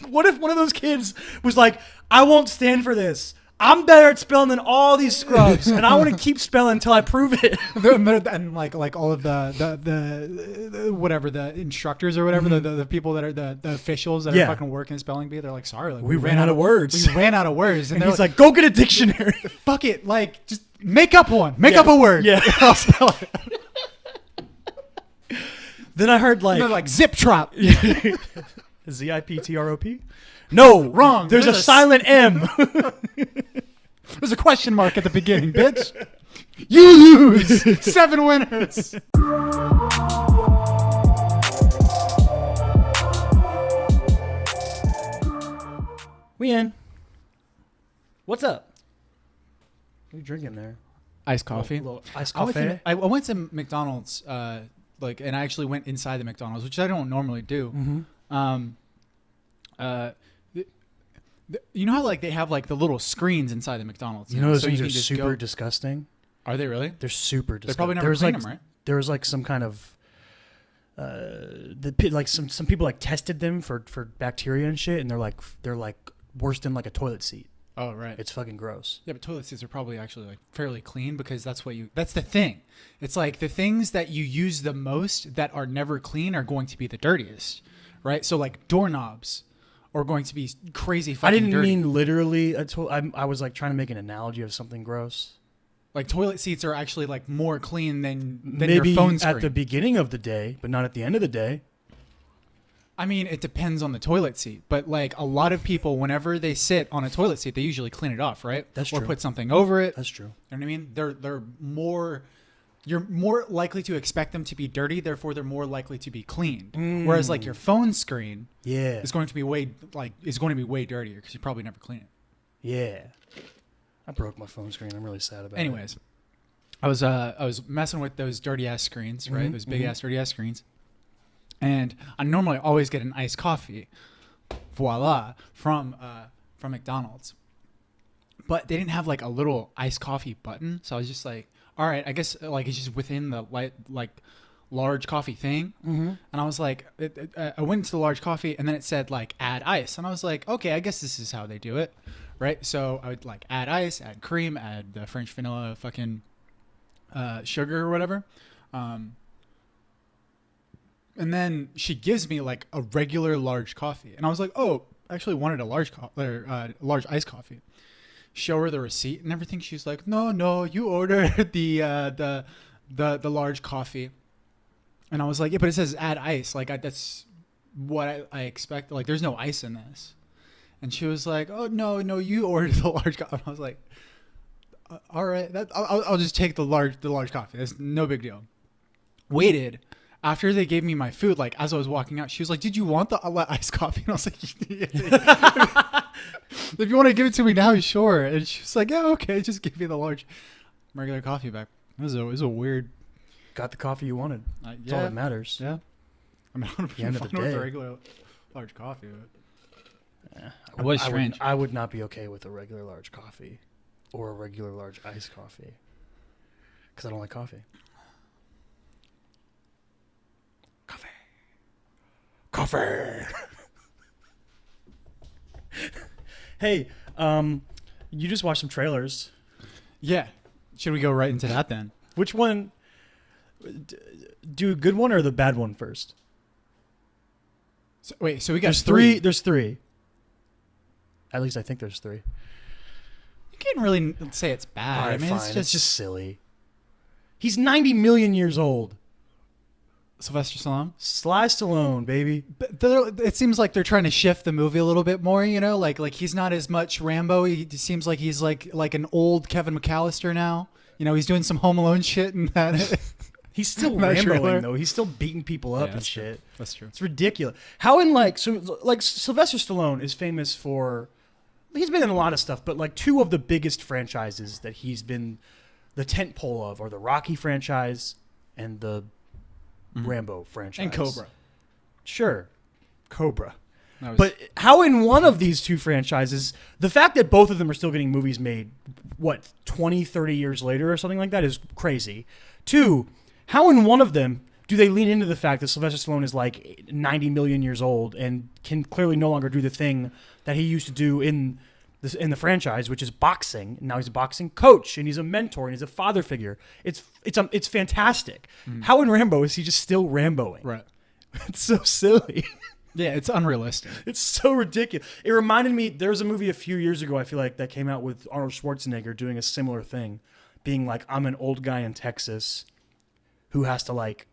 What if one of those kids was like, I won't stand for this. I'm better at spelling than all these scrubs, and I want to keep spelling until I prove it. And like all of the whatever, the instructors or whatever, the people that are the officials that are fucking working spelling bee, they're like, sorry, like we ran out of words. We ran out of words, and he's like, go get a dictionary. Fuck it, like just make up one, make up a word. Yeah, I'll spell it. Then I heard like zip trop. ZIPTROP? No, wrong. There's a silent M. There's a question mark at the beginning, bitch. You lose. 7 winners. We in. What's up? What are you drinking there? Iced coffee. Iced coffee. I went to McDonald's, and I actually went inside the McDonald's, which I don't normally do. You know how like they have like the little screens inside the McDonald's? You know those things are super disgusting. Are they really? They're super disgusting. They probably never cleaned them, right? There was like some kind of some people like tested them for bacteria and shit, and they're like worse than like a toilet seat. Oh right, it's fucking gross. Yeah, but toilet seats are probably actually like fairly clean because that's the thing. It's like the things that you use the most that are never clean are going to be the dirtiest, right? So like doorknobs are going to be crazy fucking dirty. I didn't mean literally. I was like trying to make an analogy of something gross. Like toilet seats are actually like more clean than maybe your phone screen. At the beginning of the day, but not at the end of the day. I mean, it depends on the toilet seat, but like a lot of people, whenever they sit on a toilet seat, they usually clean it off, right? That's true. Or put something over it. That's true. You know what I mean? They're more. You're more likely to expect them to be dirty, therefore they're more likely to be cleaned. Whereas like your phone screen, is going to be way dirtier because you probably never clean it. Yeah, I broke my phone screen. I'm really sad about it. Anyways, I was messing with those dirty ass screens, right? Those big ass dirty ass screens, and I normally always get an iced coffee, voila, from McDonald's, but they didn't have like a little iced coffee button, so I was just like, all right, I guess like it's just within the large coffee thing. And I was like, I went into the large coffee and then it said like add ice. And I was like, okay, I guess this is how they do it. Right. So I would like add ice, add cream, add the French vanilla fucking sugar or whatever. And then she gives me like a regular large coffee. And I was like, oh, I actually wanted a large iced coffee. Show her the receipt and everything. She's like, no, you ordered the large coffee. And I was like, yeah, but it says add ice. Like that's what I expect. Like there's no ice in this. And she was like, oh no, you ordered the large coffee. And I was like, all right, I'll just take the large coffee. That's no big deal. Waited. After they gave me my food, like as I was walking out, she was like, did you want the iced coffee? And I was like, yeah. If you want to give it to me now, sure. And she was like, yeah, okay, just give me the large regular coffee back. It was a weird. Got the coffee you wanted. That's all that matters. Yeah. I mean, I'm fine with the regular large coffee. But yeah, it was strange. I would not be okay with a regular large coffee or a regular large iced coffee because I don't like coffee. Coffee. Hey, you just watched some trailers. Yeah. Should we go right into that then? Which one? Do a good one or the bad one first? So we got three. There's three. At least I think there's three. You can't really say it's bad. All right, I mean, fine. it's just silly. He's 90 million years old. Sylvester Stallone? Sly Stallone, baby. But it seems like they're trying to shift the movie a little bit more, you know? Like he's not as much Rambo. He seems like he's like an old Kevin McAllister now. You know, he's doing some Home Alone shit and that. He's still Ramboing, though. He's still beating people up and shit. True. That's true. It's ridiculous. How in Sylvester Stallone is famous for... He's been in a lot of stuff, but like two of the biggest franchises that he's been the tentpole of are the Rocky franchise and the Rambo franchise. And Cobra. Sure. Cobra. But how in one of these two franchises, the fact that both of them are still getting movies made, 20, 30 years later or something like that is crazy. Two, how in one of them do they lean into the fact that Sylvester Stallone is like 90 million years old and can clearly no longer do the thing that he used to do in the franchise, which is boxing. Now he's a boxing coach and he's a mentor and he's a father figure. It's fantastic. How in Rambo is he just still Ramboing? Right. It's so silly. Yeah, it's unrealistic. It's so ridiculous. It reminded me, there was a movie a few years ago, I feel like, that came out with Arnold Schwarzenegger doing a similar thing, being like, I'm an old guy in Texas who has to like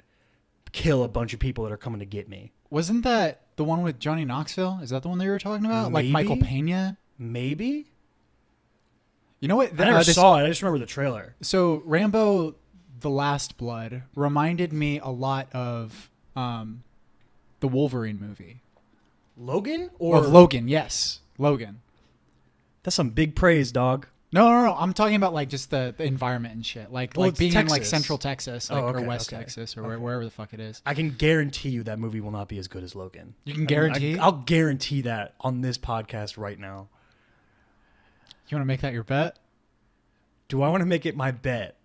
kill a bunch of people that are coming to get me. Wasn't that the one with Johnny Knoxville? Is that the one that you were talking about? Maybe. Like Michael Pena? Maybe? You know what? I never saw it. I just remember the trailer. So Rambo: The Last Blood reminded me a lot of the Wolverine movie. Logan? Of Logan, yes. Logan. That's some big praise, dog. No. I'm talking about like just the environment and shit. Like being in like Central Texas, like, or West Texas, or wherever the fuck it is. I can guarantee you that movie will not be as good as Logan. You can guarantee? I'll guarantee that on this podcast right now. You want to make that your bet? Do I want to make it my bet?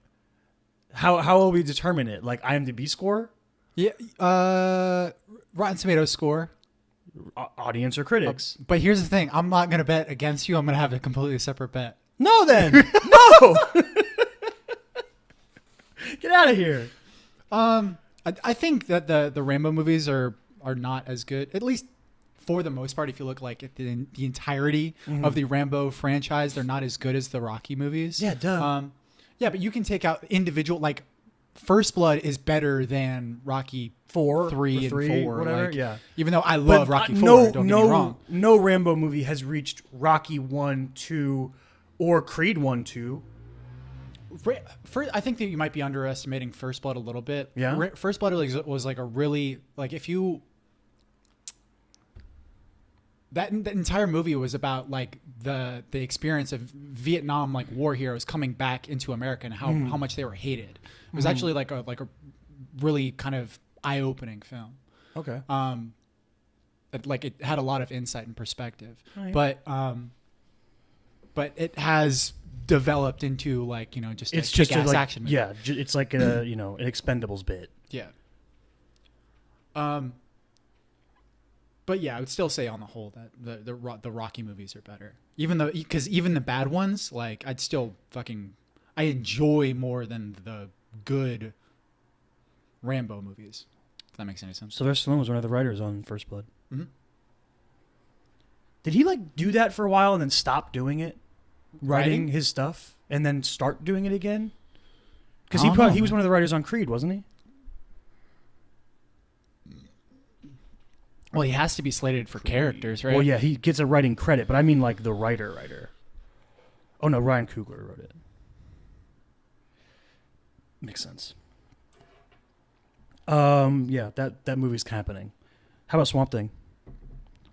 How will we determine it? Like IMDb score? Yeah. Rotten Tomatoes score. Audience or critics? But here's the thing. I'm not going to bet against you. I'm going to have a completely separate bet. No, then. No. Get out of here. I think that the Rambo movies are not as good, at least for the most part. If you look like at the entirety of the Rambo franchise, they're not as good as the Rocky movies. Yeah, duh. Yeah, but you can take out individual, like First Blood is better than Rocky 4, 3, and 4. Whatever. Like, yeah. Even though I love Rocky 4, don't get me wrong. No Rambo movie has reached Rocky 1, 2, or Creed 1, 2. I think that you might be underestimating First Blood a little bit. Yeah. First Blood was like a really, like, if you... That entire movie was about like the experience of Vietnam, like war heroes coming back into America and how much they were hated. It was actually like a really kind of eye-opening film. Okay. It had a lot of insight and perspective. Oh, yeah. But it has developed into like, just it's a just kick-ass like, action movie. Yeah, it's like a an Expendables bit. Yeah. But yeah, I would still say on the whole that the Rocky movies are better. Because even the bad ones, like I enjoy more than the good Rambo movies. If that makes any sense. Sylvester Stallone was one of the writers on First Blood. Mm-hmm. Did he like do that for a while and then stop doing it, writing his stuff, and then start doing it again? Because he was one of the writers on Creed, wasn't he? Well, he has to be slated for characters, right? Well, yeah, he gets a writing credit, but I mean like the writer. Oh no, Ryan Coogler wrote it. Makes sense. Yeah, that movie's happening. How about Swamp Thing?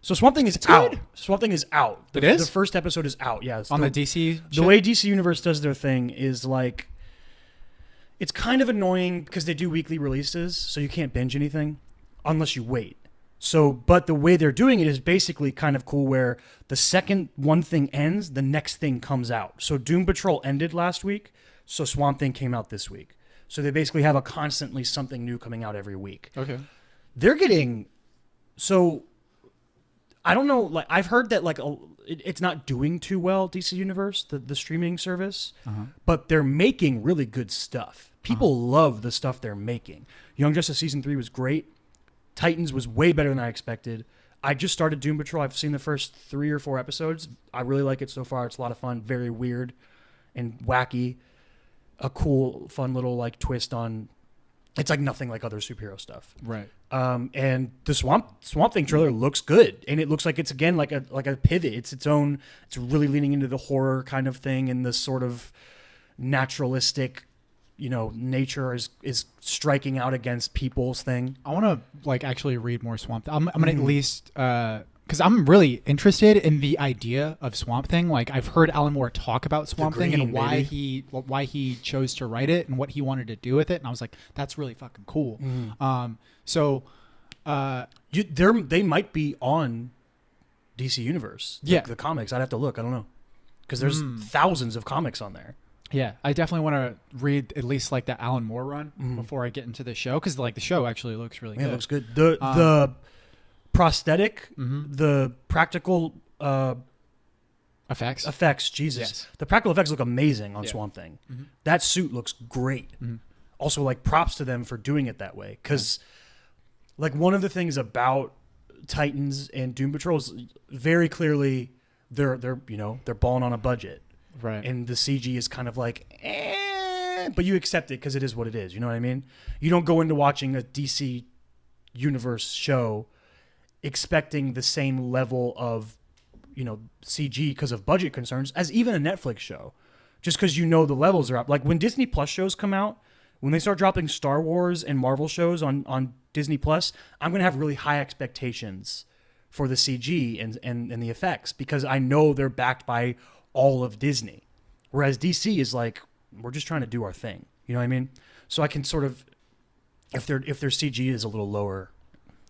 So Swamp Thing is out. Good. Swamp Thing is out. It is? The first episode is out. Yeah, on the DC. The way DC Universe does their thing is like, it's kind of annoying because they do weekly releases, so you can't binge anything unless you wait. So, but the way they're doing it is basically kind of cool where the second one thing ends, the next thing comes out. So Doom Patrol ended last week, so Swamp Thing came out this week. So they basically have constantly something new coming out every week. Okay. They're getting, so I don't know, like I've heard that like it's not doing too well, DC Universe, the streaming service, but they're making really good stuff. People love the stuff they're making. Young Justice Season 3 was great. Titans was way better than I expected. I just started Doom Patrol. I've seen the first 3 or 4 episodes. I really like it so far. It's a lot of fun, very weird and wacky. A cool, fun little like twist on. It's like nothing like other superhero stuff. Right. And the Swamp Thing trailer looks good, and it looks like it's again like a pivot. It's its own. It's really leaning into the horror kind of thing and the sort of naturalistic. Nature is striking out against people's thing. I want to like actually read more Swamp Thing. I'm gonna at least because I'm really interested in the idea of Swamp Thing. Like I've heard Alan Moore talk about Swamp Thing and why he chose to write it and what he wanted to do with it, and I was like, that's really fucking cool. They might be on DC Universe. Yeah, the comics. I'd have to look. I don't know because there's thousands of comics on there. Yeah, I definitely want to read at least like the Alan Moore run before I get into the show, because like the show actually looks really good. It looks good. The prosthetic, the practical effects. Jesus, Yes. the practical effects look amazing on Yeah. Swamp Thing. That suit looks great. Also, like props to them for doing it that way, because like one of the things about Titans and Doom Patrol is very clearly they're balling on a budget. Right. And the CG is kind of like, but you accept it because it is what it is. You know what I mean? You don't go into watching a DC Universe show expecting the same level of, CG because of budget concerns as even a Netflix show. Just because the levels are up. Like when Disney Plus shows come out, when they start dropping Star Wars and Marvel shows on Disney Plus, I'm going to have really high expectations for the CG and the effects, because I know they're backed by all of Disney. Whereas DC is like, we're just trying to do our thing. You know what I mean? So I can sort of, if their CG is a little lower,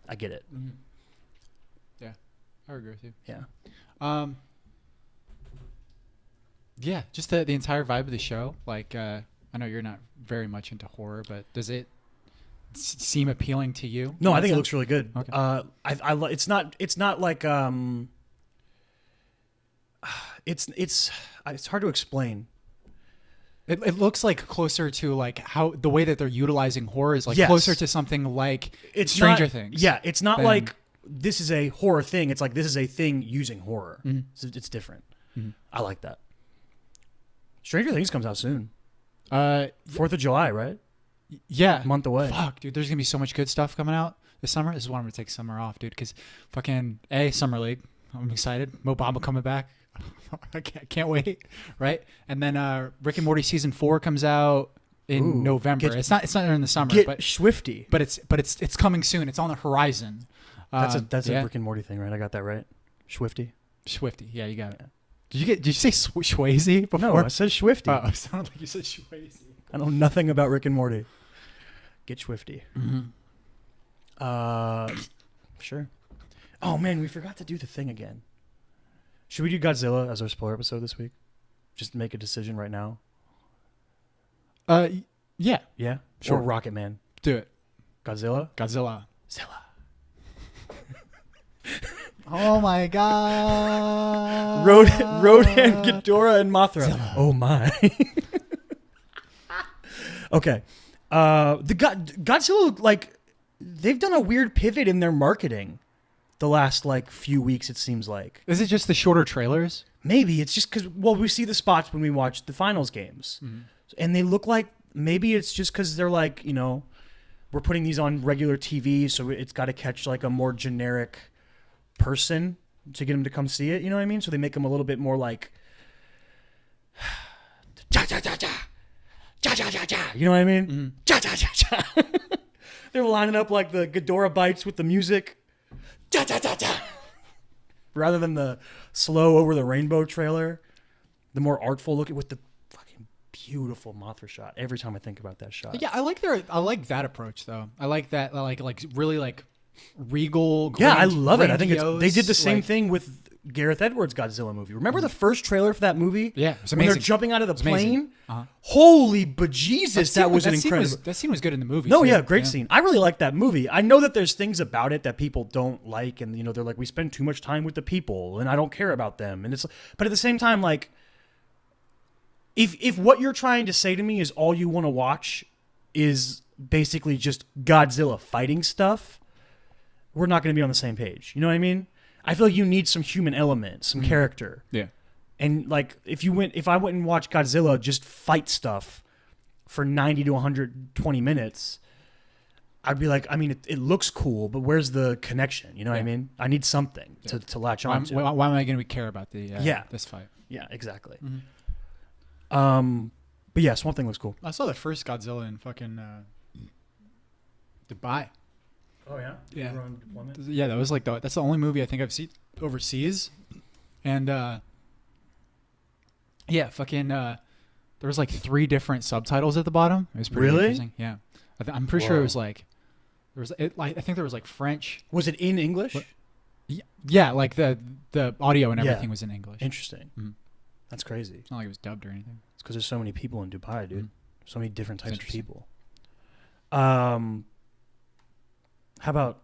I get it. Yeah, I agree with you. Yeah. Yeah, just the entire vibe of the show. Like, I know you're not very much into horror, but does it seem appealing to you? No, I think it looks really good. Okay. It's not like it's hard to explain. It looks like closer to like how the way that they're utilizing horror is like Yes. closer to something like It's Stranger not, Things. Yeah, it's not than- like this is a horror thing. It's like this is a thing using horror. It's different. I like that. Stranger Things comes out soon. 4th of July, right? Yeah. A month away. Fuck, dude. There's going to be so much good stuff coming out this summer. This is why I'm going to take summer off, dude, because fucking Summer League. I'm excited. Mo Bamba coming back. I can't wait. Right? And then Rick and Morty season 4 comes out in November. It's not in the summer, Get but Swifty. but it's coming soon. It's on the horizon. That's yeah. a Rick and Morty thing, right? I got that right. Swifty. Swifty. Yeah, you got it. Did you say Swayze before? No, I said Swifty. Oh, it sounded like you said Swayze. I know nothing about Rick and Morty. Get Swifty. Sure. Oh man, we forgot to do the thing again. Should we do Godzilla as our spoiler episode this week? Just make a decision right now. Yeah. Yeah. Sure. Or Rocket Man. Do it. Godzilla. Godzilla. Zilla. Oh my god. Rodan, Ghidorah, and Mothra. Zilla. Oh my. Okay. The Godzilla, like, they've done a weird pivot in their marketing the last like few weeks, it seems like. Is it just the shorter trailers? Maybe it's just because, well, we see the spots when we watch the finals games, and they look like, maybe it's just because they're like, we're putting these on regular TV, so it's got to catch like a more generic person to get them to come see it. You know what I mean? So they make them a little bit more like, ja, ja, ja, ja. Ja, ja, ja, ja. You know what I mean? Ja, ja, ja, ja. They're lining up like the Ghidorah bites with the music. Ja, ja, ja, ja. Rather than the slow over the rainbow trailer, the more artful look with the fucking beautiful Mothra shot. Every time I think about that shot. Yeah, I like that approach though. I like that like really like regal. Yeah, I love it. I think they did the same like, thing with Gareth Edwards' Godzilla movie. Remember the first trailer for that movie? Yeah, it was when amazing. they're jumping out of the plane. Uh-huh. Holy bejesus, that was incredible. That scene was good in the movie. No, too. yeah, great scene. I really like that movie. I know that there's things about it that people don't like, and they're like, we spend too much time with the people, and I don't care about them. And but at the same time, like, if what you're trying to say to me is all you want to watch is basically just Godzilla fighting stuff, we're not going to be on the same page. You know what I mean? I feel like you need some human element, some character. Yeah. And like if I went and watched Godzilla just fight stuff for 90 to 120 minutes, I'd be like, I mean, it looks cool, but where's the connection? You know what I mean? I need something to latch on to. Why am I going to care about this fight? Yeah, exactly. But yeah, Swamp Thing looks cool. I saw the first Godzilla in fucking Dubai. Oh yeah, Yeah. on deployment? Yeah, that was like that's the only movie I think I've seen overseas, and yeah, fucking there was like 3 different subtitles at the bottom. It was pretty Really? interesting. Yeah, I'm pretty sure it was like I think there was like French. Was it in English? Yeah, like the audio and Yeah. everything was in English. Interesting. That's crazy. It's not like it was dubbed or anything. It's because there's so many people in Dubai, dude. So many different types of people. How about,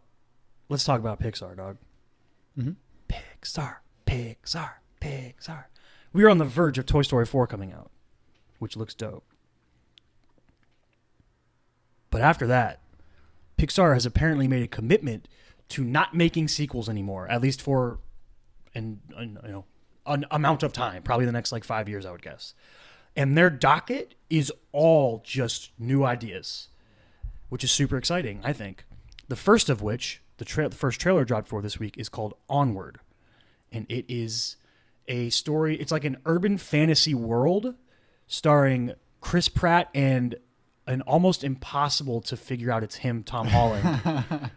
let's talk about Pixar, dog. Mm-hmm. Pixar. We are on the verge of Toy Story 4 coming out, which looks dope. But after that, Pixar has apparently made a commitment to not making sequels anymore, at least for an amount of time, probably the next 5 years, I would guess. And their docket is all just new ideas, which is super exciting, I think. The first of which, the first trailer dropped for this week, is called Onward. And it is a story, it's like an urban fantasy world starring Chris Pratt and an almost impossible to figure out it's him, Tom Holland,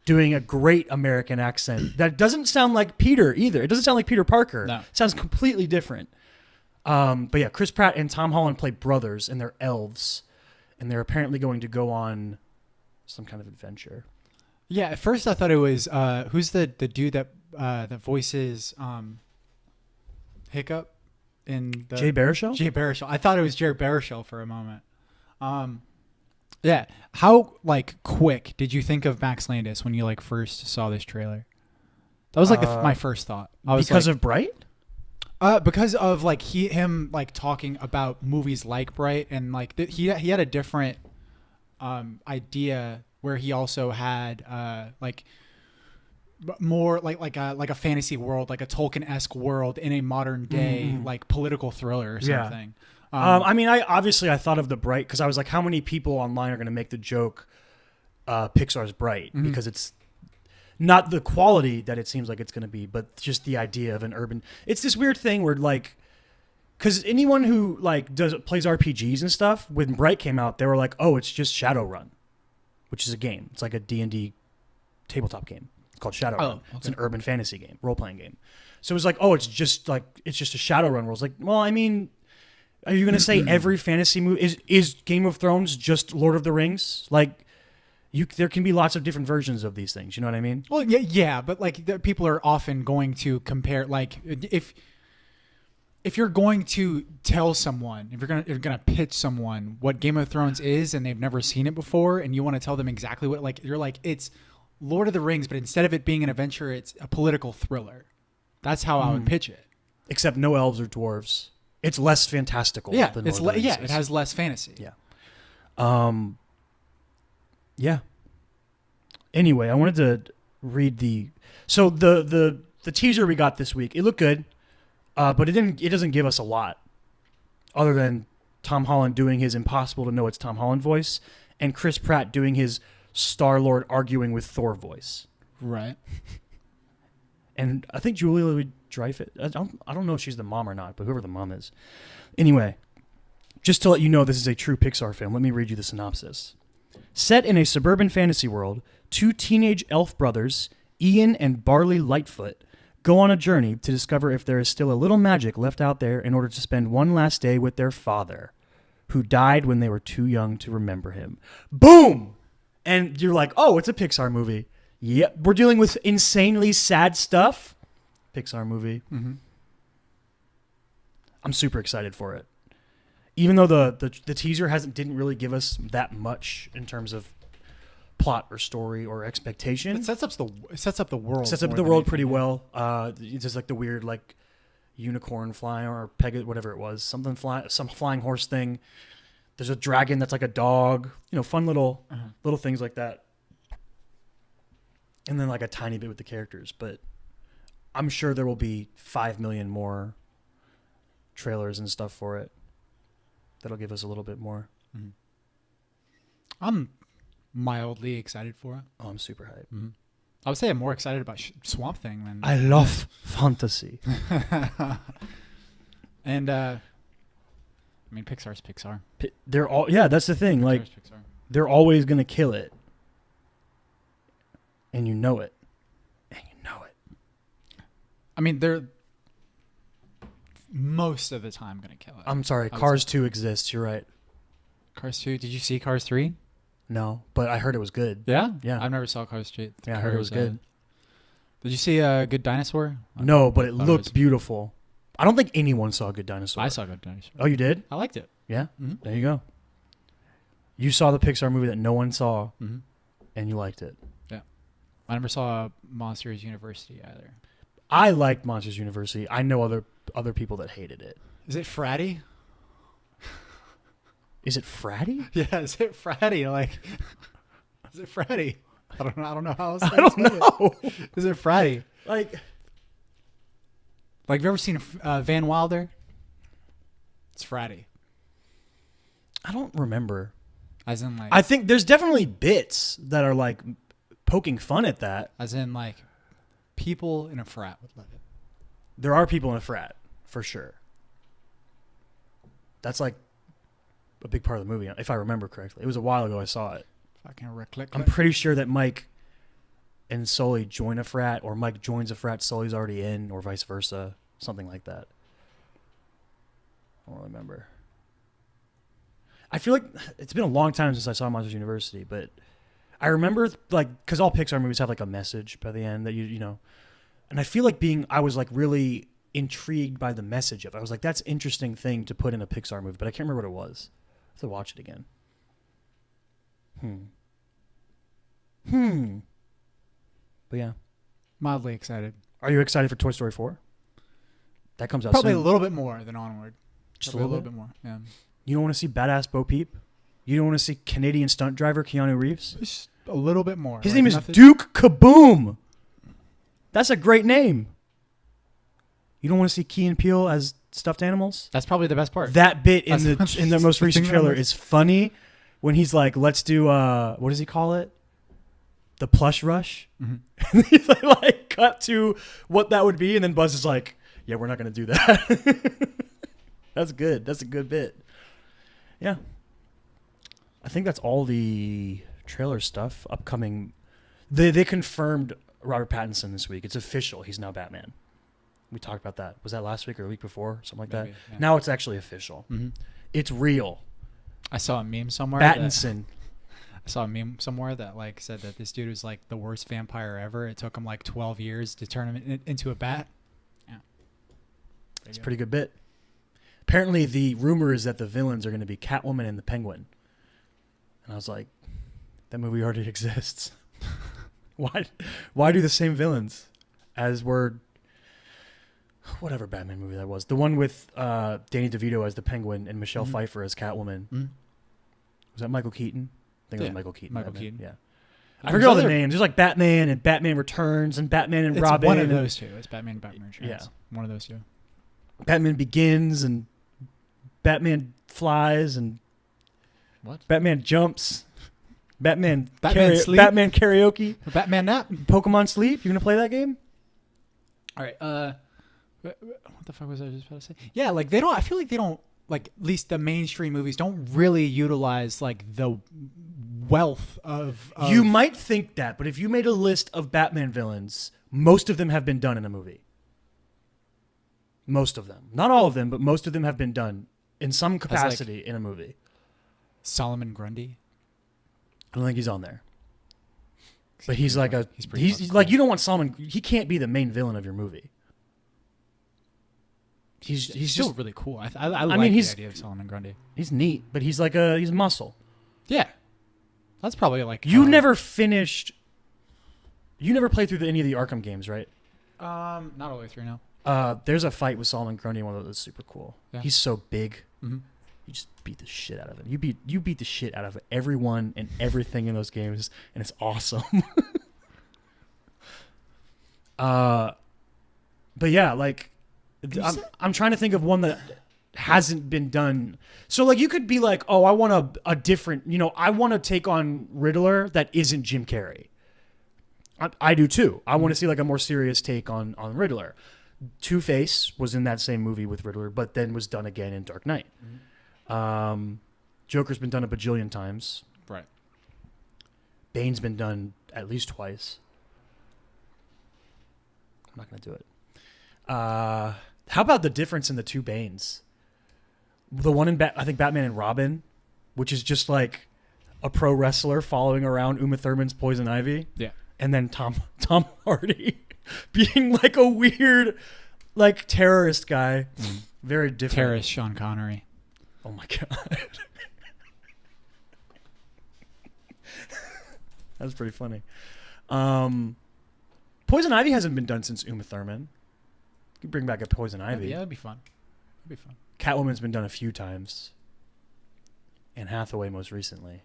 doing a great American accent that doesn't sound like Peter either. It doesn't sound like Peter Parker. No. It sounds completely different. But yeah, Chris Pratt and Tom Holland play brothers, and they're elves, and they're apparently going to go on some kind of adventure. Yeah, at first I thought it was who's the dude that voices Hiccup in the Jay Baruchel? Jay Baruchel. I thought it was Jay Baruchel for a moment. Yeah. How quick did you think of Max Landis when you first saw this trailer? That was my first thought. I was because of Bright? Because of him talking about movies like Bright, and he had a different idea where he also had more like a fantasy world, like a Tolkien-esque world in a modern day political thriller or something. I thought of the Bright because I was like, how many people online are going to make the joke Pixar's Bright? Because it's not the quality that it seems like it's going to be, but just the idea of an urban. It's this weird thing where because anyone who plays RPGs and stuff, when Bright came out, they were like, oh, it's just Shadowrun, which is a game. It's like a D&D tabletop game called Shadowrun. Oh, okay. It's an urban fantasy game, role-playing game. So it was like, oh, it's just a Shadowrun world. It's like, well, I mean, are you going to say every fantasy movie is Game of Thrones just Lord of the Rings? There can be lots of different versions of these things. You know what I mean? Well, yeah, but people are often going to compare. If you're going to tell someone, if you're gonna pitch someone what Game of Thrones is, and they've never seen it before, and you want to tell them exactly what, you're like, it's Lord of the Rings, but instead of it being an adventure, it's a political thriller. That's how I would pitch it. Except no elves or dwarves. It's less fantastical. Yeah, than Lord of the Rings it has less fantasy. Yeah. Yeah. Anyway, I wanted to read the teaser we got this week. It looked good, but it doesn't give us a lot, other than Tom Holland doing his impossible to know it's Tom Holland voice, and Chris Pratt doing his Star-Lord arguing with Thor voice. Right. And I think Julia Louis-Dreyfus. I don't know if she's the mom or not, but whoever the mom is. Anyway, just to let you know this is a true Pixar film, let me read you the synopsis. Set in a suburban fantasy world, two teenage elf brothers, Ian and Barley Lightfoot, go on a journey to discover if there is still a little magic left out there in order to spend one last day with their father, who died when they were too young to remember him. Boom! And you're like, oh, it's a Pixar movie. Yep, we're dealing with insanely sad stuff. Pixar movie. Mm-hmm. I'm super excited for it. Even though the teaser didn't really give us that much in terms of plot or story or expectation. It sets up the world. Sets up the world pretty well. It's just the weird unicorn flying or whatever it was, some flying horse thing. There's a dragon that's like a dog. Fun little things like that. And then a tiny bit with the characters, but I'm sure there will be 5 million more trailers and stuff for it. That'll give us a little bit more. Mm-hmm. I'm mildly excited for it. Oh, I'm super hyped. Mm-hmm. I would say I'm more excited about Swamp Thing than... I love fantasy. And, Pixar's Pixar. They're all... Yeah, that's the thing. Pixar's Pixar. They're always going to kill it. And you know it. They're most of the time going to kill it. I'm sorry. Cars 2 exists. You're right. Cars 2? Did you see Cars 3? No, but I heard it was good. Yeah? Yeah. I've never saw Cars 3. Yeah, I heard it was good. Did you see Good Dinosaur? No, but it looked beautiful. I don't think anyone saw Good Dinosaur. I saw Good Dinosaur. Oh, you did? I liked it. Yeah? Mhm. There you go. You saw the Pixar movie that no one saw, Mm-hmm. and you liked it. Yeah. I never saw Monsters University either. I liked Monsters University. I know other people that hated it. Is it fratty? Is it fratty? Yeah, is it fratty? Like, is it fratty? I don't know how else to I don't explain know. it. Is it fratty? Like, Like, have you ever seen Van Wilder? It's fratty. I don't remember. As in, like, I think there's definitely bits that are like poking fun at that. as in, like, people in a frat would love it. There are people in a frat, for sure. That's like a big part of the movie, if I remember correctly. It was a while ago I saw it. Fucking click. I'm pretty sure that Mike and Sully join a frat, or Mike joins a frat Sully's already in, or vice versa. Something like that. I don't remember. I feel like it's been a long time since I saw Monsters University, but I remember, like, because all Pixar movies have like a message by the end that you know, and I feel like I was like really intrigued by the message of it. I was like, that's an interesting thing to put in a Pixar movie, but I can't remember what it was. I have to watch it again. But yeah. Mildly excited. Are you excited for Toy Story 4? That comes out Probably soon. a little bit more than Onward. Just Probably a little bit more. Yeah. You don't want to see badass Bo Peep? You don't want to see Canadian stunt driver Keanu Reeves? Just a little bit more. His Like, name is nothing- Duke Kaboom. That's a great name. You don't want to see Key and Peele as stuffed animals? That's probably the best part. That bit in That's- the most the recent thing that trailer I'm- is funny when he's like, let's do what does he call it? The plush rush. Mhm. He's like cut to what that would be, and then Buzz is like, yeah, we're not gonna do that. That's good. That's a good bit. Yeah. I think that's all the trailer stuff upcoming. They confirmed Robert Pattinson this week. It's official. He's now Batman. We talked about that. Was that last week or the week before? Something like Maybe, that. yeah. Now it's actually official. Mhm. It's real. I saw a meme somewhere. Pattinson. I saw a meme somewhere that like said that this dude was like the worst vampire ever. It took him like 12 years to turn him into a bat. Yeah. It's a pretty good bit. Apparently, the rumor is that the villains are going to be Catwoman and the Penguin. And I was like, that movie already exists. Why do the same villains as were whatever Batman movie that was? The one with Danny DeVito as the Penguin and Michelle Pfeiffer as Catwoman. Mhm. Was that Michael Keaton? I think it Yeah, was Michael Keaton. Michael Batman. Keaton. Yeah. I There's forget all the other- names. There's like Batman and Batman Returns and Batman and It's Robin. one of and those two. It's Batman and Batman Returns. Yeah. One of those two. Batman Begins and Batman Flies and What? Batman Jumps. Batman Sleep. Batman Karaoke. Batman nap. Pokemon Sleep. You gonna play that game? All right. What the fuck was I just about to say? Yeah, like they don't. I feel like they don't. Like at least the mainstream movies don't really utilize like the wealth of. You might think that, but if you made a list of Batman villains, most of them have been done in a movie. Most of them, not all of them, but most of them have been done in some capacity in a movie. Solomon Grundy. I don't think he's on there. But he's like he's pretty he's fucking like cool. you don't want Solomon. He can't be the main villain of your movie. He's still just really cool. I like mean, the he's- idea of Solomon Grundy. he's neat, but he's muscle. Yeah, that's probably like You never finished. You never played through any of the Arkham games, right? not all the way through now. There's a fight with Solomon Grundy, one of those super cool. Yeah. He's so big. Mm-hmm. You just beat the shit out of him. You beat the shit out of everyone and everything in those games, and it's awesome. But yeah, like I'm trying to think of one that hasn't been done. So like you could be like, oh, I want a different, I want to take on Riddler that isn't Jim Carrey. I do too. I want to see like a more serious take on Riddler. Two-Face was in that same movie with Riddler, but then was done again in Dark Knight. Joker's been done a bajillion times. Right. Bane's been done at least twice. I'm not going to do it. How about the difference in the two Banes? The one in I think Batman and Robin, which is just like a pro wrestler following around Uma Thurman's Poison Ivy. Yeah. And then Tom Hardy being like a weird, like terrorist guy. Very different. Terrorist Sean Connery. Oh my god. That's pretty funny. Poison Ivy hasn't been done since Uma Thurman. You could bring back a Poison Ivy. Yeah, that'd be fun. That'd be fun. Catwoman's been done a few times. And Hathaway most recently.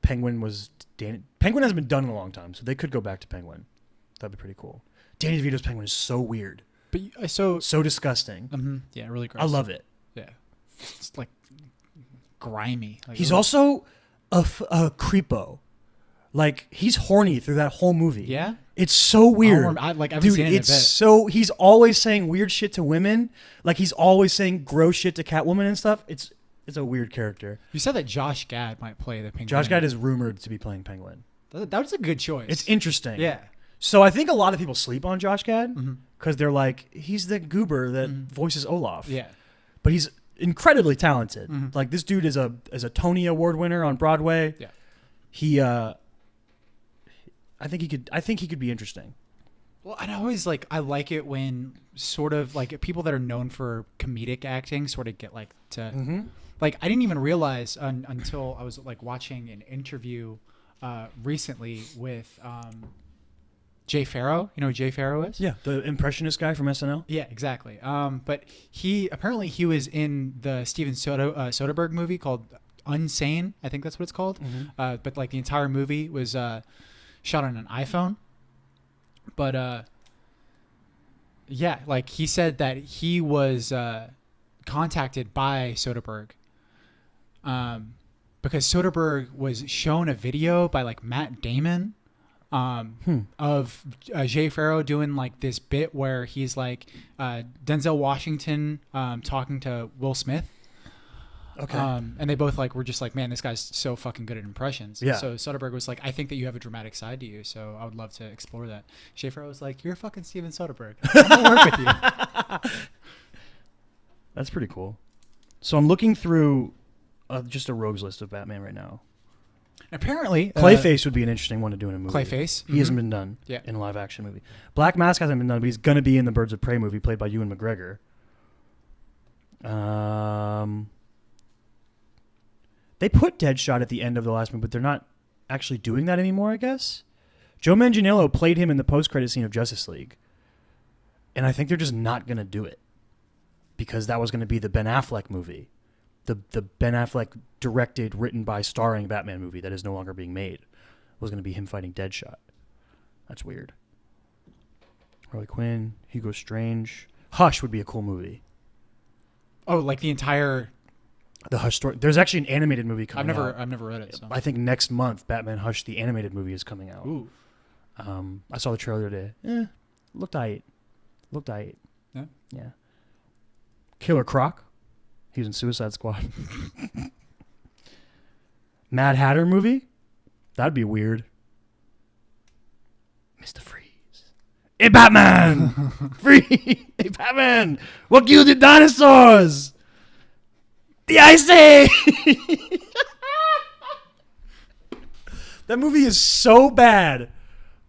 Penguin hasn't been done in a long time, so they could go back to Penguin. That'd be pretty cool. Danny DeVito's Penguin is so weird. But so disgusting. yeah, really gross. I love it. Yeah. It's like grimy. Like, He's also a creepo. Like, he's horny through that whole movie. Yeah? It's so weird. I haven't Dude, seen it in a it's bit. so... He's always saying weird shit to women. Like, he's always saying gross shit to Catwoman and stuff. It's a weird character. You said that Josh Gad might play the Penguin. Josh Gad is rumored to be playing Penguin. That was a good choice. It's interesting. Yeah. So I think a lot of people sleep on Josh Gad because they're like, he's the goober that voices Olaf. Yeah. But he's incredibly talented. Like, this dude is a Tony Award winner on Broadway. Yeah. He I think he could be interesting. Well, and I like it when sort of like people that are known for comedic acting sort of get like to like, I didn't even realize until I was like watching an interview recently with Jay Farrow. You know who Jay Farrow is? Yeah, the impressionist guy from SNL. Yeah, exactly. But he was in the Steven Soderbergh movie called Unsane. I think that's what it's called. But like the entire movie was shot on an iPhone. But yeah, like he said that he was contacted by Soderbergh because Soderbergh was shown a video by like Matt Damon of Jay Farrow doing like this bit where he's like Denzel Washington talking to Will Smith. Okay. And they both like were just like, man, this guy's so fucking good at impressions. Yeah. So Soderbergh was like, I think that you have a dramatic side to you, so I would love to explore that. Jay Farrow was like, you're fucking Steven Soderbergh. I'm gonna work with you. That's pretty cool. So I'm looking through just a rogues list of Batman right now. Apparently, Clayface would be an interesting one to do in a movie. Clayface. He hasn't been done in a live action movie. Black Mask hasn't been done, but he's gonna be in the Birds of Prey movie played by Ewan McGregor. They put Deadshot at the end of the last movie, but they're not actually doing that anymore, I guess. Joe Manganiello played him in the post-credit scene of Justice League. And I think they're just not going to do it. Because that was going to be the Ben Affleck movie. The Ben Affleck directed, written by, starring Batman movie that is no longer being made. Was going to be him fighting Deadshot. That's weird. Harley Quinn, Hugo Strange. Hush would be a cool movie. Oh, like the entire... The Hush story. There's actually an animated movie coming out. I've never read it. So. I think next month, Batman Hush, the animated movie, is coming out. Ooh. I saw the trailer today. Looked aight. Yeah. Yeah. Killer Croc. He was in Suicide Squad. Mad Hatter movie. That'd be weird. Mr. Freeze. Hey, Batman! Free! Hey, Batman! What killed the dinosaurs? The Ice Age! That movie is so bad,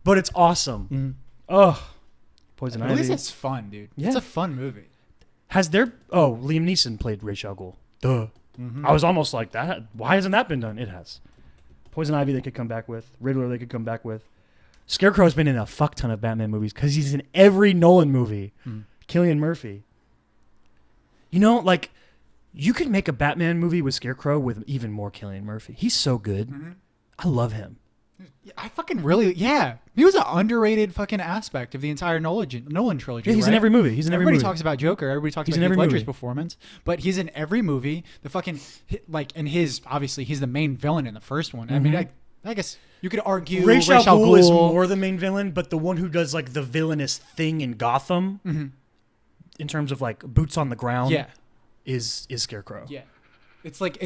but it's awesome. Oh, Poison Ivy. At least it's fun, dude. Yeah. It's a fun movie. Liam Neeson played Ra's al Ghul. Duh. I was almost like that. Why hasn't that been done? It has. Poison Ivy they could come back with. Riddler they could come back with. Scarecrow's been in a fuck ton of Batman movies because he's in every Nolan movie. Cillian Murphy. You know, like, you could make a Batman movie with Scarecrow with even more Cillian Murphy. He's so good. I love him. I fucking really, yeah. He was an underrated fucking aspect of the entire Nolan trilogy. Yeah, he's in every movie. Everybody talks about Joker. Everybody talks He's about in Heath every Ledger's movie. performance, but he's in every movie. The fucking like, and obviously he's the main villain in the first one. I mean, I guess you could argue Ra's al Ghul is more the main villain, but the one who does like the villainous thing in Gotham, in terms of like boots on the ground, is Scarecrow. Yeah. It's like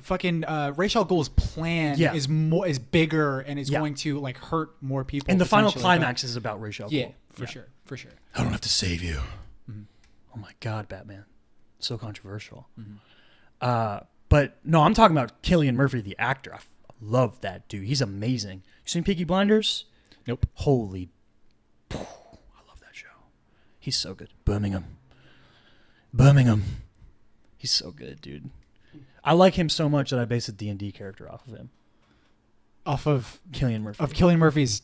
fucking Ra's al Ghul's plan is bigger and is going to like hurt more people. And the final climax is about Ra's al Ghul. Yeah, for sure. I don't have to save you. Oh my God, Batman. So controversial. But no, I'm talking about Cillian Murphy, the actor. I love that dude. He's amazing. You seen Peaky Blinders? Nope. Holy. He's so good. Birmingham. He's so good, dude. I like him so much that I base a D&D character off of him. Off of Cillian Murphy. Of Cillian Murphy's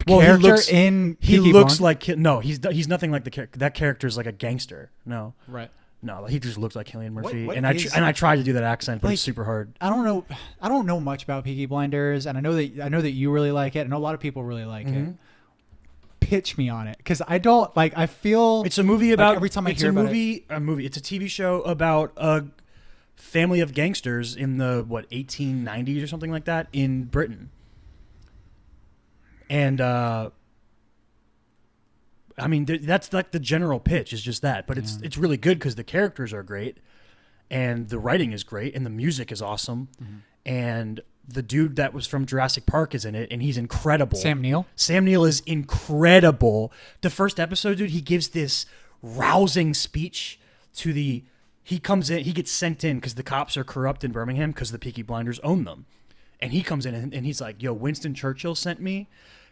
Well, character he Peaky looks Blinders? like no. He's nothing like the character. That character's like a gangster. No, Right. no. He just looks like Cillian Murphy. What and is- I tried to do that accent, but Like, it's super hard. I don't know much about Peaky Blinders, and I know that you really like it. I know a lot of people really like it. Pitch me on it, because I don't like. I feel It's a movie about every time I it's hear a about movie. It's a TV show about a family of gangsters in the 1890s or something like that in Britain. And I mean that's like the general pitch is just that, but it's really good because the characters are great, and the writing is great, and the music is awesome, and the dude that was from Jurassic Park is in it, and he's incredible. Sam Neill. Sam Neill is incredible. The first episode, dude, he gives this rousing speech to the. He comes in, he gets sent in because the cops are corrupt in Birmingham because the Peaky Blinders own them, and he comes in and he's like, "Yo, Winston Churchill sent me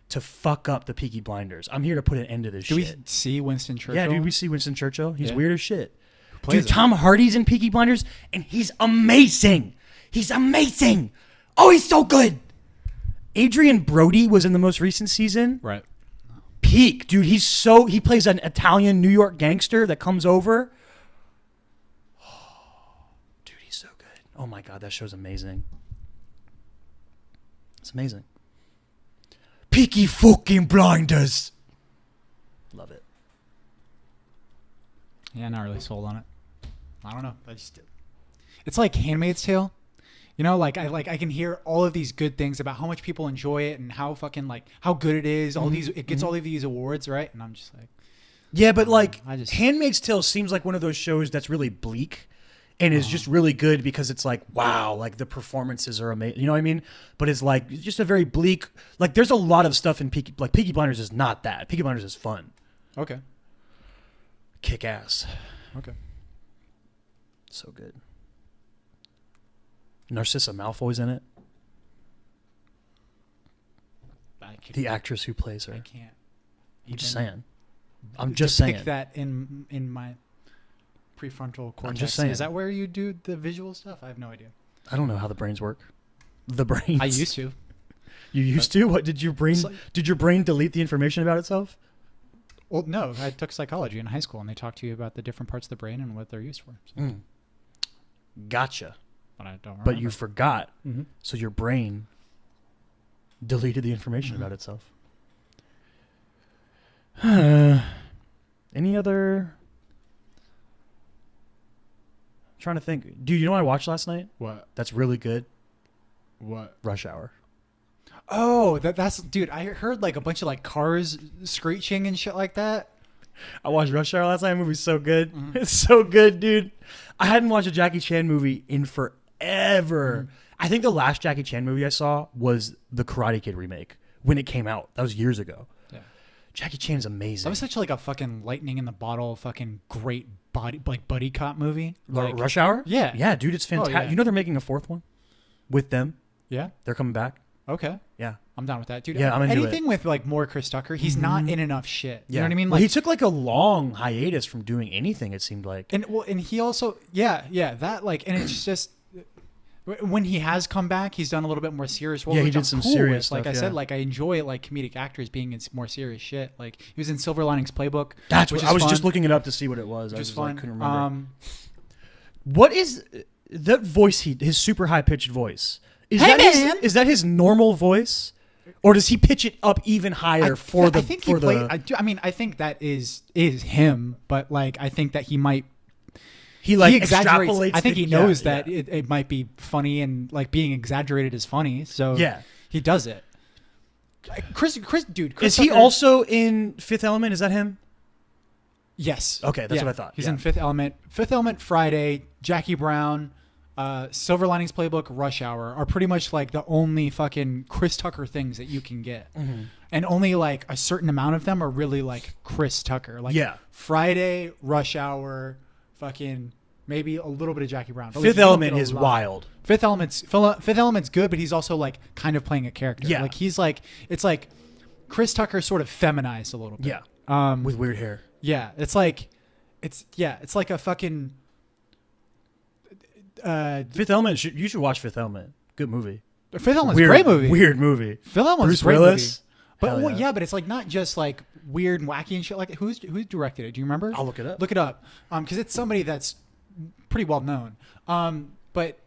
to fuck up the Peaky Blinders. I'm here to put an end to this Do shit." we see Winston Churchill? Yeah, dude, we see Winston Churchill. He's Yeah. weird as shit. plays Dude, him? Tom Hardy's in Peaky Blinders, and he's amazing. He's amazing. Oh, he's so good. Adrian Brody was in the most recent season. Right. Peak, dude. He plays an Italian New York gangster that comes over. Dude, he's so good. Oh my God, that show's amazing. It's amazing. Peaky fucking Blinders. Love it. Yeah, not really sold on it. I don't know. It's like Handmaid's Tale. You know, I can hear all of these good things about how much people enjoy it and how fucking how good it is. All these, it gets all of these awards, right? And I'm just like, Yeah, but I just- Handmaid's Tale seems like one of those shows that's really bleak and is just really good because it's like, wow, like the performances are amazing. You know what I mean? But it's like just a very bleak, like there's a lot of stuff in Peaky Blinders is not that. Peaky Blinders is fun. okay, Kick ass. okay. So good. Narcissa Malfoy's in it. The actress who plays her. I can't. I'm just even saying. I'm just saying. Pick that in my prefrontal cortex. just saying. Is that where you do the visual stuff? I have no idea. I don't know how the brains work. The brains. I used to. You used to? What did your brain? It's like- Did your brain delete the information about itself? Well, no. I took psychology in high school, and they talk to you about the different parts of the brain and what they're used for. So, Gotcha. but I don't remember. But you forgot, Mhm. so your brain deleted the information about itself. Any other? I'm trying to think. Dude, you know what I watched last night? What? That's really good. What? Rush Hour. Oh, that's dude. I heard like a bunch of like cars screeching and shit like that. I watched Rush Hour last night. The movie's so good. It's so good, dude. I hadn't watched a Jackie Chan movie in forever. I think the last Jackie Chan movie I saw was the Karate Kid remake when it came out. That was years ago. Yeah. Jackie Chan's amazing. That was such like a fucking lightning in the bottle, fucking great buddy cop movie. Like, Rush Hour? Yeah. Yeah, dude, it's fantastic. yeah. You know they're making a fourth one with them? yeah. They're coming back. Okay. Yeah. I'm down with that, dude. Yeah, I'm into anything with like more Chris Tucker. He's not in enough shit. You know what I mean? Well, he took like a long hiatus from doing anything, it seemed like. and he also that like, and it's just when he has come back, he's done a little bit more serious role. Yeah, he which did I'm some cool serious with. Like stuff, I said, yeah. like I enjoy like comedic actors being in more serious shit. Like he was in Silver Linings Playbook. That's which what is I was fun. just looking it up to see what it was. I Just just fun. couldn't remember. What is that voice? His super high pitched voice. Is that his normal voice, or does he pitch it up even higher for the? I think he played. I mean, I think that is him, but like I think that he might. He like exaggerates. extrapolates. I think the- he knows yeah, that yeah. it might be funny, and like being exaggerated is funny. So Yeah. he does it. Chris, dude. Chris Is he Tucker- also in Fifth Element? Is that him? Yes. Okay, that's what I thought. He's Yeah. in Fifth Element. Fifth Element, Friday, Jackie Brown, Silver Linings Playbook, Rush Hour are pretty much like the only fucking Chris Tucker things that you can get. And only like a certain amount of them are really like Chris Tucker. Like Yeah. Friday, Rush Hour, fucking maybe a little bit of Jackie Brown. But Fifth you don't Element get a is lot. wild. Fifth Element's good, but he's also like kind of playing a character. Yeah. Like he's like, it's like Chris Tucker sort of feminized a little bit. Yeah. With With weird hair. Yeah, it's like a fucking. Fifth Element. You should watch Fifth Element. Good movie. Fifth Element's a great movie. Weird movie. Fifth Element's Bruce a great Willis. movie. But Hell well, yeah. but it's like not just like weird and wacky and shit. Like who's directed it? Do you remember? I'll look it up. Look it up. Because it's somebody that's pretty well known. But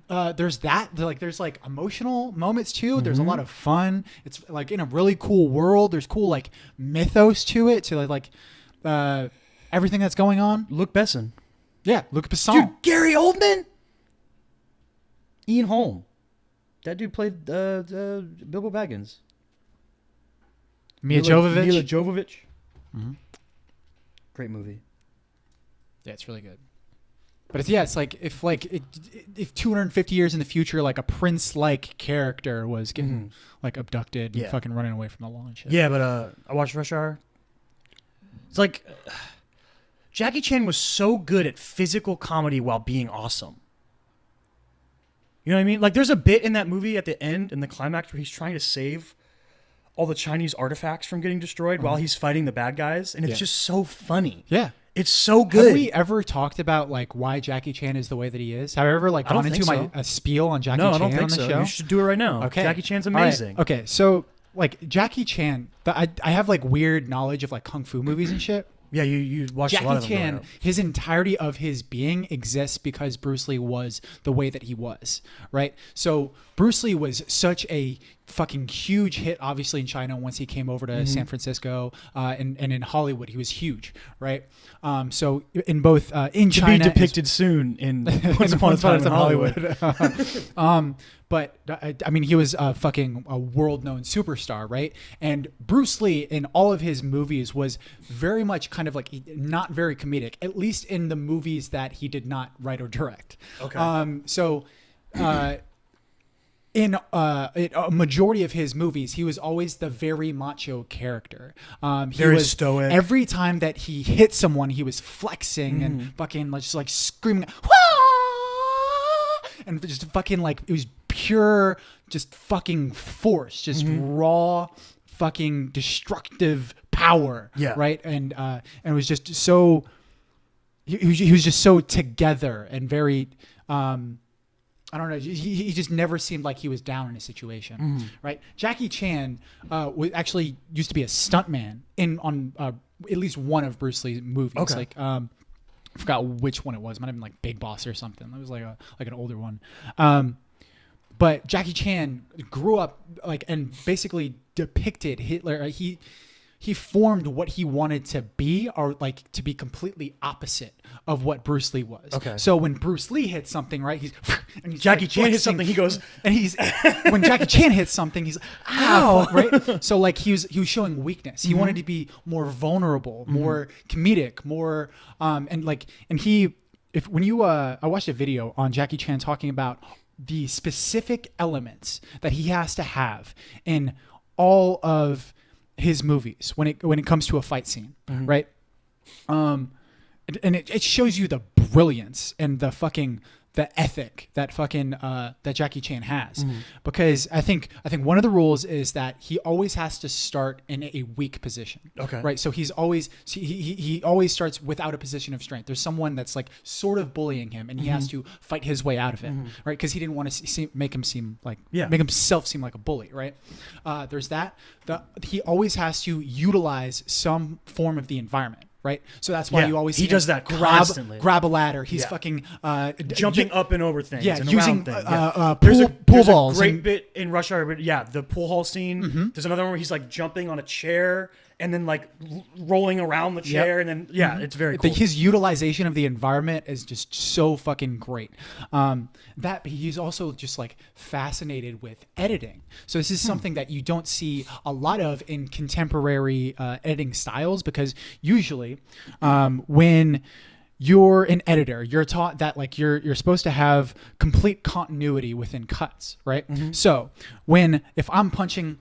there's that. There's like emotional moments too. There's a lot of fun. It's like in a really cool world. There's cool like mythos to it. To like everything that's going on. Luc Besson. Yeah, Luc Besson. Dude, Gary Oldman. Ian Holm. That dude played Bilbo Baggins. Mila Jovovich. Mila Jovovich. Mm-hmm. Great movie. Yeah, it's really good. But it's like if 250 years in the future, like a prince-like character was getting like abducted and fucking running away from the law and shit. Yeah, but I watched Rush Hour. It's like Jackie Chan was so good at physical comedy while being awesome. You know what I mean? Like there's a bit in that movie at the end, in the climax, where he's trying to save all the Chinese artifacts from getting destroyed while he's fighting the bad guys, and it's just so funny. Yeah. It's so good. Have we ever talked about like why Jackie Chan is the way that he is? Have I ever like gone into a spiel on Jackie Chan I don't think on the so. show? You should do it right now. Okay. Jackie Chan's amazing. Right. Okay, so like Jackie Chan, I have like weird knowledge of like kung fu movies and shit. Yeah, you watched a lot of them. Jackie Chan, his entirety of his being exists because Bruce Lee was the way that he was, right? So Bruce Lee was such a fucking huge hit, obviously, in China once he came over to San Francisco, and in Hollywood, he was huge, right? So in both in China, to be depicted soon in Once Upon a Time in Hollywood. But I mean, he was a world-known superstar, right? And Bruce Lee, in all of his movies, was very much kind of like not very comedic, at least in the movies that he did not write or direct. Okay. In a majority of his movies, he was always the very macho character. He Very was stoic. Every time that he hit someone, he was flexing and fucking just like screaming, "Wah!" and just fucking like it was pure, just fucking force, just raw, fucking destructive power. Yeah. Right. And it was just so. He was just so together and very. I don't know. He just never seemed like he was down in a situation, right? Jackie Chan actually used to be a stuntman on at least one of Bruce Lee's movies. Okay. Like I forgot which one it was. It might have been like Big Boss or something. It was like an older one. But Jackie Chan grew up like and basically depicted Hitler. He formed what he wanted to be, or like to be completely opposite of what Bruce Lee was. Okay. So when Bruce Lee hits something, right? He's Jackie like Chan hits flexing, something, he goes, and when Jackie Chan hits something, he's ow, right? So like he was showing weakness. He wanted to be more vulnerable, more comedic, more I watched a video on Jackie Chan talking about the specific elements that he has to have in all of his movies when it comes to a fight scene, right? And it shows you the brilliance and the ethic that that Jackie Chan has, because I think one of the rules is that he always has to start in a weak position. Okay. Right. So he always starts without a position of strength. There's someone that's like sort of bullying him, and he has to fight his way out of it. Right. Because he didn't want to make himself seem like a bully. Right. There's that. He always has to utilize some form of the environment. Right, so that's why you always see he does that constantly. Grab a ladder. He's fucking jumping up and over things. Yeah, and using around things. pool There's balls. a great bit in Rush Hour. The pool hall scene. There's another one where he's like jumping on a chair and then like rolling around the chair, and then it's very cool. His utilization of the environment is just so fucking great. He's also just like fascinated with editing. So this is something that you don't see a lot of in contemporary editing styles, because usually when you're an editor, you're taught that like you're supposed to have complete continuity within cuts, right? So if I'm punching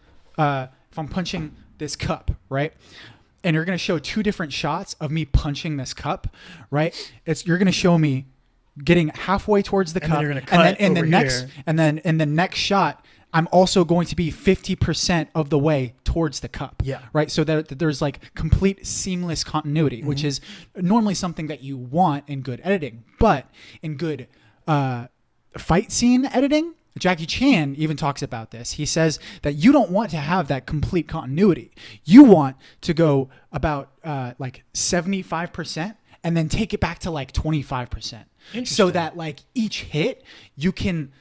this cup, right? And you're going to show two different shots of me punching this cup, right? You're going to show me getting halfway towards the cup, then you're going to cut and over the next here. and then in the next shot, I'm also going to be 50% of the way towards the cup. Yeah. Right. So that there's like complete seamless continuity, which is normally something that you want in good editing, but in good fight scene editing, Jackie Chan even talks about this. He says that you don't want to have that complete continuity. You want to go about like 75% and then take it back to like 25%. So that like each hit you can,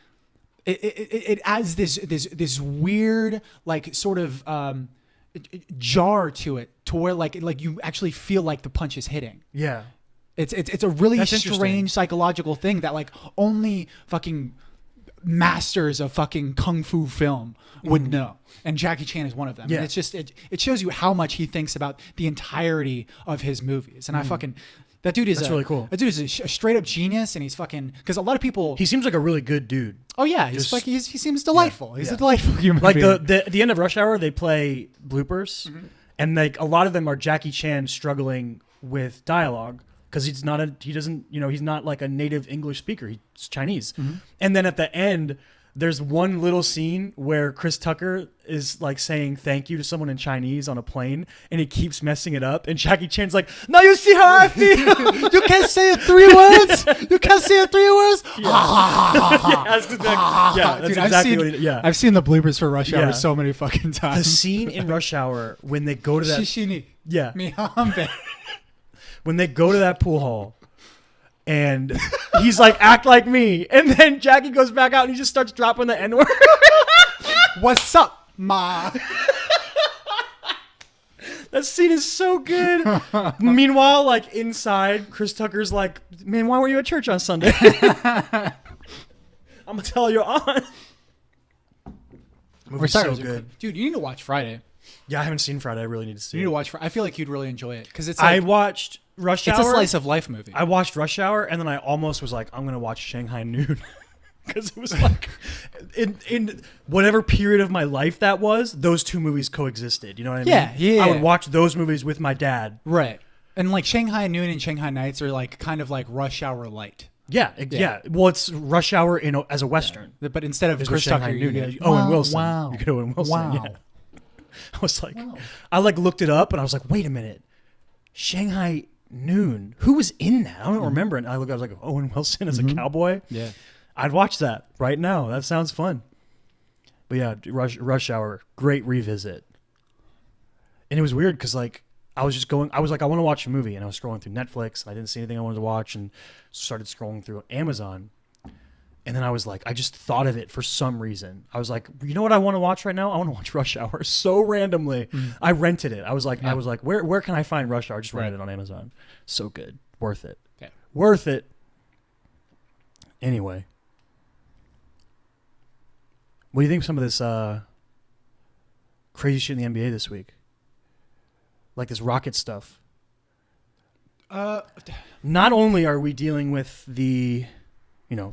it adds this weird like sort of jar to it to where like you actually feel like the punch is hitting. Yeah. It's a really That's strange psychological thing that like only fucking masters of fucking kung fu film would know, and Jackie Chan is one of them. Yeah. And it's just it shows you how much he thinks about the entirety of his movies. And I fucking that dude is That's really cool. That dude is a straight up genius, and he's fucking because a lot of people. He seems like a really good dude. Oh yeah, he's like he seems delightful. Yeah, He's yeah. a delightful human Like being. the end of Rush Hour, they play bloopers, and like a lot of them are Jackie Chan struggling with dialogue because he's not like a native English speaker. He's Chinese. And then at the end, there's one little scene where Chris Tucker is like saying thank you to someone in Chinese on a plane, and he keeps messing it up. And Jackie Chan's like, "Now you see how I feel." You can't say it 3 words. You can't say it 3 words. That's exactly, Dude, exactly what he, yeah. I've seen the bloopers for Rush Hour Yeah. so many fucking The times. scene in Rush Hour when they go to that Shishini. yeah Mihambe. when they go to that pool hall and he's like, act like me, and then Jackie goes back out and he just starts dropping the N-word. What's up, ma? That scene is so good. Meanwhile, like inside, Chris Tucker's like, man, why were you at church on Sunday? I'm gonna tell your aunt. Movie's so good. Dude, you need to watch Friday. Yeah, I haven't seen Friday. I really need to see You need it. to watch Friday. I feel like you'd really enjoy it because it's I like, watched Rush it's Hour. a slice of life movie. I watched Rush Hour, and then I almost was like, I'm gonna watch Shanghai Noon, because it was like, in whatever period of my life that was, those two movies coexisted. You know what I mean? Yeah. I would watch those movies with my dad. Right. And like Shanghai Noon and Shanghai Nights are like kind of like Rush Hour light. Yeah. Well, it's Rush Hour as a western. But instead of Is Chris what Shanghai Tucker, you Noon is. get Owen Wilson. Wow. You get Owen Wilson. Wow. Yeah. I was like, I like looked it up, and I was like, wait a minute, Shanghai Noon. Who was in that? I don't remember. And I was like, Owen Wilson as a cowboy. Yeah. I'd watch that right now. That sounds fun. But yeah, Rush Hour, great revisit. And it was weird because like I was like, I want to watch a movie, and I was scrolling through Netflix, and I didn't see anything I wanted to watch, and started scrolling through Amazon. And then I was like, I just thought of it for some reason. I was like, you know what I want to watch right now? I want to watch Rush Hour. So randomly, I rented it. I was like, where can I find Rush Hour? I just rented it on Amazon. So good, worth it. Okay. Worth it. Anyway, what do you think of some of this crazy shit in the NBA this week? Like this Rocket stuff. Not only are we dealing with the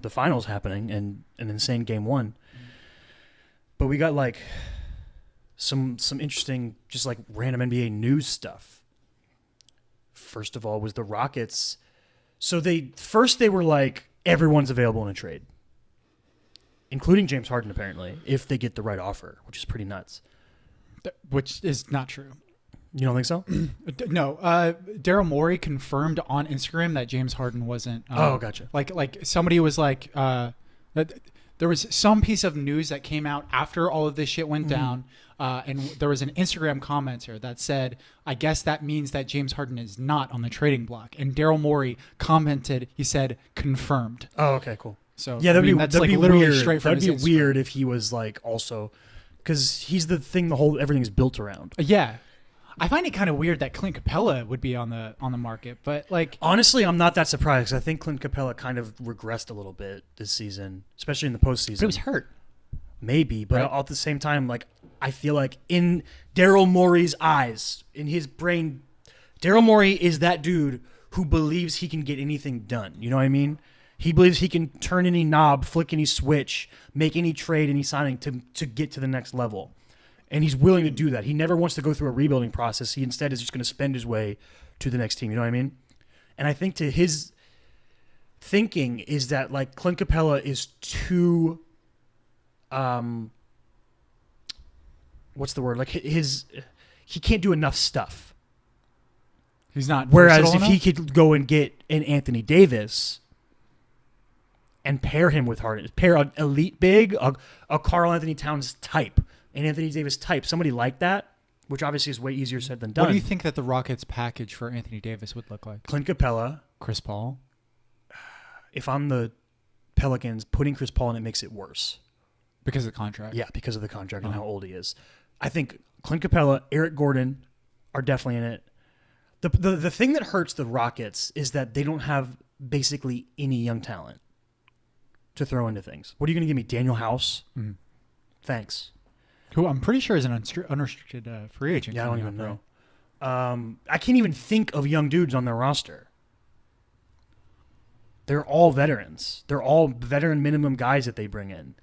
finals happening and an insane game 1, but we got like some interesting, just like random NBA news stuff. First of all was the Rockets. So they were like, everyone's available in a trade, including James Harden, apparently, if they get the right offer, which is pretty nuts. Which is not true. You don't think so? No. Daryl Morey confirmed on Instagram that James Harden wasn't. Oh, gotcha. Like somebody was like, that there was some piece of news that came out after all of this shit went down, and there was an Instagram commenter that said, "I guess that means that James Harden is not on the trading block." And Daryl Morey commented, he said, "Confirmed." Oh, okay, cool. So yeah, that'd be literally weird. straight from That'd his be Instagram. weird if he was like also, because he's the thing. Everything's built around. Yeah. I find it kind of weird that Clint Capella would be on the market, but like honestly, I'm not that surprised because I think Clint Capella kind of regressed a little bit this season, especially in the postseason. but he was hurt. Maybe, but Right. at the same time, like I feel like in Daryl Morey's eyes, in his brain, Daryl Morey is that dude who believes he can get anything done. You know what I mean? He believes he can turn any knob, flick any switch, make any trade, any signing to get to the next level. And he's willing to do that. He never wants to go through a rebuilding process. He instead is just going to spend his way to the next team. You know what I mean? And I think to his thinking is that like Clint Capella is too what's the word? Like he can't do enough stuff. He's not. Whereas if enough? he could go and get an Anthony Davis and pair him with Harden, pair an elite big, a Karl Anthony Towns type, an Anthony Davis type, somebody like that, which obviously is way easier said than done. What do you think that the Rockets package for Anthony Davis would look like? Clint Capella, Chris Paul. If I'm the Pelicans, putting Chris Paul in it makes it worse. Because of the contract. Yeah, because of the contract and how old he is. I think Clint Capella, Eric Gordon are definitely in it. The thing that hurts the Rockets is that they don't have basically any young talent to throw into things. What are you going to give me, Daniel House? Mm-hmm. Thanks. Who I'm pretty sure is an unrestricted free agent. Yeah, I don't even know. I can't even think of young dudes on their roster. They're all veterans. They're all veteran minimum guys that they bring in.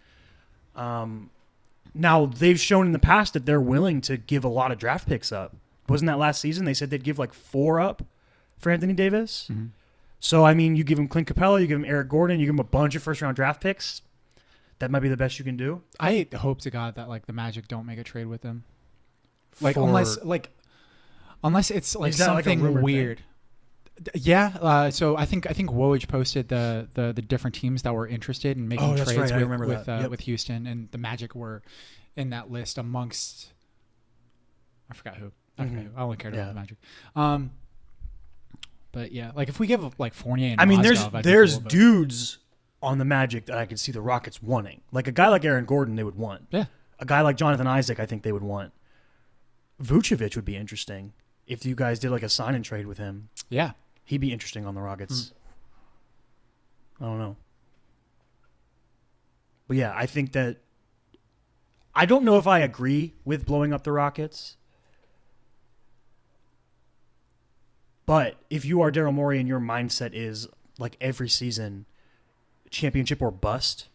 Now, they've shown in the past that they're willing to give a lot of draft picks up. Wasn't that last season? They said they'd give like 4 up for Anthony Davis. Mm-hmm. So, I mean, you give him Clint Capella, you give him Eric Gordon, you give him a bunch of first-round draft picks. That might be the best you can do. I hope to God that like the Magic don't make a trade with him. Like For- unless it's like Is that like a something rumored weird. Yeah. So I think Woj posted the different teams that were interested in making that's trades right. I remember with that. Yep. with Houston, and the Magic were in that list amongst. I forgot who. I only cared about the Magic. But yeah, like if we give like Fournier and Mozgov, I'd be there's cool, but- dudes on the Magic that I could see the Rockets wanting. Like a guy like Aaron Gordon, they would want. Yeah. A guy like Jonathan Isaac, I think they would want. Vucevic would be interesting if you guys did like a sign and trade with him. Yeah. He'd be interesting on the Rockets. I don't know. But yeah, I think that I don't know if I agree with blowing up the Rockets. But if you are Daryl Morey and your mindset is like every season championship or bust,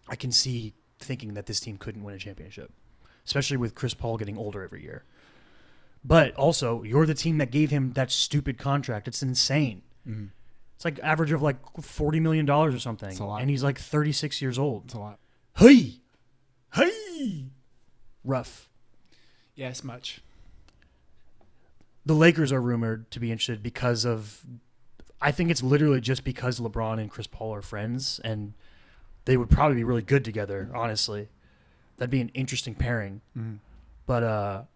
I can see thinking that this team couldn't win a championship, especially with Chris Paul getting older every year. But also, you're the team that gave him that stupid contract. It's insane. Mm-hmm. It's like average of like $40 million or something. It's a lot. And he's like 36 years old. It's a lot. Hey! Hey! Rough. Yes, much. The Lakers are rumored to be interested because of, I think it's literally just because LeBron and Chris Paul are friends, and they would probably be really good together, honestly. That'd be an interesting pairing. Mm-hmm. But,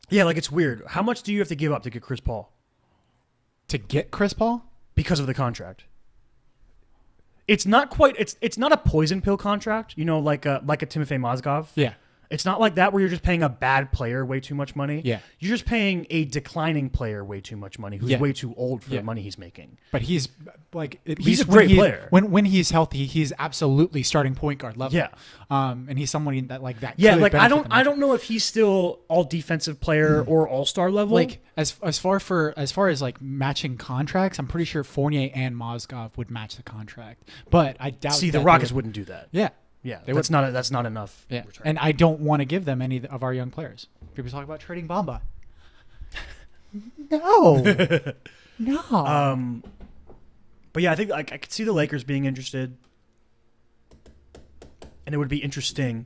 yeah, like it's weird. How much do you have to give up to get Chris Paul? To get Chris Paul? Because of the contract. It's not quite, it's not a poison pill contract, you know, like a Timofey Mozgov. Yeah. It's not like that where you're just paying a bad player way too much money. Yeah. You're just paying a declining player way too much money who's way too old for the money he's making. But he's like He's a great player. When he's healthy, he's absolutely starting point guard level. Yeah. And he's someone that Yeah, could like I benefit don't know if he's still all defensive player or all-star level. like as far as like matching contracts, I'm pretty sure Fournier and Mozgov would match the contract. But I doubt see, the that Rockets they wouldn't do that. Yeah. Yeah, They that's not enough. Yeah. return. And I don't want to give them any of our young players. People talk about trading Bamba. No. No. But yeah, I think like I could see the Lakers being interested, and it would be interesting,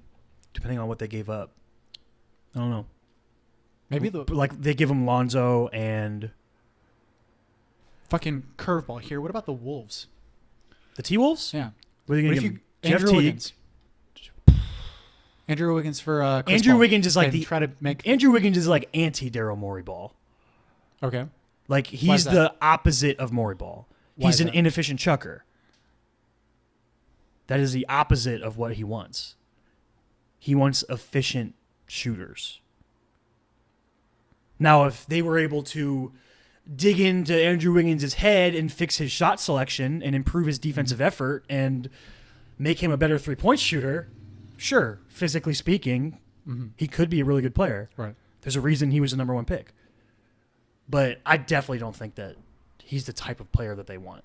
depending on what they gave up. I don't know. Maybe Like they give him Lonzo and fucking curveball here. What about the Wolves? the T-Wolves. Yeah. What are they What going if to you give him? Jeff Andrew Teague. Wiggins? Andrew Wiggins for Chris Andrew Paul. Wiggins is like And the try to make Andrew Wiggins is like anti-Daryl Morey ball. okay. Like Why he's is that? the opposite of Morey ball. Why He's is an that? inefficient chucker. That is the opposite of what he wants. He wants efficient shooters. Now, if they were able to dig into Andrew Wiggins' head and fix his shot selection and improve his defensive effort and make him a better three-point shooter, sure, physically speaking, he could be a really good player. Right. There's a reason he was the number one pick. But I definitely don't think that he's the type of player that they want.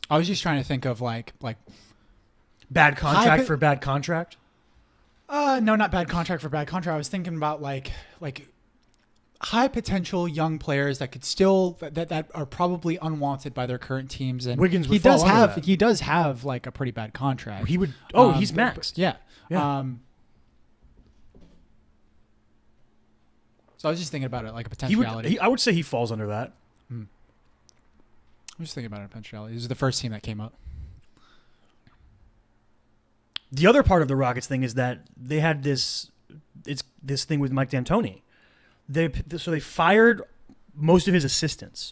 I was just trying to think of like Bad contract High for bad contract? no, not bad contract for bad contract. I was thinking about like high potential young players that could still that are probably unwanted by their current teams. And Wiggins would he does fall under have that. he does have like a pretty bad contract. He would. He's but- maxed. yeah. Yeah. So I was just thinking about it like a He would. potentiality. I would say he falls under that. I'm just thinking about it, a potentiality. This is the first team that came up. The other part of the Rockets thing is that they had this thing with Mike D'Antoni. They fired most of his assistants,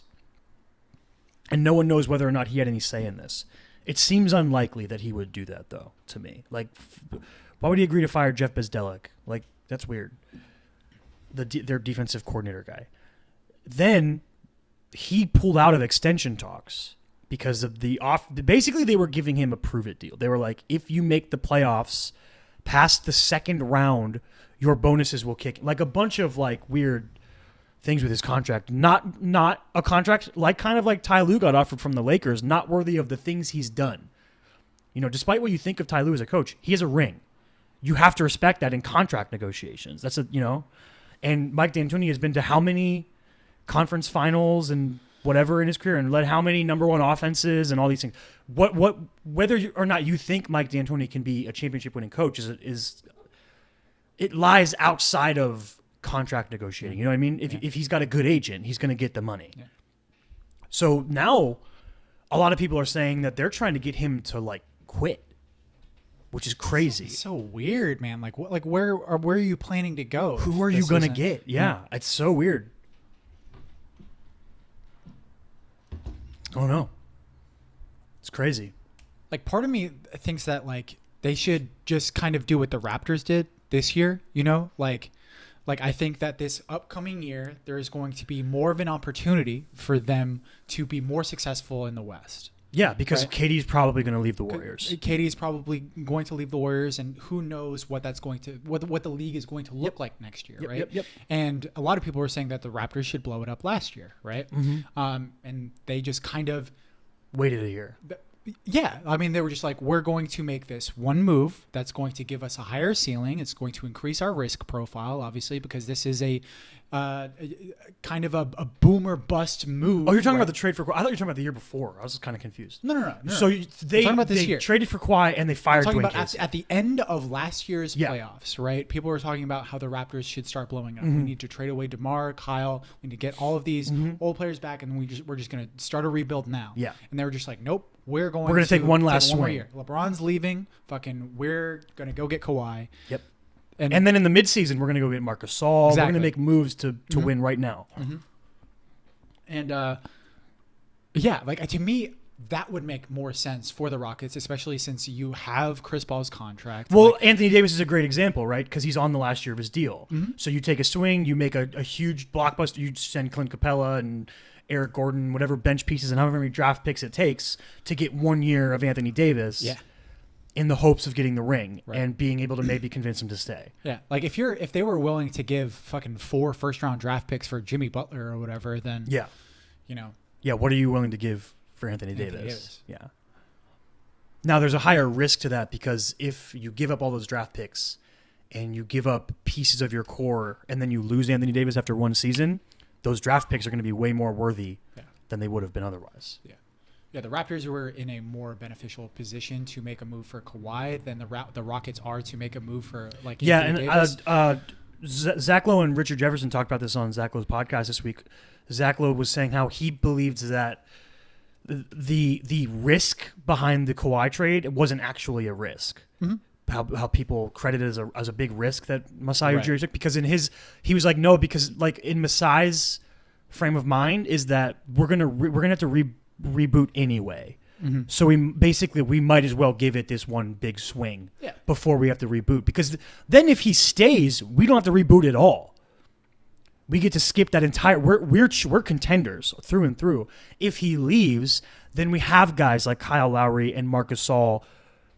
and no one knows whether or not he had any say in this. It seems unlikely that he would do that, though. To me, like, why would he agree to fire Jeff Bezdelek? Like, that's weird. Their defensive coordinator guy. Then he pulled out of extension talks because of basically they were giving him a prove it deal. They were like, if you make the playoffs past the second round, your bonuses will kick. Like a bunch of like weird things with his contract. Not a contract like kind of like Ty Lue got offered from the Lakers, not worthy of the things he's done. You know, despite what you think of Ty Lue as a coach, he has a ring. You have to respect that in contract negotiations. That's and Mike D'Antoni has been to how many conference finals and whatever in his career, and led how many number one offenses and all these things. Whether or not you think Mike D'Antoni can be a championship winning coach is it lies outside of contract negotiating. You know what I mean? If he's got a good agent, he's going to get the money. Yeah. So now a lot of people are saying that they're trying to get him to like quit, which is crazy. It's so weird, man. Like what? Like where are you planning to go? Who are you going to get? Yeah, it's so weird. I don't know. It's crazy. Like part of me thinks that like they should just kind of do what the Raptors did this year, you know? Like I think that this upcoming year there is going to be more of an opportunity for them to be more successful in the West. Yeah, because KD's probably going to leave the Warriors. KD's probably going to leave the Warriors, and who knows what that's going to what the league is going to look like next year, right? Yep. And a lot of people were saying that the Raptors should blow it up last year, right? Mm-hmm. And they just kind of waited a year. Yeah, I mean, they were just like, we're going to make this one move that's going to give us a higher ceiling. It's going to increase our risk profile, obviously, because this is a kind of a boomer bust move. Oh, you're talking about the trade for Kawhi? I thought you were talking about the year before. I was just kind of confused. No. So they traded for Kawhi and they fired Dwayne Casey. At the end of last year's playoffs, right? People were talking about how the Raptors should start blowing up. Mm-hmm. We need to trade away DeMar, Kyle. We need to get all of these old players back, and we're just going to start a rebuild now. Yeah. And they were just like, nope, we're going to take one last swing. Year. LeBron's leaving. We're going to go get Kawhi. Yep. And then in the midseason, we're going to go get Marc Gasol. Exactly. We're going to make moves to win right now. Mm-hmm. And like to me, that would make more sense for the Rockets, especially since you have Chris Paul's contract. Well, Anthony Davis is a great example, right? Because he's on the last year of his deal. Mm-hmm. So you take a swing, you make a huge blockbuster, you send Clint Capella and Eric Gordon, whatever bench pieces and however many draft picks it takes to get 1 year of Anthony Davis. Yeah. In the hopes of getting the ring and being able to maybe convince him to stay. Yeah, like if they were willing to give fucking 4 first-round draft picks for Jimmy Butler or whatever, then what are you willing to give for Anthony Davis? Yeah. Now there's a higher risk to that because if you give up all those draft picks and you give up pieces of your core and then you lose Anthony Davis after one season, those draft picks are going to be way more worthy than they would have been otherwise. Yeah. Yeah, the Raptors were in a more beneficial position to make a move for Kawhi than the Rockets are to make a move for like Anthony Davis. Zach Lowe and Richard Jefferson talked about this on Zach Lowe's podcast this week. Zach Lowe was saying how he believes that the risk behind the Kawhi trade wasn't actually a risk. Mm-hmm. How people credit it as a big risk that Masai Ujiri took because he was like no because like in Masai's frame of mind is that we're gonna have to reboot anyway. Mm-hmm. So we might as well give it this one big swing before we have to reboot because then if he stays, we don't have to reboot at all. We get to skip that entire. We're contenders through and through. If he leaves, then we have guys like Kyle Lowry and Marc Gasol,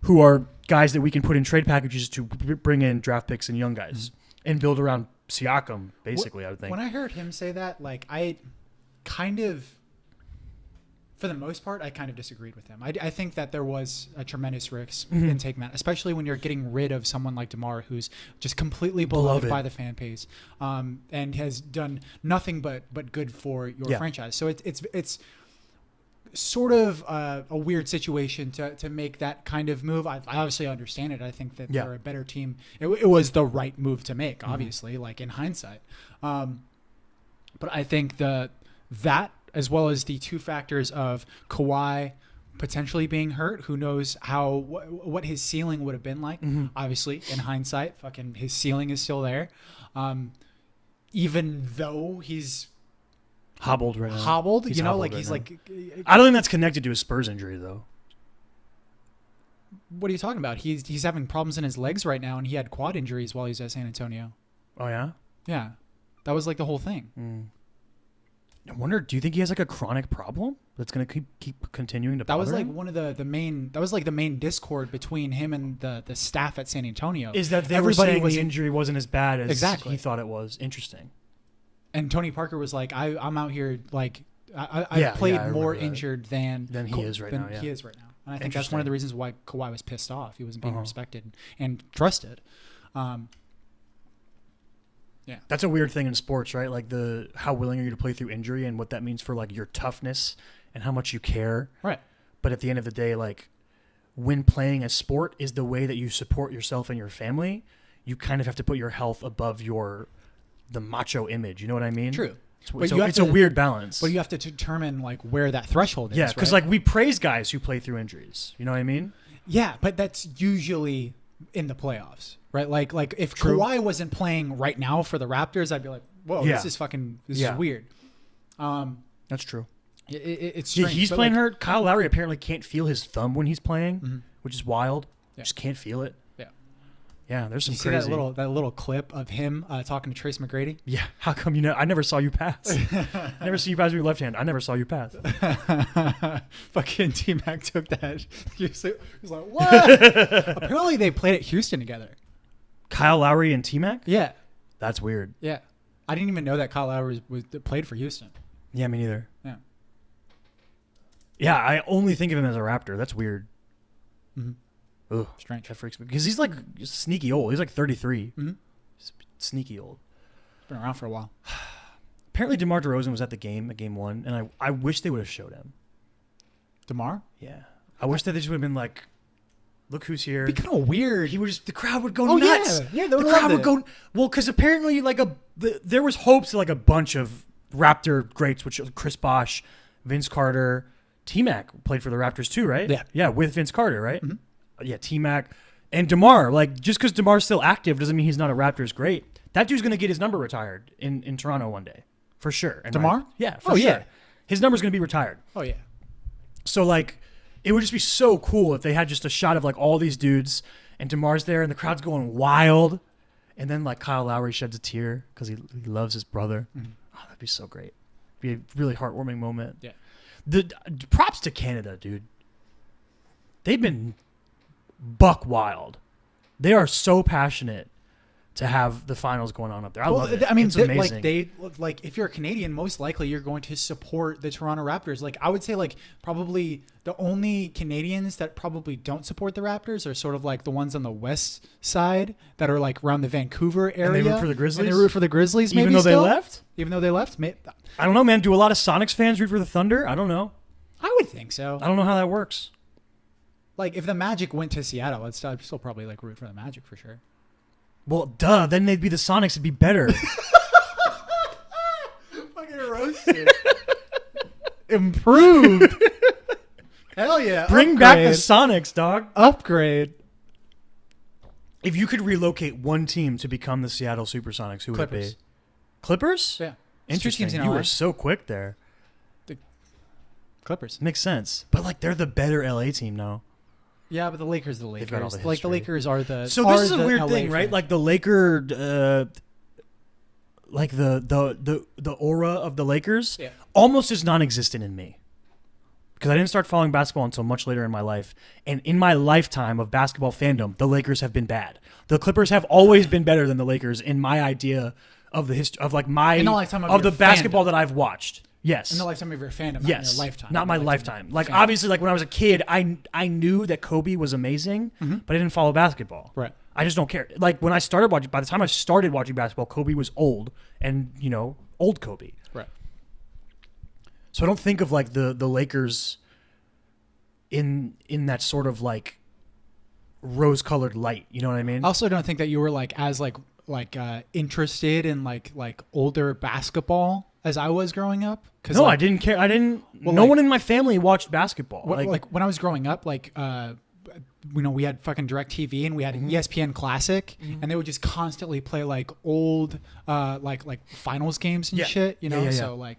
who are guys that we can put in trade packages to bring in draft picks and young guys and build around Siakam. Basically, I would think. When I heard him say that, like I kind of. For the most part, I kind of disagreed with him. I think that there was a tremendous risk in taking that, especially when you're getting rid of someone like DeMar, who's just completely beloved by the fan base, and has done nothing but good for your franchise. So it's sort of a weird situation to make that kind of move. I obviously understand it. I think that they're a better team. It was the right move to make, obviously, like in hindsight. But I think that as well as the two factors of Kawhi potentially being hurt, who knows what his ceiling would have been like. Obviously, in hindsight, fucking his ceiling is still there. Even though he's hobbled right now. He's hobbled right he's now. like. I don't think that's connected to his Spurs injury though. What are you talking about? He's having problems in his legs right now, and he had quad injuries while he was at San Antonio. Oh yeah. Yeah, that was like the whole thing. I wonder, do you think he has like a chronic problem that's going to keep continuing to bother That was like him? one of the main. That was like the main discord between him and the staff at San Antonio. Is that they were saying the injury wasn't as bad as he thought it was. Interesting. And Tony Parker was like, I'm out here like I played more injured than he is right now. Yeah. He is right now, and I think that's one of the reasons why Kawhi was pissed off. He wasn't being respected and trusted. Yeah, that's a weird thing in sports, right? Like how willing are you to play through injury and what that means for like your toughness and how much you care. Right. But at the end of the day, like when playing a sport is the way that you support yourself and your family, you kind of have to put your health above the macho image. You know what I mean? True. It's a weird balance. But you have to determine like where that threshold is. Yeah, because like we praise guys who play through injuries. You know what I mean? Yeah, but that's usually in the playoffs, right? Like if Kawhi wasn't playing right now for the Raptors, I'd be like, whoa, this is weird. That's true. It's strange. He's playing hurt. Kyle Lowry apparently can't feel his thumb when he's playing, which is wild. Just can't feel it. Yeah, there's some crazy. That little clip of him talking to Trace McGrady. Yeah, how come I never saw you pass. I never see you pass with your left hand. I never saw you pass. Fucking T-Mac took that. He was like, what? Apparently they played at Houston together. Kyle Lowry and T-Mac? Yeah. That's weird. Yeah. I didn't even know that Kyle Lowry played for Houston. Yeah, me neither. Yeah. Yeah, I only think of him as a Raptor. That's weird. Ugh, strange. That freaks me because he's like sneaky old. He's like 33. Sneaky old. Been around for a while. Apparently, DeMar DeRozan was at game 1, and I wish they would have showed him. DeMar? Yeah, I wish that they just would have been like, "Look who's here." It'd be kind of weird. The crowd would go nuts. Yeah, the crowd would go. Well, because apparently, like there was hopes that like a bunch of Raptor greats, which Chris Bosh, Vince Carter, T-Mac played for the Raptors too, right? Yeah, with Vince Carter, right? Yeah, T-Mac and DeMar. Like, just because DeMar's still active doesn't mean he's not a Raptors great. That dude's going to get his number retired in Toronto one day. For sure. And DeMar? Yeah, for sure. Yeah. His number's going to be retired. Oh, yeah. So, like, it would just be so cool if they had just a shot of, like, all these dudes and DeMar's there and the crowd's going wild. And then, like, Kyle Lowry sheds a tear because he loves his brother. Oh, that'd be so great. It'd be a really heartwarming moment. Yeah. The props to Canada, dude. They've been buck wild. They are so passionate to have the finals going on up there. I love it. I mean, it's amazing. Like if you're a Canadian, most likely you're going to support the Toronto Raptors. Like I would say, like probably the only Canadians that probably don't support the Raptors are sort of like the ones on the west side that are like around the Vancouver area. And they root for the Grizzlies. And they root for the Grizzlies, maybe even though still? they left. Even though they left, I don't know, man. Do a lot of Sonics fans root for the Thunder? I don't know. I would think so. I don't know how that works. Like if the Magic went to Seattle, I'd still probably like root for the Magic for sure. Well, duh. Then they'd be the Sonics. It'd be better. Fucking roasted. Improved. Hell yeah. Bring back the Sonics, dog. Upgrade. If you could relocate one team to become the Seattle Supersonics, who would it be? Clippers? Yeah. Interesting. You were so quick there. The Clippers. Makes sense. But like they're the better LA team now. Yeah, but the Lakers are the Lakers. They've got all the like the Lakers are the. So this is a weird thing, right? Like the Laker, like the aura of the Lakers, almost is non-existent in me, because I didn't start following basketball until much later in my life, and in my lifetime of basketball fandom, the Lakers have been bad. The Clippers have always been better than the Lakers in my idea of the history of like my of the basketball that I've watched. Yes. In the lifetime of your fandom, yes. not in your lifetime. Not my lifetime. Like, obviously, like, when I was a kid, I knew that Kobe was amazing, but I didn't follow basketball. Right. I just don't care. Like, when I started watching, by the time I started watching basketball, Kobe was old and, old Kobe. Right. So I don't think of like the Lakers in that sort of like rose-colored light. You know what I mean? I also don't think that you were like as interested in like older basketball as I was growing up. No, I didn't care. No one in my family watched basketball. Like when I was growing up, we had fucking DirecTV and we had ESPN Classic, and they would just constantly play like old like finals games and shit. So like.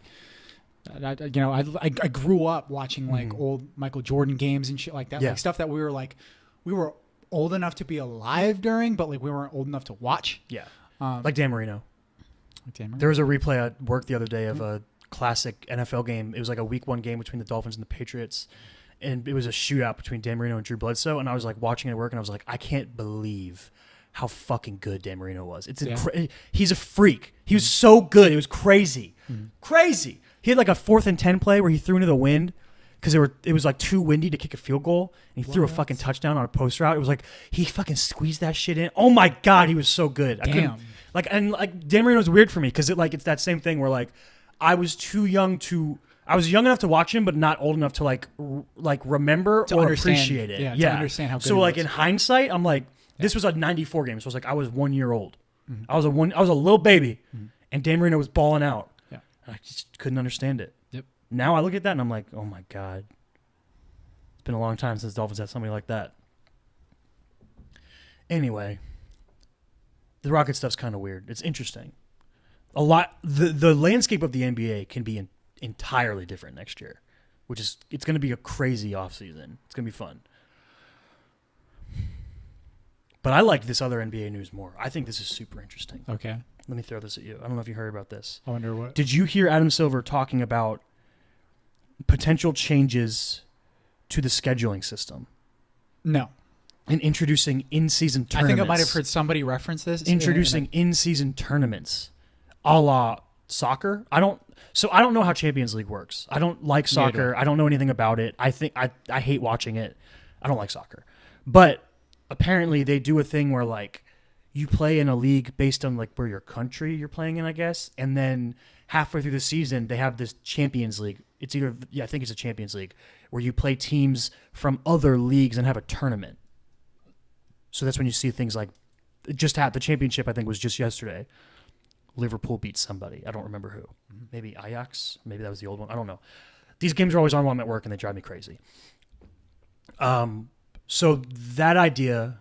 I grew up watching like old Michael Jordan games and shit like that, like stuff that we were old enough to be alive during, but like we weren't old enough to watch. Yeah, like Dan Marino. There was a replay at work the other day of a classic NFL game. It was like a Week 1 game between the Dolphins and the Patriots, and it was a shootout between Dan Marino and Drew Bledsoe. And I was like watching it at work, and I was like, I can't believe how fucking good Dan Marino was. He's a freak. He was so good. It was crazy, crazy. He had like a 4th and 10 play where he threw into the wind because it was like too windy to kick a field goal, and he threw a fucking touchdown on a post route. It was like he fucking squeezed that shit in. Oh my god, he was so good. Damn. Dan Marino was weird for me because it's that same thing where like I was young enough to watch him, but not old enough to like remember or appreciate it. Yeah, to understand how good. So like in hindsight, I'm like, this was a '94 game, so I was like, I was 1 year old. I was a little baby, and Dan Marino was balling out. Yeah, and I just couldn't understand it. Yep. Now I look at that and I'm like, oh my god, it's been a long time since the Dolphins had somebody like that. Anyway, the Rocket stuff's kind of weird. It's interesting. A lot. The landscape of the NBA can be entirely different next year, it's going to be a crazy offseason. It's going to be fun. But I like this other NBA news more. I think this is super interesting. Okay. Let me throw this at you. I don't know if you heard about this. I wonder what. Did you hear Adam Silver talking about potential changes to the scheduling system? No. And introducing in-season tournaments. I think I might have heard somebody reference this. Introducing in-season tournaments, a la soccer. I don't know how Champions League works. I don't like soccer. I don't know anything about it. I think I hate watching it. I don't like soccer. But apparently they do a thing where like you play in a league based on like where your country you're playing in, I guess. And then halfway through the season, they have this Champions League. It's I think it's a Champions League where you play teams from other leagues and have a tournament. So that's when you see things like the championship, I think, was just yesterday. Liverpool beat somebody. I don't remember who. Maybe Ajax. Maybe that was the old one. I don't know. These games are always on while I'm at work, and they drive me crazy. So that idea,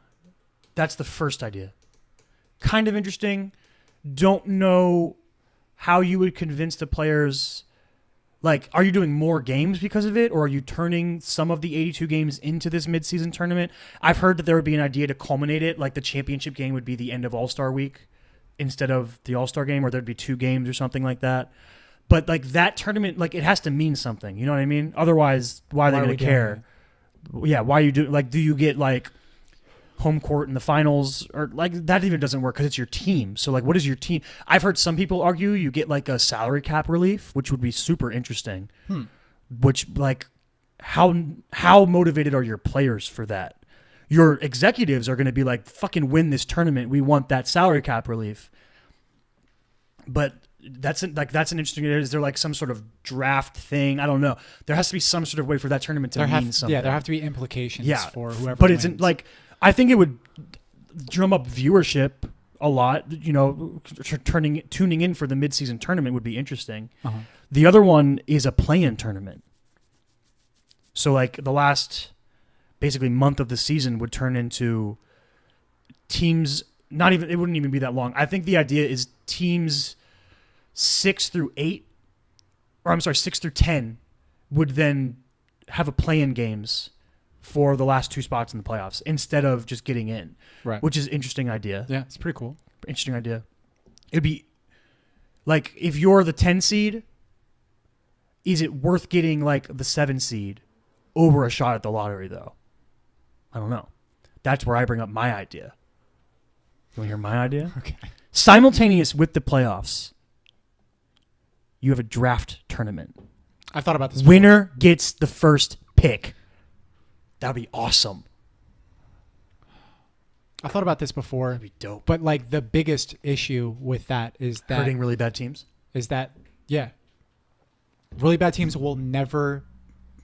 that's the first idea. Kind of interesting. Don't know how you would convince the players. Like, are you doing more games because of it, or are you turning some of the 82 games into this midseason tournament? I've heard that there would be an idea to culminate it, like the championship game would be the end of All-Star Week instead of the All-Star game, or there'd be 2 games or something like that. But like that tournament, like it has to mean something. You know what I mean? Otherwise, why are they going to care? Yeah, why are you doing? Like, do you get like home court in the finals, or like that even doesn't work because it's your team. So like, what is your team? I've heard some people argue you get like a salary cap relief, which would be super interesting. Which like, how motivated are your players for that? Your executives are going to be like, fucking win this tournament. We want that salary cap relief. But that's an interesting. Is there like some sort of draft thing? I don't know. There has to be some sort of way for that tournament to mean something. Yeah, there have to be implications for whoever. But wins. It's like, I think it would drum up viewership a lot. You know, tuning in for the midseason tournament would be interesting. Uh-huh. The other one is a play-in tournament. So like the last basically month of the season would turn into teams. It wouldn't even be that long. I think the idea is teams 6 through 10 would then have a play-in games for the last 2 spots in the playoffs instead of just getting in, right? Which is an interesting idea. Yeah, it's pretty cool. Interesting idea. It'd be like, if you're the 10 seed, is it worth getting like the 7 seed over a shot at the lottery though? I don't know. That's where I bring up my idea. You want to hear my idea? Okay. Simultaneous with the playoffs, you have a draft tournament. I've thought about this before. Winner gets the first pick. That would be awesome. I thought about this before. That'd be dope. But like the biggest issue with that is that hurting really bad teams. Is that, yeah. really bad teams will never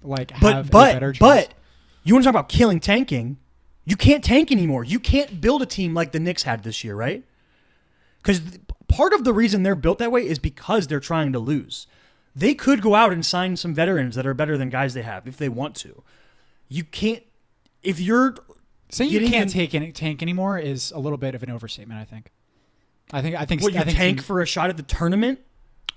like But have a better chance. but you want to talk about killing tanking? You can't tank anymore. You can't build a team like the Knicks had this year, right? Because part of the reason they're built that way is because they're trying to lose. They could go out and sign some veterans that are better than guys they have if they want to. You can't. If you're saying you can't tank anymore is a little bit of an overstatement. I think. What, you tank for a shot at the tournament?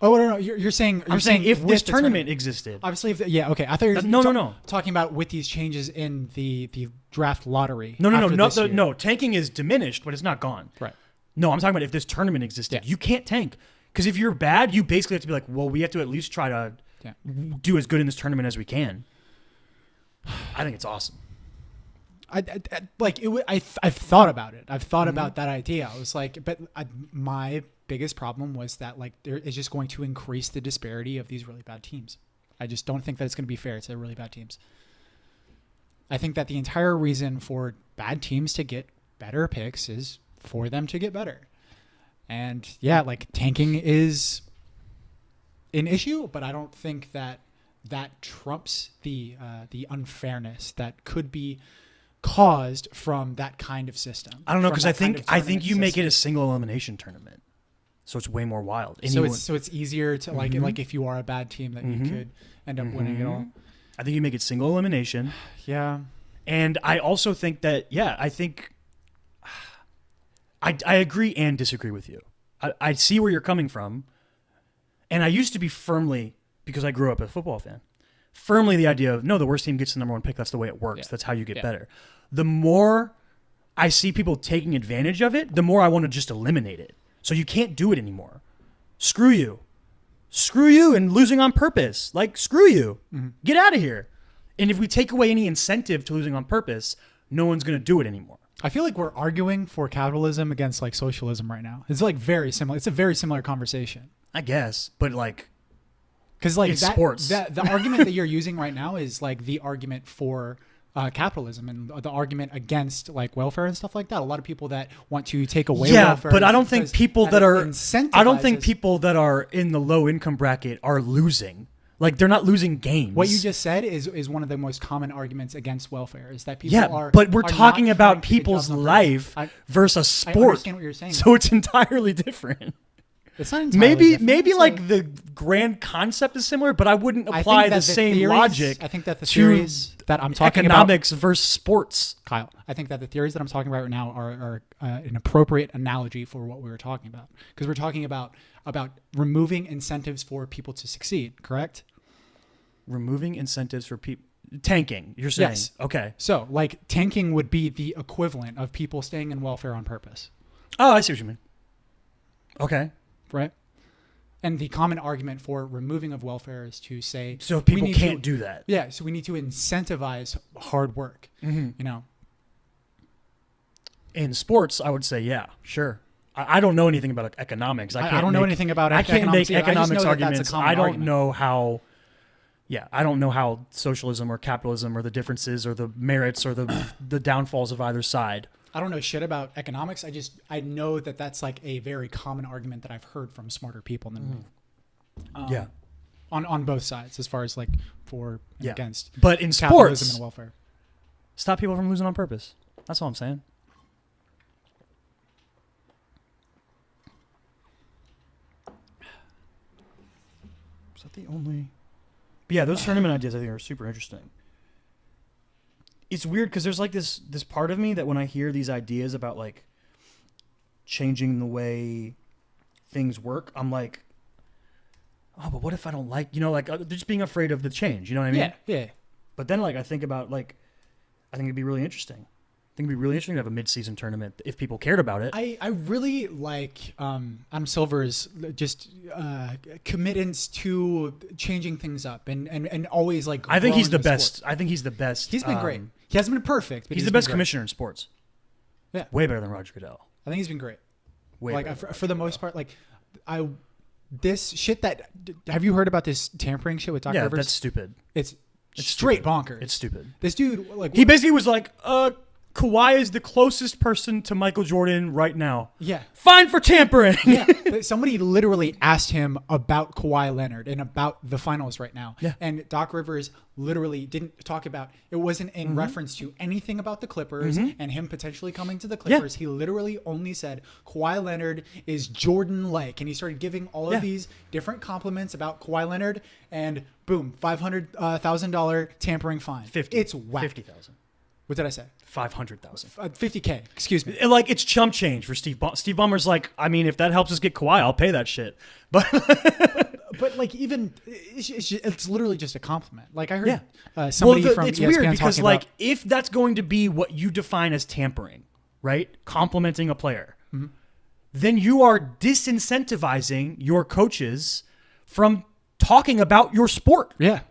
Oh no! You're saying. I'm saying if this tournament existed. Obviously, yeah. Okay, I thought you were no. talking about with these changes in the draft lottery. No. Tanking is diminished, but it's not gone. Right. No, I'm talking about if this tournament existed. Yeah. You can't tank because if you're bad, you basically have to be like, well, we have to at least try to do as good in this tournament as we can. I think it's awesome. I've thought about it. I've thought about that idea. I was like, but my biggest problem was that like there is just going to increase the disparity of these really bad teams. I just don't think that it's going to be fair to really bad teams. I think that the entire reason for bad teams to get better picks is for them to get better. And yeah, like tanking is an issue, but I don't think that trumps the unfairness that could be caused from that kind of system. I don't know, because I think you make it a single elimination tournament, so it's way more wild. So it's easier to like if you are a bad team that you could end up winning it all. I think you make it single elimination. Yeah, and I also think that I think I agree and disagree with you. I see where you're coming from, and I used to be firmly, because I grew up a football fan, firmly the idea of no, the worst team gets the number one pick. That's the way it works. Yeah. That's how you get better. The more I see people taking advantage of it, the more I want to just eliminate it. So you can't do it anymore. Screw you and losing on purpose. Like, screw you. Mm-hmm. Get out of here. And if we take away any incentive to losing on purpose, no one's going to do it anymore. I feel like we're arguing for capitalism against like socialism right now. It's like very similar. It's a very similar conversation. I guess, but like, because like it's sports. The argument that you're using right now is like the argument for capitalism and the argument against like welfare and stuff like that. A lot of people that want to take away welfare. But I don't think people that are in the low income bracket are losing. Like, they're not losing games. What you just said is one of the most common arguments against welfare is that people are. But we're talking about people's life versus sport. I understand what you're saying. So it's entirely different. It's not entirely different. Maybe like the grand concept is similar, but I wouldn't apply the same logic. I think that the theories that I'm talking economics versus sports. Kyle, I think that the theories that I'm talking about right now are an appropriate analogy for what we were talking about, because we're talking about removing incentives for people to succeed. Correct? Removing incentives for people. Tanking, you're saying? Yes. Okay. So, like, tanking would be the equivalent of people staying in welfare on purpose. Oh, I see what you mean. Okay. Right? And the common argument for removing of welfare is to say... So people can't do that. Yeah, so we need to incentivize hard work, you know? In sports, I would say, yeah, sure. I don't know anything about economics. I don't know anything about economics. I can't make economics arguments. I don't know how... Yeah, I don't know how socialism or capitalism or the differences or the merits or the downfalls of either side. I don't know shit about economics. I know that that's like a very common argument that I've heard from smarter people than me. On both sides, as far as like for and against. But in capitalism sports, and welfare, stop people from losing on purpose. That's all I'm saying. Is that the only? But yeah, those tournament ideas I think are super interesting. It's weird because there's like this part of me that when I hear these ideas about like changing the way things work, I'm like, oh, but what if I don't like, like just being afraid of the change, you know what I mean? Yeah. But then like I think about like, I think it'd be really interesting. I think it'd be really interesting to have a mid-season tournament if people cared about it. I really like Adam Silver's just committance to changing things up and always like. I think he's the best. Sport. I think he's the best. He's been great. He hasn't been perfect, but he's the best commissioner in sports. Yeah, way better than Roger Goodell. I think he's been great. Way like for the most part, like this shit that have you heard about this tampering shit with Doc Rivers? That's stupid. It's straight stupid. bonkers. It's stupid. This dude, like, he basically was like, Kawhi is the closest person to Michael Jordan right now. Yeah. Fine for tampering. Yeah. Somebody literally asked him about Kawhi Leonard and about the finals right now. Yeah. And Doc Rivers literally didn't talk about it. Wasn't in reference to anything about the Clippers and him potentially coming to the Clippers. He literally only said Kawhi Leonard is Jordan-like. And he started giving all of these different compliments about Kawhi Leonard. And boom, $500,000 tampering fine. It's whack. 50,000. What did I say? 500,000. 50K. Excuse me. Like, it's chump change for Steve Ballmer. Steve Ballmer's like, I mean, if that helps us get Kawhi, I'll pay that shit. But like, even it's literally just a compliment. Like, I heard somebody from it's ESPN weird because, talking like, about, if that's going to be what you define as tampering, right? Complimenting a player, then you are disincentivizing your coaches from talking about your sport. yeah.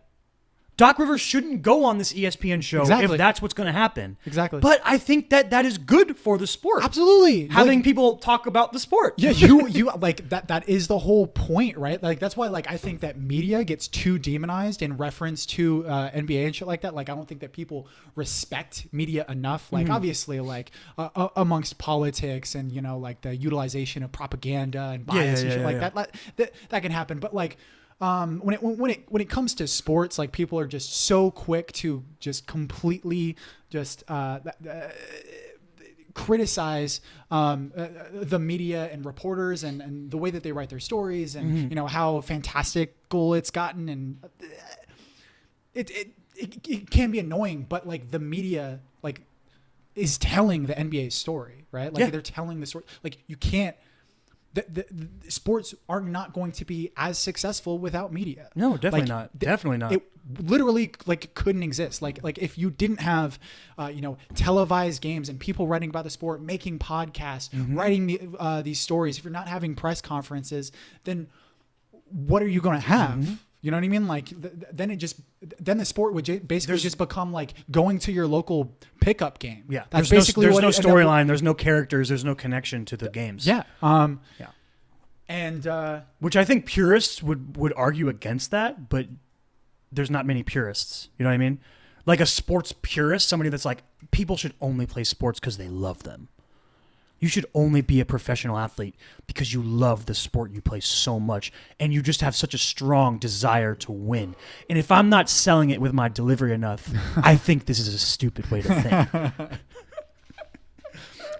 Doc Rivers shouldn't go on this ESPN show if that's what's going to happen. Exactly. But I think that is good for the sport. Absolutely. Having people talk about the sport. Yeah, you like that is the whole point, right? Like, that's why, like, I think that media gets too demonized in reference to NBA and shit like that. Like, I don't think that people respect media enough. Like, obviously, like, amongst politics and, you know, like the utilization of propaganda and bias and shit like that can happen. But, like, when it comes to sports, like, people are just so quick to just completely just criticize the media and reporters and the way that they write their stories and you know how fantastical it's gotten, and it can be annoying, but like the media like is telling the NBA's story, right? Like they're telling the story. Like, you can't. The sports are not going to be as successful without media. No, definitely Like, not. Definitely not. It literally like couldn't exist. Like if you didn't have, you know, televised games and people writing about the sport, making podcasts, writing these stories. If you're not having press conferences, then what are you going to have? You know what I mean? Like then the sport would basically just become like going to your local pickup game. Yeah, that's there's basically no what storyline. There's no characters. There's no connection to the games. Yeah. Yeah. And which I think purists would argue against that, but there's not many purists. You know what I mean? Like a sports purist, somebody that's like, people should only play sports because they love them. You should only be a professional athlete because you love the sport you play so much and you just have such a strong desire to win. And if I'm not selling it with my delivery enough, I think this is a stupid way to think.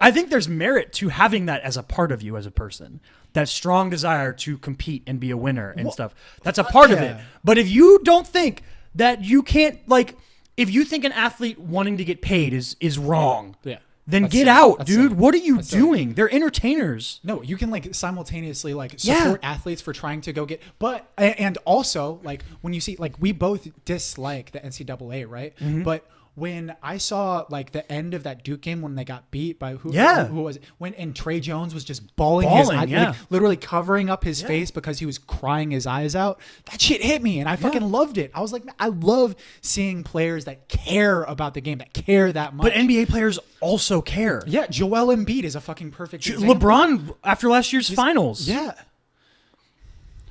I think there's merit to having that as a part of you as a person. That strong desire to compete and be a winner and stuff. That's a part of it. But if you don't think that you can't, like, if you think an athlete wanting to get paid is wrong, then That's get silly. out, That's dude. silly. What are you That's silly. doing? They're entertainers. No, you can like simultaneously like support athletes for trying to go get, but and also like when you see like we both dislike the NCAA, right? But when I saw like the end of that Duke game when they got beat by who was it? And Trey Jones was just bawling his eyes, like literally covering up his face because he was crying his eyes out. That shit hit me, and I fucking loved it. I was like, man, I love seeing players that care about the game, that care that much. But NBA players also care. Yeah, Joel Embiid is a fucking perfect example. LeBron after last year's finals. Yeah.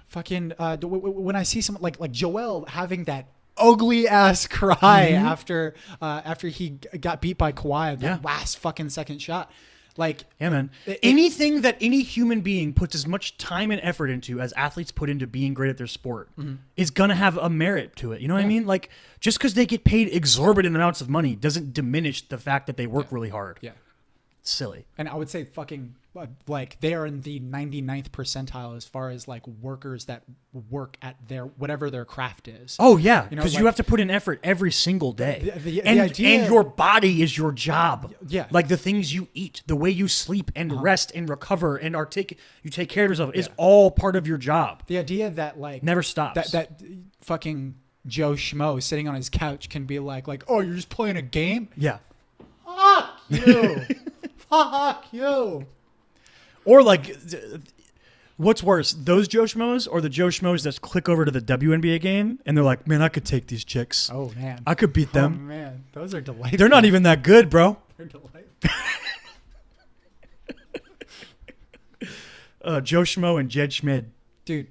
Fucking when I see someone like Joel having that ugly ass cry after he got beat by Kawhi that last fucking second shot. Like, yeah, man. Anything that any human being puts as much time and effort into as athletes put into being great at their sport is gonna have a merit to it. You know what I mean? Like, just because they get paid exorbitant amounts of money doesn't diminish the fact that they work really hard. Yeah. It's silly. And I would say fucking like they are in the 99th percentile as far as like workers that work at their whatever their craft is. Oh yeah, you know, because like, you have to put in effort every single day. The and idea, your body is your job. Yeah, like the things you eat, the way you sleep and rest and recover and you take care of yourself is all part of your job. The idea that like never stops. That fucking Joe Schmo sitting on his couch can be like, oh, you're just playing a game? Yeah. Fuck you. Fuck you. Or like, what's worse, those Joe Schmoes or the Joe Schmoes that click over to the WNBA game and they're like, man, I could take these chicks. Oh, man. I could beat them. Oh, man. Those are delightful. They're not even that good, bro. They're delightful. Joe Schmo and Jed Schmid. Dude,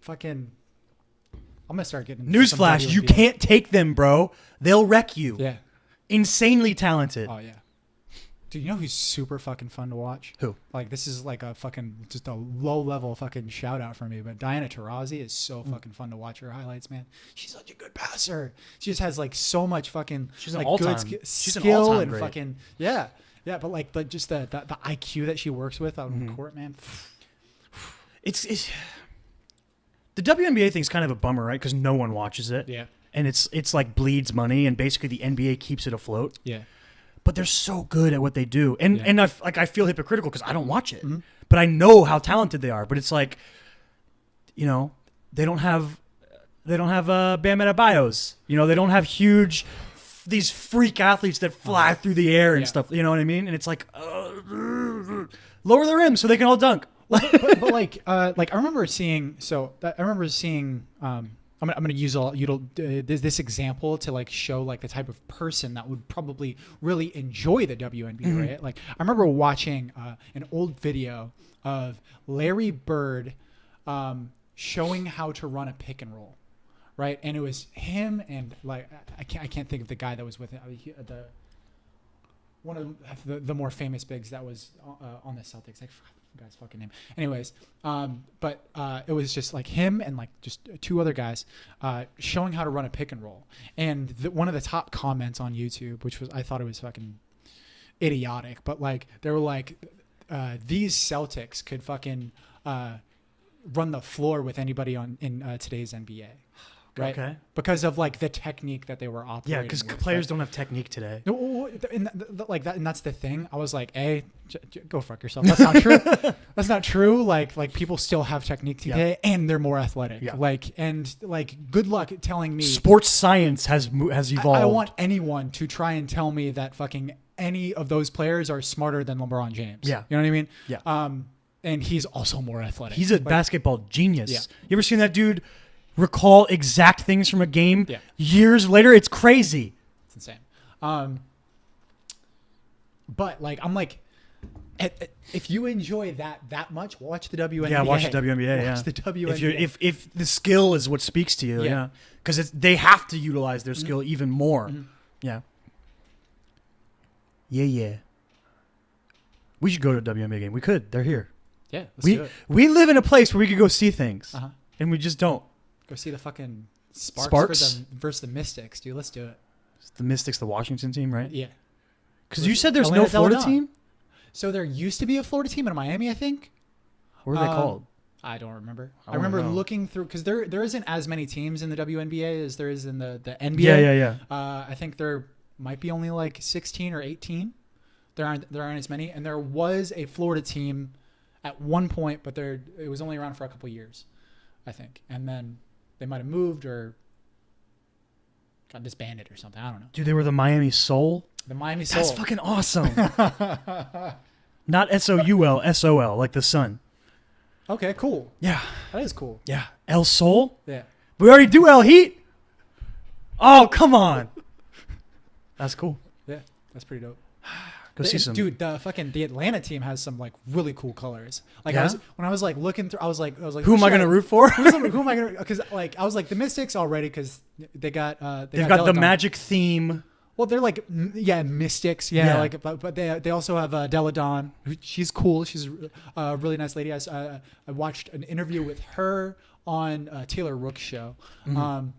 fucking... I'm going to start getting... Newsflash, you can't take them, bro. They'll wreck you. Yeah. Insanely talented. Oh, yeah. Do you know who's super fucking fun to watch? Who? Like, this is like a fucking, just a low level fucking shout out for me. But Diana Taurasi is so fucking fun to watch her highlights, man. She's such a good passer. She just has like so much fucking She's an like all-time. good She's an skill all-time and great. fucking yeah. But like just the IQ that she works with out on the court, man. It's the WNBA thing's kind of a bummer, right? Because no one watches it. Yeah. And it's like bleeds money, and basically the NBA keeps it afloat. Yeah. But they're so good at what they do, and Yeah. and I feel hypocritical because I don't watch it, but I know how talented they are. But it's like, you know, they don't have Bam Adebayos. You know, they don't have these freak athletes that fly through the air and Yeah. stuff. You know what I mean? And it's like, lower the rim so they can all dunk. but like I remember seeing. I'm gonna use this example to like show like the type of person that would probably really enjoy the WNBA, right? Like I remember watching an old video of Larry Bird showing how to run a pick and roll, right? And it was him and like I can't think of the guy that was with it. One of the more famous bigs that was on the Celtics. I forgot the guy's fucking name. Anyways, but it was just like him and like just two other guys showing how to run a pick and roll. And one of the top comments on YouTube, which was I thought it was fucking idiotic, but like they were like, these Celtics could fucking run the floor with anybody in today's NBA. Right. Okay. Because of like the technique that they were operating. Yeah, because with, players don't have technique today. No, and like that, and that's the thing. I was like, "Hey, go fuck yourself." That's not true. That's not true. Like people still have technique today, and they're more athletic. Yeah. Like, good luck telling me. Sports science has evolved. I want anyone to try and tell me that fucking any of those players are smarter than LeBron James. Yeah. You know what I mean? Yeah. And he's also more athletic. He's a basketball genius. Yeah. You ever seen that dude recall exact things from a game Yeah. years later? It's crazy. It's insane. But like I'm like, if you enjoy that much, watch the WNBA. Yeah, watch the WNBA. Watch the WNBA. If you're if the skill is what speaks to you, yeah, because they have to utilize their skill even more. Yeah. Yeah. We should go to a WNBA game. We could. They're here. Yeah, let's do it. We live in a place where we could go see things, and we just don't. Go see the fucking Sparks? Versus the Mystics, dude. Let's do it. It's the Mystics, the Washington team, right? Yeah. Because you said there's Atlanta no Florida Deladon. team. So there used to be a Florida team in Miami, I think. What are they called? I don't remember. I wanna remember know. looking through because there isn't as many teams in the WNBA as there is in the NBA. Yeah. I think there might be only like 16 or 18. There aren't as many, and there was a Florida team at one point, but it was only around for a couple years, I think, and then they might have moved or got disbanded or something. I don't know. Dude, they were the Miami Soul. The Miami Soul. That's fucking awesome. Not SOUL, SOL, like the sun. Okay, cool. Yeah. That is cool. Yeah. El Sol? Yeah. We already do El Heat? Oh, come on. That's cool. Yeah, that's pretty dope. Go see some. Dude, the Atlanta team has some like really cool colors. Like Yeah? when I was like looking through, I was like, Who am I going to root for? who am I gonna? Because like I was like the Mystics already because they got They've got the Deladon. magic theme. Well, they're like Mystics, yeah. Yeah. Like, but they also have Deladon. She's cool. She's a really nice lady. I watched an interview with her on Taylor Rook's show, and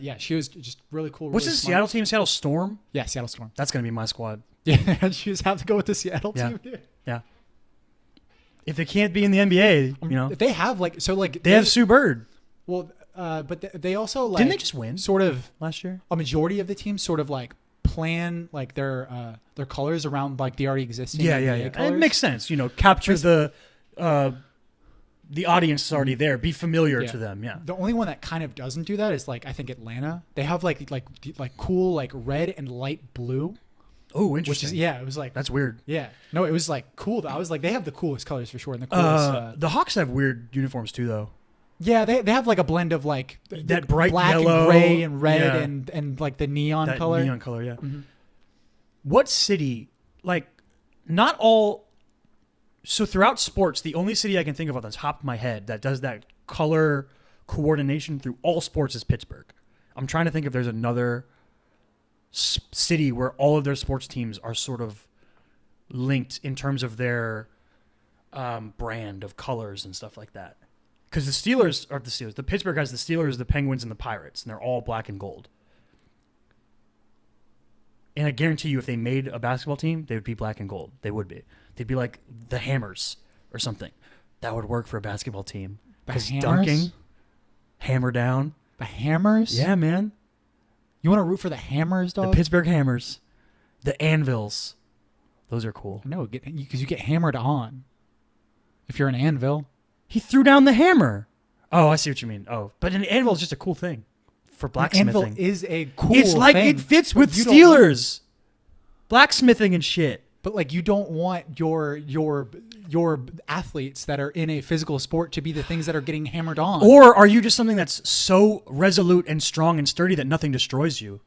yeah, she was just really cool. What's really this smart. Seattle team? Seattle Storm? Yeah, Seattle Storm. That's going to be my squad. Yeah, she just have to go with the Seattle team. Yeah. If they can't be in the NBA, you know, They have like they have Sue Bird. well, but they also like Didn't they just win sort of last year? a majority of the teams sort of like plan like their colors around like the already existing NBA It colors. makes sense. You know, capture the audience is already there. Be familiar Yeah. to them. Yeah. The only one that kind of doesn't do that is like I think Atlanta. They have like cool like red and light blue, Oh, which interesting. is it was like That's weird. yeah. No, it was like cool. I was like they have the coolest colors for sure and the coolest. The Hawks have weird uniforms too, though. Yeah, they have like a blend of like That bright black yellow, and gray and red yeah. and like the neon That color. neon color, yeah. What city? Like, not all. So throughout sports, the only city I can think of on the top of my head that does that color coordination through all sports is Pittsburgh. I'm trying to think if there's another city where all of their sports teams are sort of linked in terms of their brand of colors and stuff like that. Because the Pittsburgh has the Steelers, the Penguins, and the Pirates, and they're all black and gold. And I guarantee you, if they made a basketball team, they would be black and gold. They would be. They'd be like the Hammers or something. That would work for a basketball team. Because dunking, hammer down. The Hammers? Yeah, man. You want to root for the Hammers, dog? The Pittsburgh Hammers. The Anvils. Those are cool. No, because you get hammered on. If you're an anvil. He threw down the hammer. Oh, I see what you mean. Oh, but an anvil is just a cool thing for blacksmithing. An anvil is a cool It's like thing, it fits with Steelers. Blacksmithing and shit. But like you don't want your athletes that are in a physical sport to be the things that are getting hammered on. Or are you just something that's so resolute and strong and sturdy that nothing destroys you?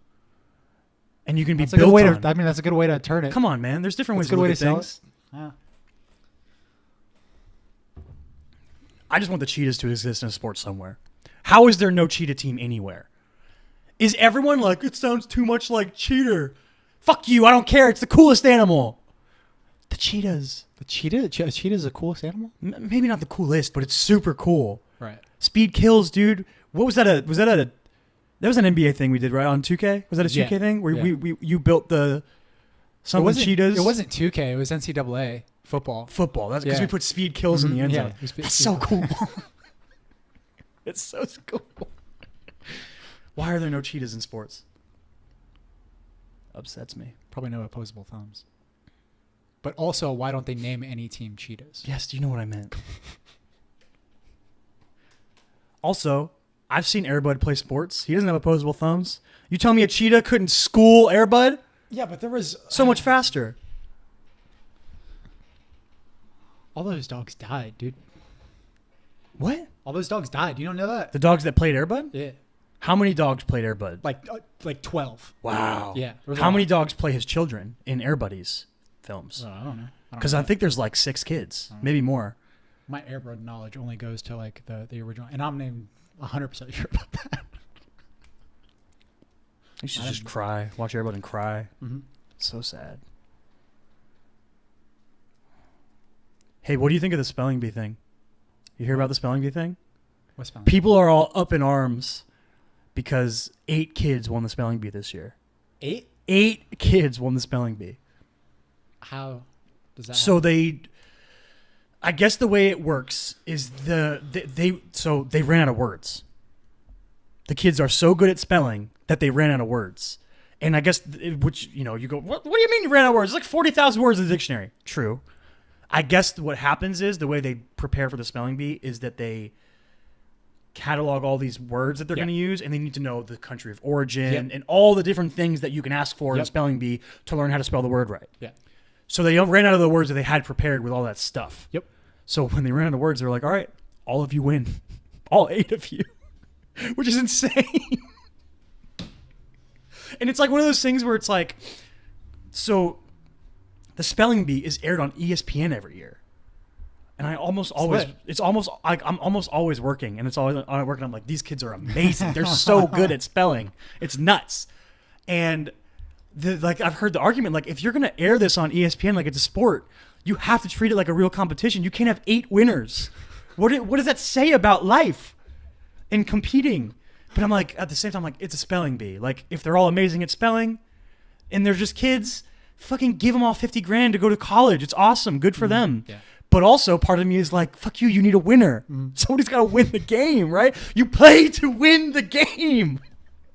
And you can be built on. That's a good way to turn it. Come on, man. There's different ways That's a good way to sell things. it. Yeah. I just want the cheetahs to exist in a sport somewhere. How is there no cheetah team anywhere? Is everyone like, it sounds too much like cheater? Fuck you, I don't care. It's the coolest animal. The cheetahs. The cheetah? A cheetah is the coolest animal? Maybe not the coolest, but it's super cool. Right. Speed kills, dude. What was that? That was an NBA thing we did, right? On 2K? Was that a 2K thing? Where you built the cheetahs? It wasn't 2K. It was NCAA football. That's because we put speed kills in the end zone. That's so cool. It's so cool. Why are there no cheetahs in sports? Upsets me. Probably no opposable thumbs. But also, why don't they name any team cheetahs? Yes, you know what I meant. Also, I've seen Airbud play sports. He doesn't have opposable thumbs. You tell me a cheetah couldn't school Airbud? Yeah, but there was so much faster. All those dogs died, dude. What? All those dogs died. You don't know that? The dogs that played Airbud? Yeah. How many dogs played Airbud? Like 12. Wow. Yeah. How many dogs play his children in Airbuddy's films? I don't know. Because I think there's like 6 kids, maybe more. My Airbud knowledge only goes to like the original, and I'm not 100% sure about that. You should just cry, watch Airbud and cry. Mm-hmm. So sad. Hey, what do you think of the spelling bee thing? You hear about the spelling bee thing? What spelling? People are all up in arms because 8 kids won the spelling bee this year. 8? 8 kids won the spelling bee. How does that happen? I guess the way it works is they ran out of words. The kids are so good at spelling that they ran out of words. And I guess, you go, what do you mean you ran out of words? It's like 40,000 words in the dictionary. True. I guess what happens is the way they prepare for the spelling bee is that they catalog all these words that they're going to use, and they need to know the country of origin and all the different things that you can ask for in a spelling bee to learn how to spell the word right. Yeah. So they ran out of the words that they had prepared with all that stuff. Yep. So when they ran out of words, they were like, all right, all of you win. All 8 of you. Which is insane. And it's like one of those things where it's like, so the spelling bee is aired on ESPN every year. And I'm almost always working, and it's always on work, and I'm like, these kids are amazing. They're so good at spelling. It's nuts. And I've heard the argument, like, if you're going to air this on ESPN like it's a sport, you have to treat it like a real competition. You can't have 8 winners. What does that say about life and competing? But I'm like, at the same time, like, it's a spelling bee. Like, if they're all amazing at spelling and they're just kids, fucking give them all $50,000 to go to college. It's awesome. Good for them. Yeah. But also, part of me is like, fuck you, you need a winner. Somebody's got to win the game, right? You play to win the game.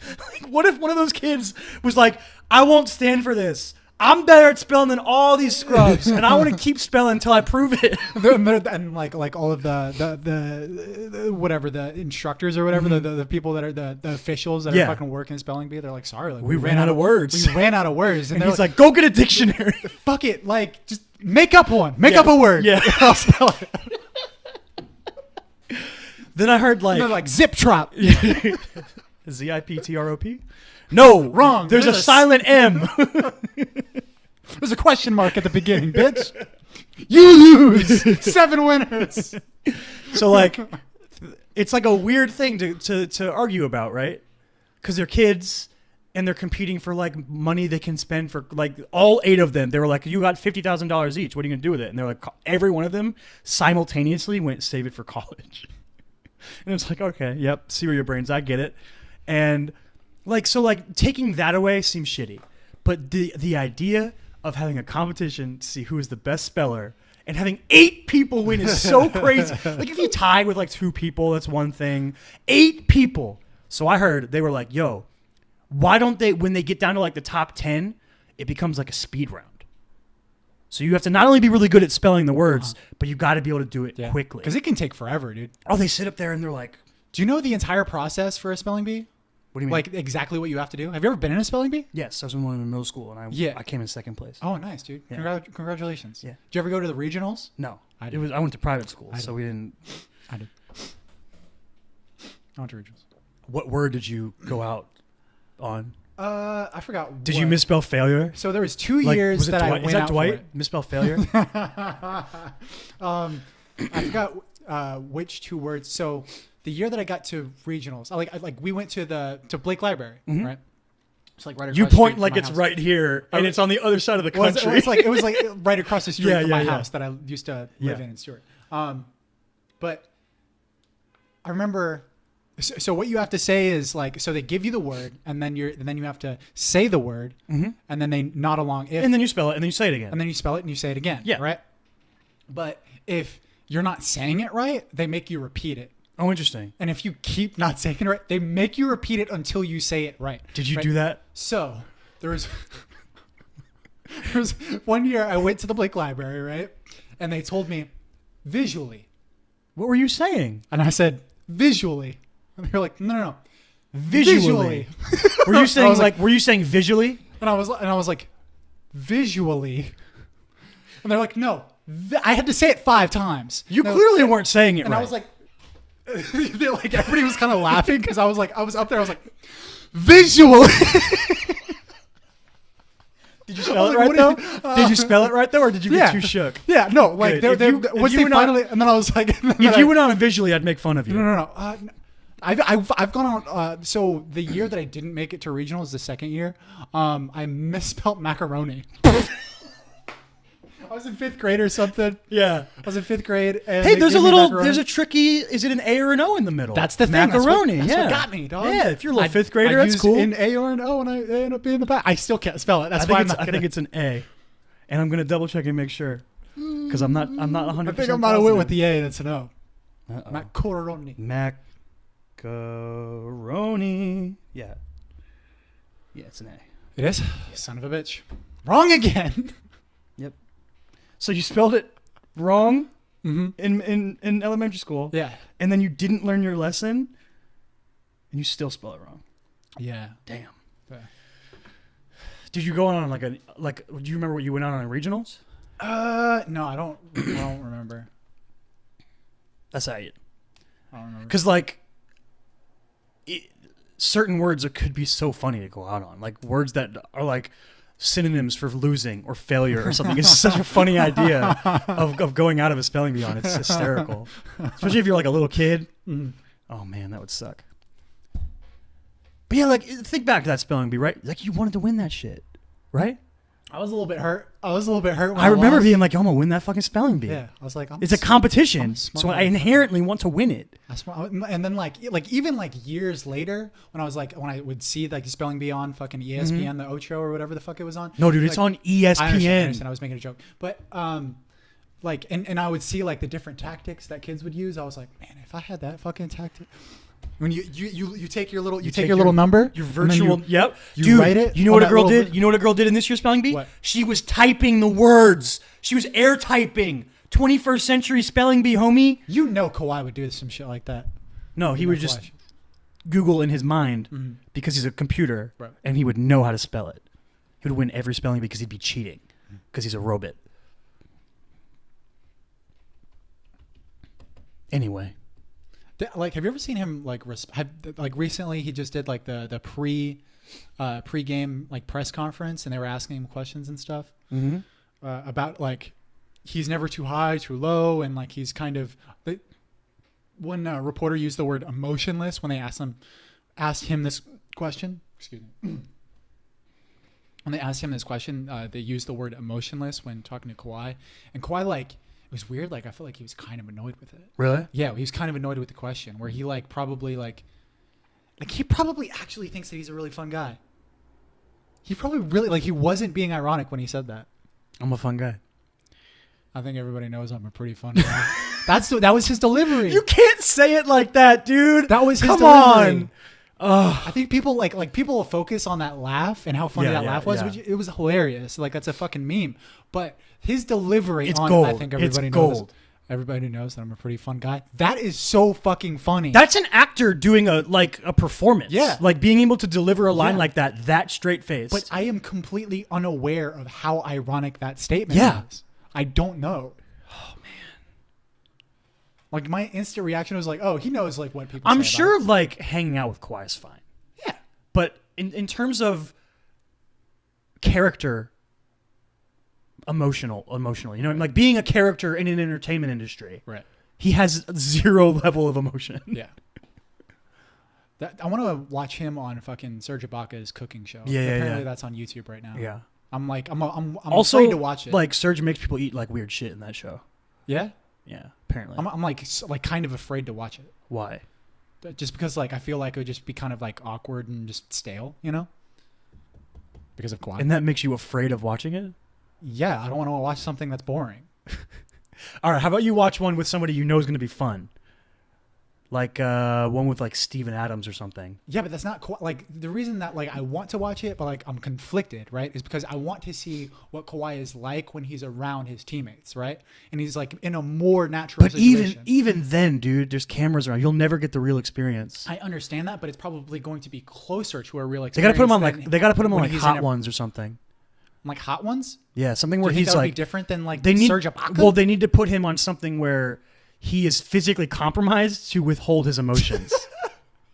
Like, what if one of those kids was like, I won't stand for this. I'm better at spelling than all these scrubs, and I want to keep spelling until I prove it. And like all of the whatever, the instructors or whatever, the people that are the officials that are fucking working spelling bee, they're like, sorry, like, we ran out of words. We ran out of words. And he's like, go get a dictionary. Fuck it. Like, just make up one. Make up a word. Yeah. I'll spell it. Then I heard like zip trop. ZIPTROP? No, wrong. There's a silent M. There's a question mark at the beginning, bitch. You lose. 7 winners. So like, it's like a weird thing to argue about, right? Because they're kids, and they're competing for like money they can spend for like all 8 of them. They were like, you got $50,000 each. What are you gonna do with it? And they're like, every one of them simultaneously went save it for college. And it's like, okay, yep, see where your brain's. I get it. And like, so like taking that away seems shitty, but the idea of having a competition to see who is the best speller and having 8 people win is so crazy. Like if you tie with like 2 people, that's one thing. 8 people. So I heard they were like, yo, why don't they, when they get down to like the top 10, it becomes like a speed round. So you have to not only be really good at spelling the words, but you got to be able to do it quickly. Because it can take forever, dude. Oh, they sit up there and they're like, do you know the entire process for a spelling bee? what do you mean? Like exactly what you have to do? Have you ever been in a spelling bee? Yes, I was in one in middle school and I came in 2nd place. Oh, nice, dude. Yeah. Congratulations. Yeah. Did you ever go to the regionals? No, I I went to private school, I so we didn't. I did. I went to regionals. What word did you go out on? I forgot. Did you misspell failure? So there was 2 Like, years was it that Dwight? I went Is that out Dwight? for it. Misspell failure? I forgot which 2 words. So the year that I got to regionals, we went to Blake Library, right? It's like right across You the street point from like my it's house. right here, and it's on the other side of the Well, country. it was like right across the street from my house that I used to live in Stewart. But I remember. So what you have to say is like, so they give you the word, and then you have to say the word, and then they nod along. And then you spell it, and then you say it again. And then you spell it, and you say it again. Yeah. Right. But if you're not saying it right, they make you repeat it. Oh, interesting. And if you keep not saying it right, they make you repeat it until you say it right. Did you do that? So there was one year I went to the Blake Library, right? And they told me visually. What were you saying? And I said visually. And they were like, no. Visually. Were you saying were you saying visually? And I was like, visually. And they're like, no. I had to say it 5 times. You clearly weren't saying it and right. I was like, they're like, everybody was kind of laughing because I was up there. I was like, visually. Did you spell it right though? Did you spell it right though, or did you get too shook? Yeah, no. Like Good. once they finally, and then I was like, If you went on visually, I'd make fun of you. No. I've gone on. So the year that I didn't make it to regionals, the 2nd year, I misspelled macaroni. I was in 5th grade or something. Yeah. I was in 5th grade. And Hey, they there's gave a me little. macaroni. There's a tricky. Is it an A or an O in the middle? That's the thing. Macaroni. That's yeah. what got me, dog. Yeah. If you're a little 5th grader, I that's used cool. An A or an O, and I end up being the back. I still can't spell it. That's I why think it's an A, and I'm gonna double check and make sure because I'm not 100. I think I might have went with the A. That's an O. Uh-oh. Macaroni. Macaroni. Yeah. Yeah, it's an A. It is. You son of a bitch. Wrong again. Yep. So you spelled it wrong Mm-hmm. in elementary school. Yeah. And then you didn't learn your lesson, and you still spell it wrong. Yeah. Damn. Yeah. Did you go on like do you remember what you went on regionals? No, I don't remember. That's how you. I don't remember. Because certain words could be so funny to go out on, like words that are like synonyms for losing or failure or something. It's such a funny idea of going out of a spelling bee on. It's hysterical, especially if you're like a little kid. Mm. Oh man, that would suck. But yeah, like think back to that spelling bee, right? Like you wanted to win that shit, right? I was a little bit hurt. When I remember lost. being like, I'm gonna win that fucking spelling bee. Yeah, I was like, It's a competition, I'm smart. so I inherently want to win it. And then even years later, when I would see like the spelling bee on fucking ESPN, the Ocho or whatever the fuck it was on. No, dude, it's on ESPN. I understand. I was making a joke, but and I would see like the different tactics that kids would use. I was like, man, if I had that fucking tactic. When you take your little little number, your virtual you dude, write it. You know what a girl did? You know what a girl did in this year's spelling bee? What? She was typing the words. She was air typing. 21st century spelling bee, homie. You know Kawhi would do some shit like that. No, he would just Google in his mind because he's a computer, right, and he would know how to spell it. He would win every spelling bee because he'd be cheating because he's a robot. Anyway. Like, have you ever seen him recently? He just did like the pre-game like press conference, and they were asking him questions and stuff about like he's never too high, too low, and like he's kind of. When a reporter used the word emotionless when they asked him this question. Excuse me. when they asked him this question, they used the word emotionless when talking to Kawhi, and Kawhi like it was weird. Like I feel like he was kind of annoyed with it. Really? Yeah, he was kind of annoyed with the question, where he like probably like he probably actually thinks that he's a really fun guy. He probably really like he wasn't being ironic when he said that. I'm a fun guy. I think everybody knows I'm a pretty fun guy. That was his delivery. You can't say it like that, dude. That was his Come delivery. on. I think people like people will focus on that laugh and how funny that laugh was. Yeah. Which it was hilarious. Like that's a fucking meme. But his delivery It's on gold. I think everybody It's knows. gold. Everybody knows that I'm a pretty fun guy. That is so fucking funny. That's an actor doing a performance. Yeah. Like being able to deliver a line like that straight face. But I am completely unaware of how ironic that statement is. I don't know. Oh man. Like my instant reaction was like, oh, he knows like what people I'm say sure about like hanging out with Kawhi is fine. Yeah. But in terms of character, emotional, you know, like being a character in an entertainment industry. Right. He has zero level of emotion. Yeah. I want to watch him on fucking Serge Ibaka's cooking show. Yeah, Apparently that's on YouTube right now. Yeah. I'm Also, afraid to watch it. like Serge makes people eat like weird shit in that show. Yeah. Yeah, apparently. I'm like kind of afraid to watch it. Why? Just because like I feel like it would just be kind of like awkward and just stale, you know? Because of Kawhi. And that makes you afraid of watching it? Yeah, I don't want to watch something that's boring. All right, how about you watch one with somebody you know is going to be fun? Like one with like Steven Adams or something. Yeah, but that's not like the reason that like I want to watch it, but like I'm conflicted, right? Is because I want to see what Kawhi is like when he's around his teammates, right? And he's like in a more natural But situation. even then, dude, there's cameras around. You'll never get the real experience. I understand that, but it's probably going to be closer to a real They experience. got to put him on like he's Hot in Ones or something. like Hot Ones. Yeah, something Do where you think he's that would like be different than like they need. Serge Ibaka? Well, they need to put him on something where he is physically compromised to withhold his emotions.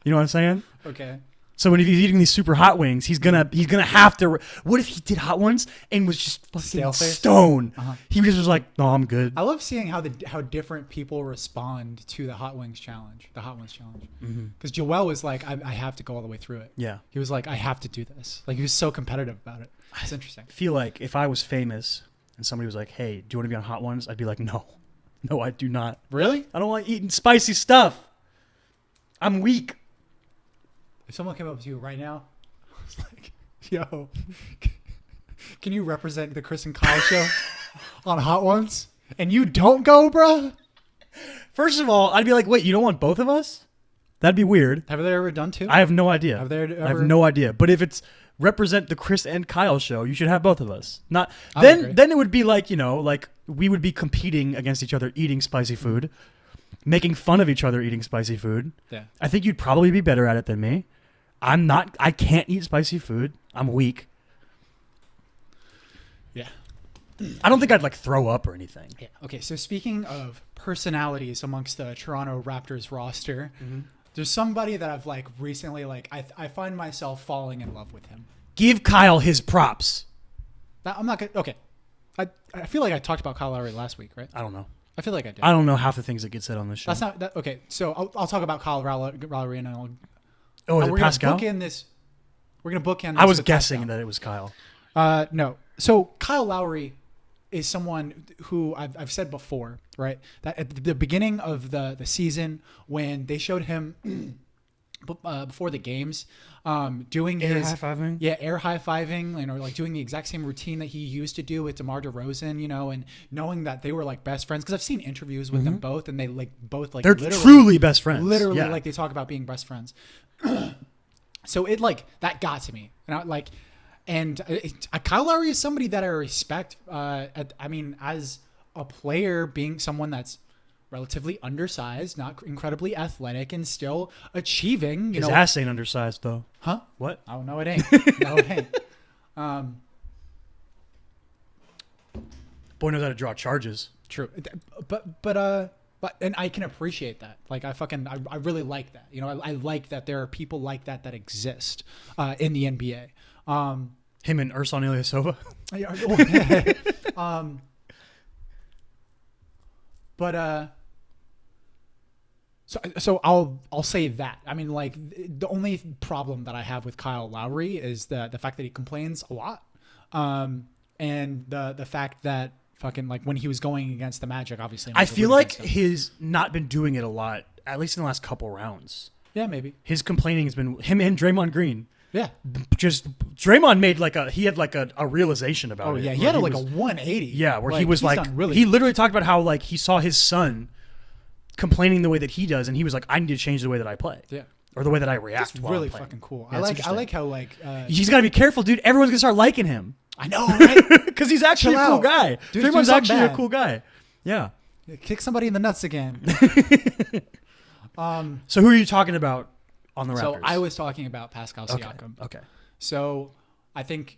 You know what I'm saying? okay. So when he's eating these super hot wings, he's gonna have to. What if he did Hot Ones and was just fucking Stale-faced? stone? He just was like, "No, I'm good." I love seeing how different people respond to the Hot Wings challenge, Because Joel was like, I have to go all the way through it. Yeah. He was like, I have to do this. Like he was so competitive about it. It's interesting. I feel like if I was famous and somebody was like, "Hey, do you want to be on Hot Ones?" I'd be like, "No, no, I do not. Really? I don't like eating spicy stuff. I'm weak." If someone came up to you right now, I was like, yo, can you represent the Chris and Kyle show on Hot Ones? And you don't go, bruh? First of all, I'd be like, "Wait, you don't want both of us?" That'd be weird. Have they ever done two? I have no idea. Have they ever? I have no idea. But if it's represent the Chris and Kyle show, you should have both of us. Not I would agree. then it would be like, you know, like we would be competing against each other eating spicy food, making fun of each other eating spicy food. Yeah. I think you'd probably be better at it than me. I can't eat spicy food. I'm weak. Yeah. I don't think I'd like throw up or anything. Yeah. Okay. So speaking of personalities amongst the Toronto Raptors roster, there's somebody that I've like recently like I find myself falling in love with him. Give Kyle his props. I'm not gonna. Okay. I feel like I talked about Kyle Lowry last week, right? I don't know. I feel like I did. I don't know half the things that get said on this show. That's not that. Okay. So I'll talk about Kyle Lowry and I'll. Oh, is it we're Pascal? Gonna bookend this. We're gonna bookend. This I was with guessing Pascal. that it was Kyle. No. So Kyle Lowry is someone who I've said before, right? That at the beginning of the season when they showed him before the games, doing Air his high-fiving? yeah, air high-fiving, you know, like doing the exact same routine that he used to do with DeMar DeRozan, you know, and knowing that they were like best friends. Because I've seen interviews with them both, and they like both like They're literally, truly best friends. literally Yeah. like they talk about being best friends. So it like that got to me, and I like, and Kyle Lowry is somebody that I respect. I mean, as a player, being someone that's relatively undersized, not incredibly athletic, and still achieving. You His know, ass ain't undersized though. huh? What? Oh no, it ain't. No, it ain't. Boy knows how to draw charges. True, but and I can appreciate that. Like I really like that. You know, I like that there are people like that that exist in the NBA. Him and Ursan Ilyasova. So I'll say that. I mean, like the only problem that I have with Kyle Lowry is the fact that he complains a lot. And the fact that fucking like when he was going against the Magic, obviously. I feel like he's not been doing it a lot, at least in the last couple rounds. Yeah, maybe. His complaining has been him and Draymond Green. Yeah. Just Draymond made he had a realization about it. Oh yeah, he had a 180. Yeah, where like, he was like, really he literally talked about how like he saw his son complaining the way that he does, and he was like, I need to change the way that I play. Yeah. Or the way that I react. It's while really I'm playing. fucking cool. Yeah, I like how he's got to be careful, dude. Everyone's gonna start liking him. I know, right? Because he's actually Chill a cool out. guy. Dude, Draymond's do actually a bad. cool guy. Yeah. Kick somebody in the nuts again. So who are you talking about on the Raptors? So I was talking about Pascal Siakam. Okay. So I think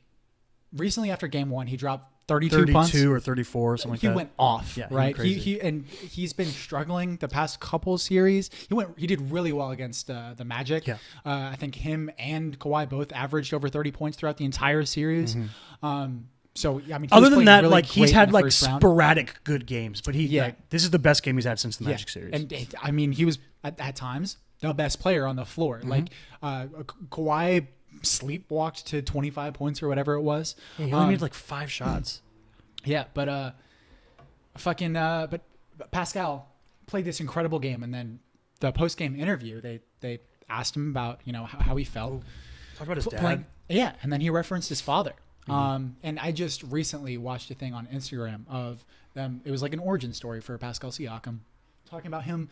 recently after game 1, he dropped 32 punts. 32 or 34 or something like that. He went off, Yeah, he right? went crazy. He's been struggling the past couple series. He did really well against the Magic. Yeah. I think him and Kawhi both averaged over 30 points throughout the entire series. So I mean, other than that, really like he's great had in the like first round. sporadic good games, but this is the best game he's had since the Magic series. And I mean, he was at times the best player on the floor. Like Kawhi sleepwalked to 25 points or whatever it was. Yeah, he only made like 5 shots. Yeah, but but Pascal played this incredible game, and then the post game interview, they asked him about how he felt. Talk about his dad. Yeah, and then he referenced his father. And I just recently watched a thing on Instagram of it was like an origin story for Pascal Siakam, talking about him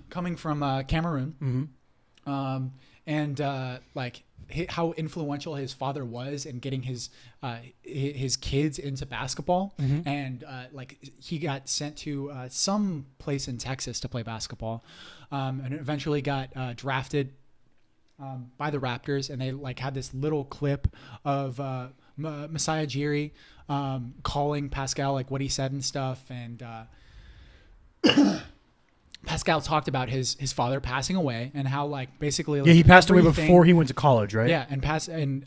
coming from Cameroon, and like how influential his father was in getting his kids into basketball, and like he got sent to some place in Texas to play basketball, and eventually got drafted by the Raptors, and they like had this little clip of Masai Ujiri calling Pascal like what he said and stuff, and Pascal talked about his father passing away and how like basically like, he passed away before he went to college, right? Yeah, and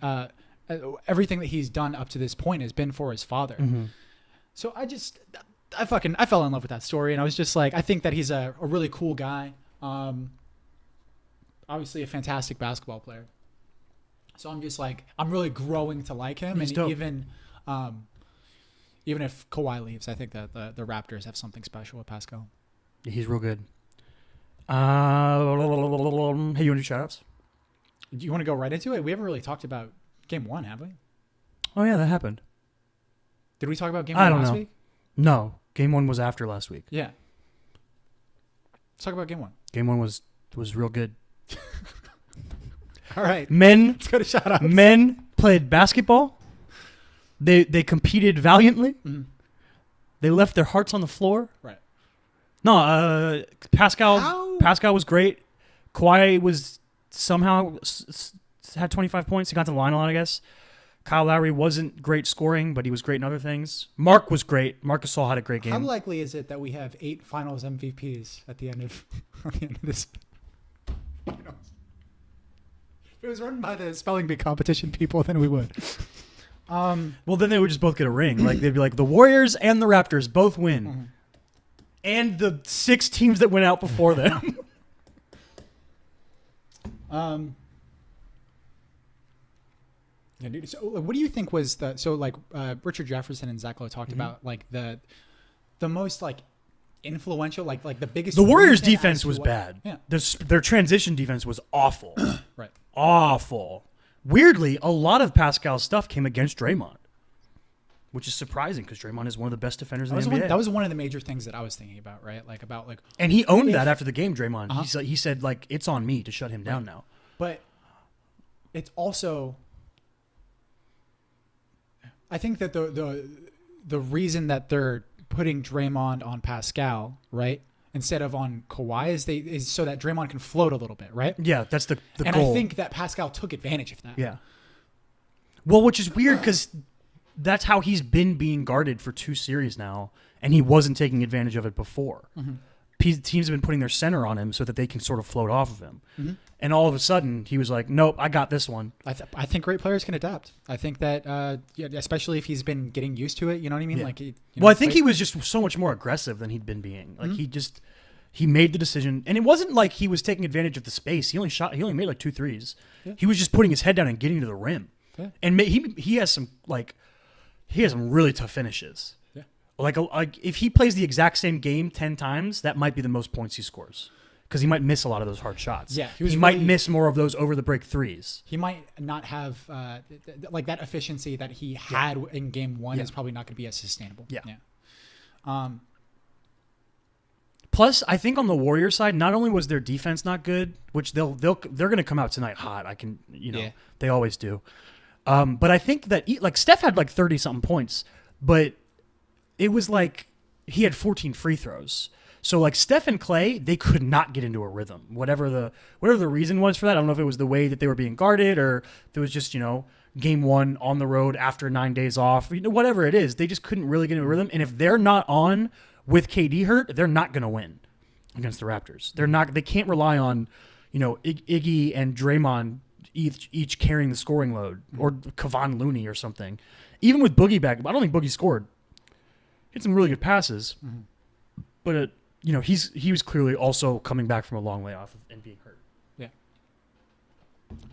everything that he's done up to this point has been for his father. So I fell in love with that story, and I was just like, I think that he's a really cool guy. Obviously a fantastic basketball player. So I'm just like, I'm really growing to like him. He's and dope. Even if Kawhi leaves, I think that the Raptors have something special with Pascal. Yeah, he's real good. Hey, you want to do shout-outs? Do you want to go right into it? We haven't really talked about game 1, have we? Oh, yeah, that happened. Did we talk about game I 1 don't last know. week? No, game 1 was after last week. Yeah. Let's talk about game 1. Game 1 was real good. All right. Let's go to shout-outs. Men played basketball. They competed valiantly. Mm-hmm. They left their hearts on the floor. Right. No, Pascal was great. Kawhi was somehow had 25 points. He got to the line a lot, I guess. Kyle Lowry wasn't great scoring, but he was great in other things. Mark was great. Marc Gasol had a great game. How likely is it that we have 8 Finals MVPs at the end of this? If it was run by the spelling bee competition people, then we would. Well, then they would just both get a ring. Like they'd be like the Warriors and the Raptors both win, and the 6 teams that went out before them. Yeah, dude. So, what do you think was Richard Jefferson and Zach Lowe talked about like the most like influential, like the biggest. The Warriors' reason defense as to was what- bad. Yeah. Their transition defense was awful. Right. Awful. Weirdly, a lot of Pascal's stuff came against Draymond, which is surprising because Draymond is one of the best defenders in the NBA. That was one of the major things that I was thinking about, right? And he owned that after the game, Draymond. He said, like, it's on me to shut him down now. But it's also, I think that the reason that they're putting Draymond on Pascal, right, instead of on Kawhi is so that Draymond can float a little bit, right? Yeah, that's the and goal. I think that Pascal took advantage of that. Yeah. Well, which is weird because that's how he's been being guarded for 2 series now, and he wasn't taking advantage of it before. Teams have been putting their center on him so that they can sort of float off of him. And all of a sudden, he was like, nope, I got this one. I think great players can adapt. I think that, especially if he's been getting used to it, you know what I mean? Yeah. Like, I think he was just so much more aggressive than he'd been being. Like he made the decision, and it wasn't like he was taking advantage of the space. He only made like 2 threes. Yeah. He was just putting his head down and getting to the rim. Yeah. And he has some really tough finishes. Yeah. Like if he plays the exact same game 10 times, that might be the most points he scores. Because he might miss a lot of those hard shots. Yeah, he might miss more of those over the break threes. He might not have like that efficiency that he had in game one is probably not going to be as sustainable. Yeah. Plus, I think on the Warriors side, not only was their defense not good, which they're going to come out tonight hot. They always do. But I think that like Steph had like 30 something points, but it was like he had 14 free throws. So like Steph and Clay, they could not get into a rhythm. Whatever the reason was for that, I don't know if it was the way that they were being guarded or if it was just, game one on the road after 9 days off, whatever it is, they just couldn't really get into a rhythm. And if they're not on with KD hurt, they're not going to win against the Raptors. They can't rely on, Iggy and Draymond each carrying the scoring load or Kevon Looney or something. Even with Boogie back, I don't think Boogie scored. He had some really good passes, but he was clearly also coming back from a long layoff and being hurt. Yeah.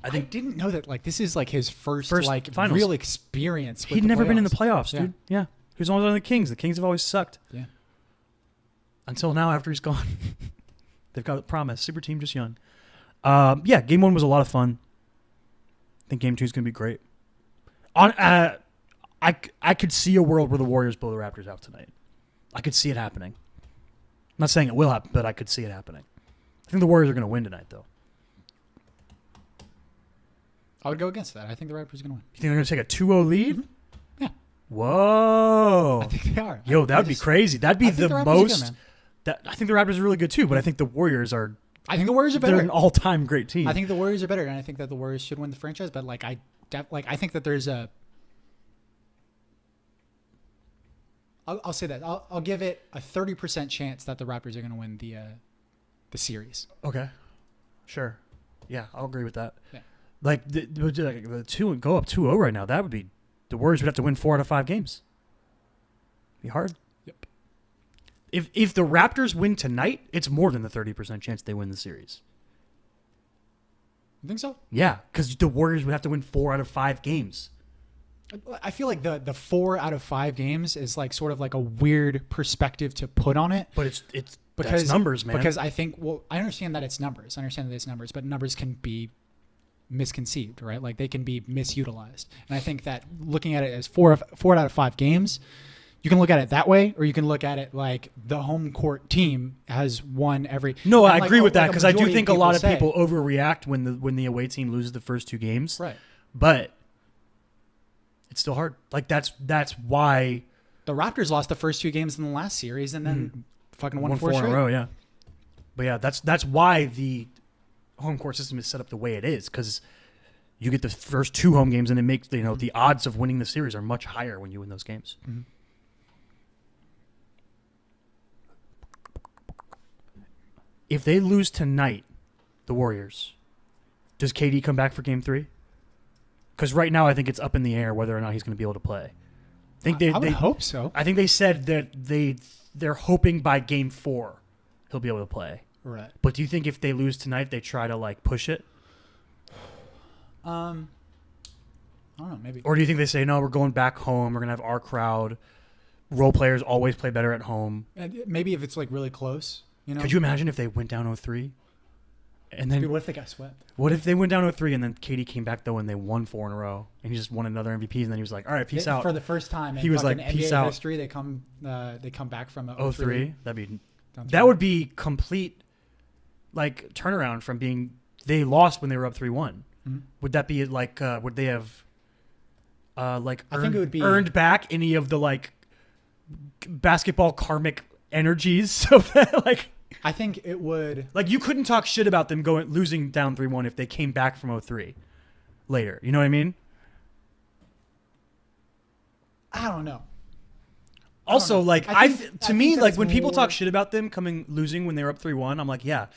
I didn't know that this is his first like finals. real experience. He'd never been in the playoffs, dude. Yeah. He was always on the Kings. The Kings have always sucked. Yeah. Until now after he's gone. They've got the promise. Super team, just young. Game one was a lot of fun. I think game two is going to be great. I could see a world where the Warriors blow the Raptors out tonight. I could see it happening. I'm not saying it will happen, but I could see it happening. I think the Warriors are going to win tonight, though. I would go against that. I think the Raptors are going to win. You think they're going to take a 2-0 lead? Mm-hmm. Yeah. Whoa. I think they are. Yo, that would be crazy. That'd be the most. Good, I think the Raptors are really good, too, but I think the Warriors are. I think the Warriors are better. They're an all-time great team. I think the Warriors are better, and I think that the Warriors should win the franchise. But I think that there's a. I'll say that I'll give it a 30% chance that the Raptors are going to win the series. Okay, sure, yeah, I'll agree with that. Yeah. Like the two go up 2-0 right now. That would be the Warriors would have to win 4 out of 5 games. Be hard. Yep. If the Raptors win tonight, it's more than the 30% chance they win the series. You think so? Yeah, because the Warriors would have to win 4 out of 5 games. I feel like the 4 out of 5 games is sort of a weird perspective to put on it. But it's because that's numbers, man. Because I think I understand that it's numbers. I understand that it's numbers, but numbers can be misconceived, right? They can be misutilized. And I think that looking at it as 4 out of 5 games, you can look at it that way, or you can look at it like the home court team has won every. No, I agree with that because I do think a lot of people overreact when the away team loses the first 2 games. Right. But it's still hard. That's why the Raptors lost the first 2 games in the last series and then fucking won 4 in a row. Yeah. But yeah, that's why the home court system is set up the way it is, because you get the first 2 home games and it makes the odds of winning the series are much higher when you win those games. Mm-hmm. If they lose tonight, the Warriors, does KD come back for game 3? Because right now I think it's up in the air whether or not he's going to be able to play. I would hope so. I think they said that they're hoping by game 4 he'll be able to play. Right. But do you think if they lose tonight they try to push it? I don't know, maybe. Or do you think they say, no, we're going back home, we're going to have our crowd. Role players always play better at home. Maybe if it's really close, Could you imagine if they went down 0-3? And then, dude, what if they got swept? What if they went down 0-3 and then KD came back though and they won 4 in a row and he just won another MVP and then he was like, all right, peace out. For the first time in peace NBA out. history, they come back from 0-3. That would be complete turnaround from being they lost when they were up 3-1. Mm-hmm. Would that be would they have I think it would be earned back any of the basketball karmic energies so that I think it would. You couldn't talk shit about them losing down 3-1 if they came back from 0-3 later. You know what I mean? I don't know. Also, to me, when people talk shit about them losing when they were up 3-1, I'm like, yeah,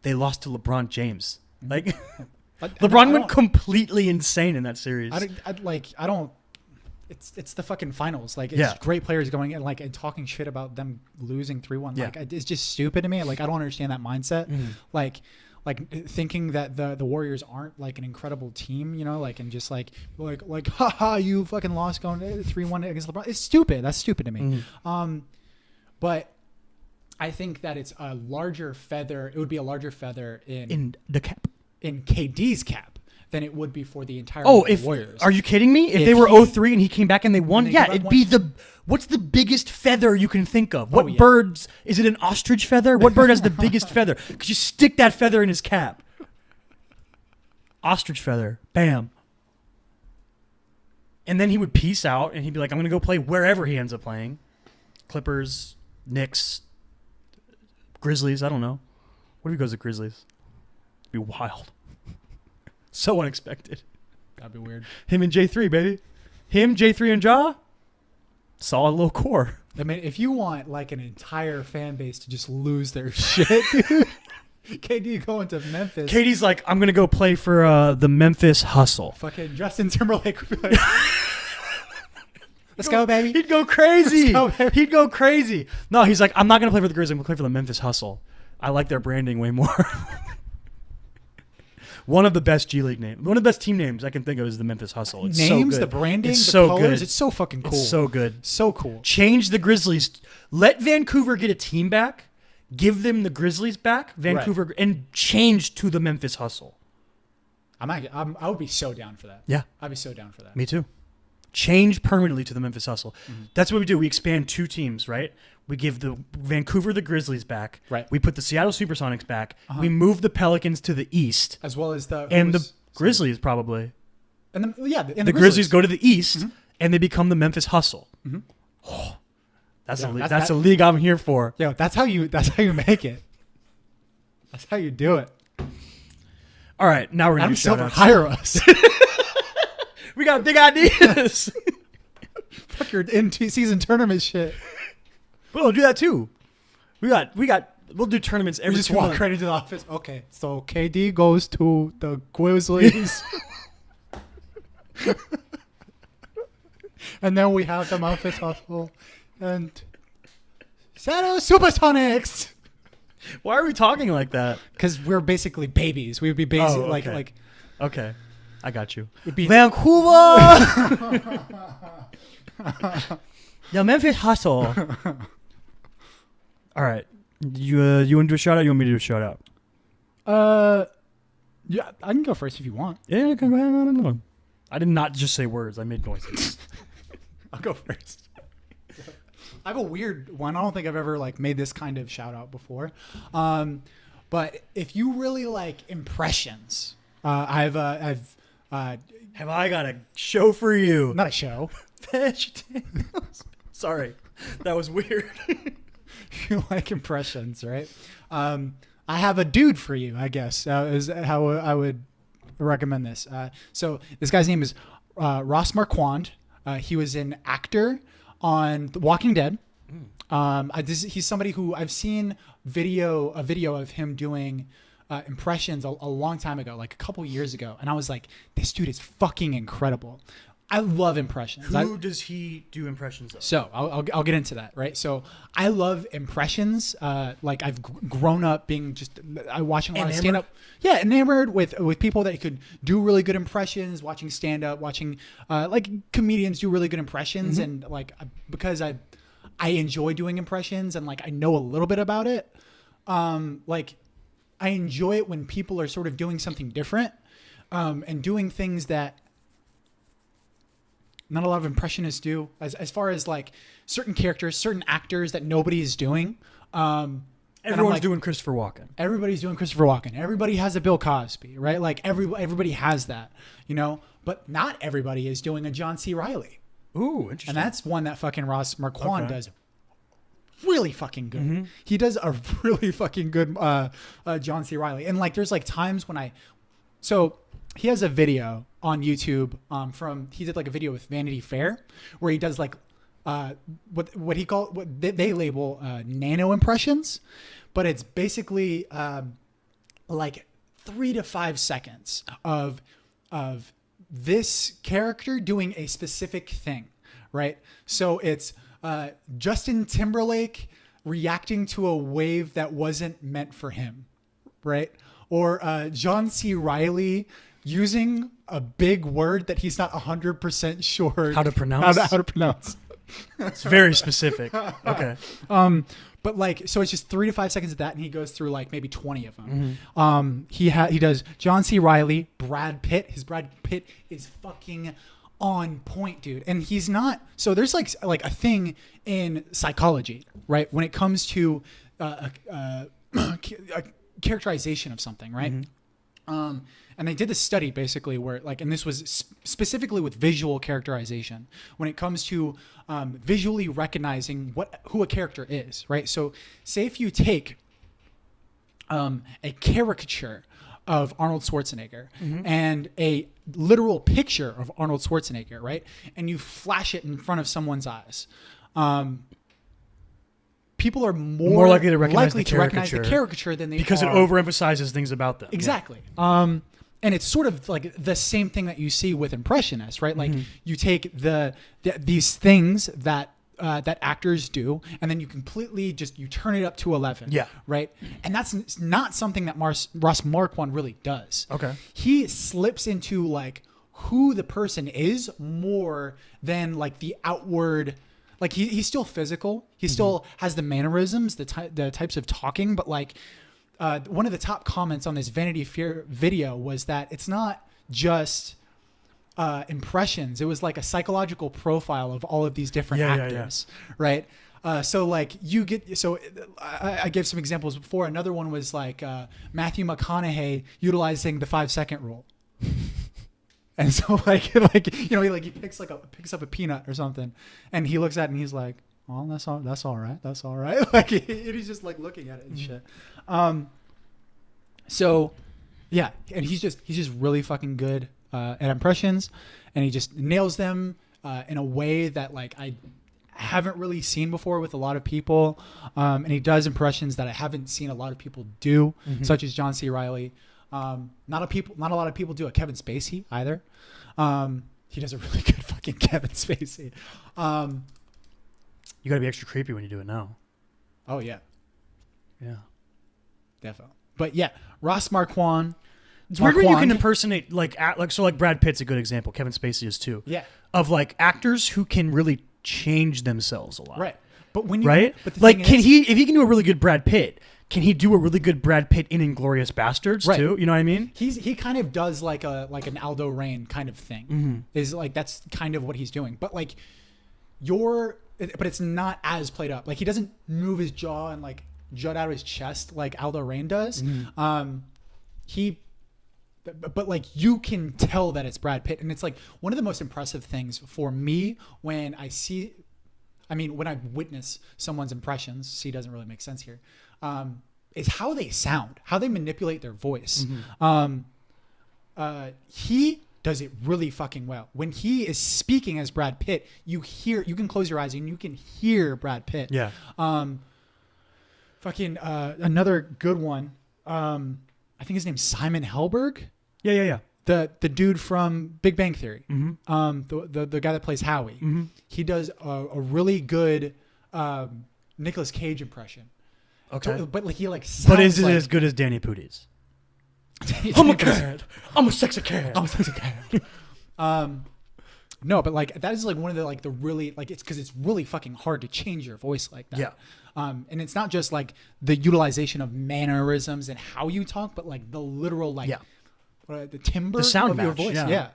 they lost to LeBron James. LeBron went completely insane in that series. I don't. It's the fucking finals. It's great players going in and talking shit about them losing 3-1. Yeah. It's just stupid to me. I don't understand that mindset. Mm-hmm. like thinking that the Warriors aren't like an incredible team, you know, like and just like haha, you fucking lost going 3-1 against LeBron. It's stupid. That's stupid to me. But I think that it's a larger feather. It would be a larger feather in the cap. In KD's cap than it would be for the entire Warriors. Are you kidding me? If they were 0-3 and he came back and they won, it'd be what's the biggest feather you can think of? What birds? Is it an ostrich feather? What bird has the biggest feather? Could you stick that feather in his cap? Ostrich feather. Bam. And then he would peace out and he'd be like, I'm going to go play wherever he ends up playing. Clippers, Knicks, Grizzlies, I don't know. What if he goes to Grizzlies? It'd be wild. So unexpected. That'd be weird. Him and J3, baby. Him, J3, and Ja. Solid little core. I mean, if you want like an entire fan base to just lose their shit, dude, KD going to Memphis. KD's like, I'm going to go play for the Memphis Hustle. Fucking Justin Timberlake would be like, let's go, baby. He'd go crazy. Let's go, baby. He'd go crazy. No, he's like, I'm not going to play for the Grizzlies. I'm going to play for the Memphis Hustle. I like their branding way more. One of the best G League names. One of the best team names I can think of is the Memphis Hustle. It's names, so good. the branding, it's the so colors. Good. It's so fucking cool. It's so good. So cool. Change the Grizzlies. Let Vancouver get a team back. Give them the Grizzlies back. Vancouver Right. and change to the Memphis Hustle. I would be so down for that. Yeah. I'd be so down for that. Me too. Change permanently to the Memphis Hustle. Mm-hmm. That's what we do. We expand two teams, right? We give the Vancouver the Grizzlies back. Right. We put the Seattle Supersonics back. Uh-huh. We move the Pelicans to the east. As well as the Grizzlies probably. And the Grizzlies go to the east and they become the Memphis Hustle. Mm-hmm. Oh, that's a league I'm here for. Yo, that's how you make it. That's how you do it. All right, now we're gonna Adam do Silver, shout-outs. hire us. We got big ideas. Fuck your in-season tournament shit. We'll do that too. We'll do tournaments every. We just 2 walk months. right into the office. Okay, so KD goes to the Grizzlies, and then we have the Memphis Hustle and Seattle Supersonics. Why are we talking like that? Because we're basically babies. We would be basically Okay, I got you. Be Vancouver. The Memphis Hustle. All right. You want to do a shout out? You want me to do a shout out? Yeah, I can go first if you want. Yeah, go ahead. No. I did not just say words. I made noises. I'll go first. I have a weird one. I don't think I've ever made this kind of shout out before. But if you really like impressions, have I got a show for you? not a show. Vegetables. Sorry, that was weird. You like impressions, right? I have a dude for you, I guess, is how I would recommend this. So this guy's name is Ross Marquand. He was an actor on The Walking Dead. He's somebody who I've seen a video of him doing impressions a long time ago, like a couple years ago, and I was like, this dude is fucking incredible. I love impressions. Who does he do impressions of? So I'll get into that, right? So I love impressions. I've grown up being watching a lot of stand up. Yeah, enamored with people that could do really good impressions. Watching stand up, watching comedians do really good impressions, and because I enjoy doing impressions and I know a little bit about it. I enjoy it when people are sort of doing something different, and doing things that not a lot of impressionists do, as far as certain characters, certain actors that nobody is doing. Everyone's doing Christopher Walken. Everybody's doing Christopher Walken. Everybody has a Bill Cosby, right? Everybody has that, but not everybody is doing a John C. Reilly. Ooh, interesting. And that's one that fucking Ross Marquand does really fucking good. Mm-hmm. He does a really fucking good John C. Reilly. And there's times when so he has a video on YouTube he did a video with Vanity Fair where he does what they label nano impressions, but it's basically 3 to 5 seconds of this character doing a specific thing, right? So it's Justin Timberlake reacting to a wave that wasn't meant for him, right? or John C. Reilly using a big word that he's not 100% sure How to pronounce? How to pronounce. It's very specific. Okay. But like, so it's just 3 to 5 seconds of that, and he goes through like maybe 20 of them. He does John C. Reilly, Brad Pitt. His Brad Pitt is fucking on point, dude. And he's not. So there's like a thing in psychology, right? When it comes to a characterization of something, right? And they did this study basically where like, and this was specifically with visual characterization when it comes to visually recognizing who a character is, right? So say if you take a caricature of Arnold Schwarzenegger and a literal picture of Arnold Schwarzenegger, right? And you flash it in front of someone's eyes. People are more likely to recognize the caricature than they because are. It overemphasizes things about them. Exactly. And it's sort of like the same thing that you see with impressionists, right? Like you take these things that actors do, and then you completely you turn it up to 11. Yeah. Right. And that's not something that Ross Marquand really does. Okay. He slips into like who the person is more than like the outward. Like he's still physical. He still has the mannerisms, the types of talking, but like. One of the top comments on this Vanity Fair video was that it's not just impressions. It was like a psychological profile of all of these different actors, right? So like I gave some examples before. Another one was like Matthew McConaughey utilizing the 5-second rule. And so like he picks up a peanut or something, and he looks at it and he's like, well, that's all right. Like he's just like looking at it and shit. So yeah, and he's just really fucking good at impressions, and he just nails them in a way that like I haven't really seen before with a lot of people. And he does impressions that I haven't seen a lot of people do, such as John C. Reilly. Not a lot of people do a Kevin Spacey either. He does a really good fucking Kevin Spacey. You gotta be extra creepy when you do it now. Oh yeah. Yeah. Definitely. But yeah, Ross Marquand. It's weird when you can impersonate like Brad Pitt's a good example. Kevin Spacey is too. Yeah. Of like actors who can really change themselves a lot. Right. But when you But like if he can do a really good Brad Pitt, can he do a really good Brad Pitt in Inglourious Bastards too? You know what I mean? He kind of does like an Aldo Rain kind of thing. Is like that's kind of what he's doing. But like but it's not as played up. Like he doesn't move his jaw and like jut out his chest like Aldo Rain does. But like you can tell that it's Brad Pitt, and it's like one of the most impressive things for me when I witness someone's impressions. See, doesn't really make sense here. Is how they sound, how they manipulate their voice. He does it really fucking well. When he is speaking as Brad Pitt, you can close your eyes and you can hear Brad Pitt. Yeah. Another good one. I think his name's Simon Helberg. Yeah. The dude from Big Bang Theory. The guy that plays Howie. He does a really good Nicolas Cage impression. Okay. So, but like he like sounds But is it as good as Danny Pudi's? I'm a cat. I'm a sexy cat. No, but like that is like one of the like the really like it's because it's really fucking hard to change your voice like that. Yeah. And it's not just like the utilization of mannerisms and how you talk, but like the literal like the timbre, the sound of match, your voice. Yeah.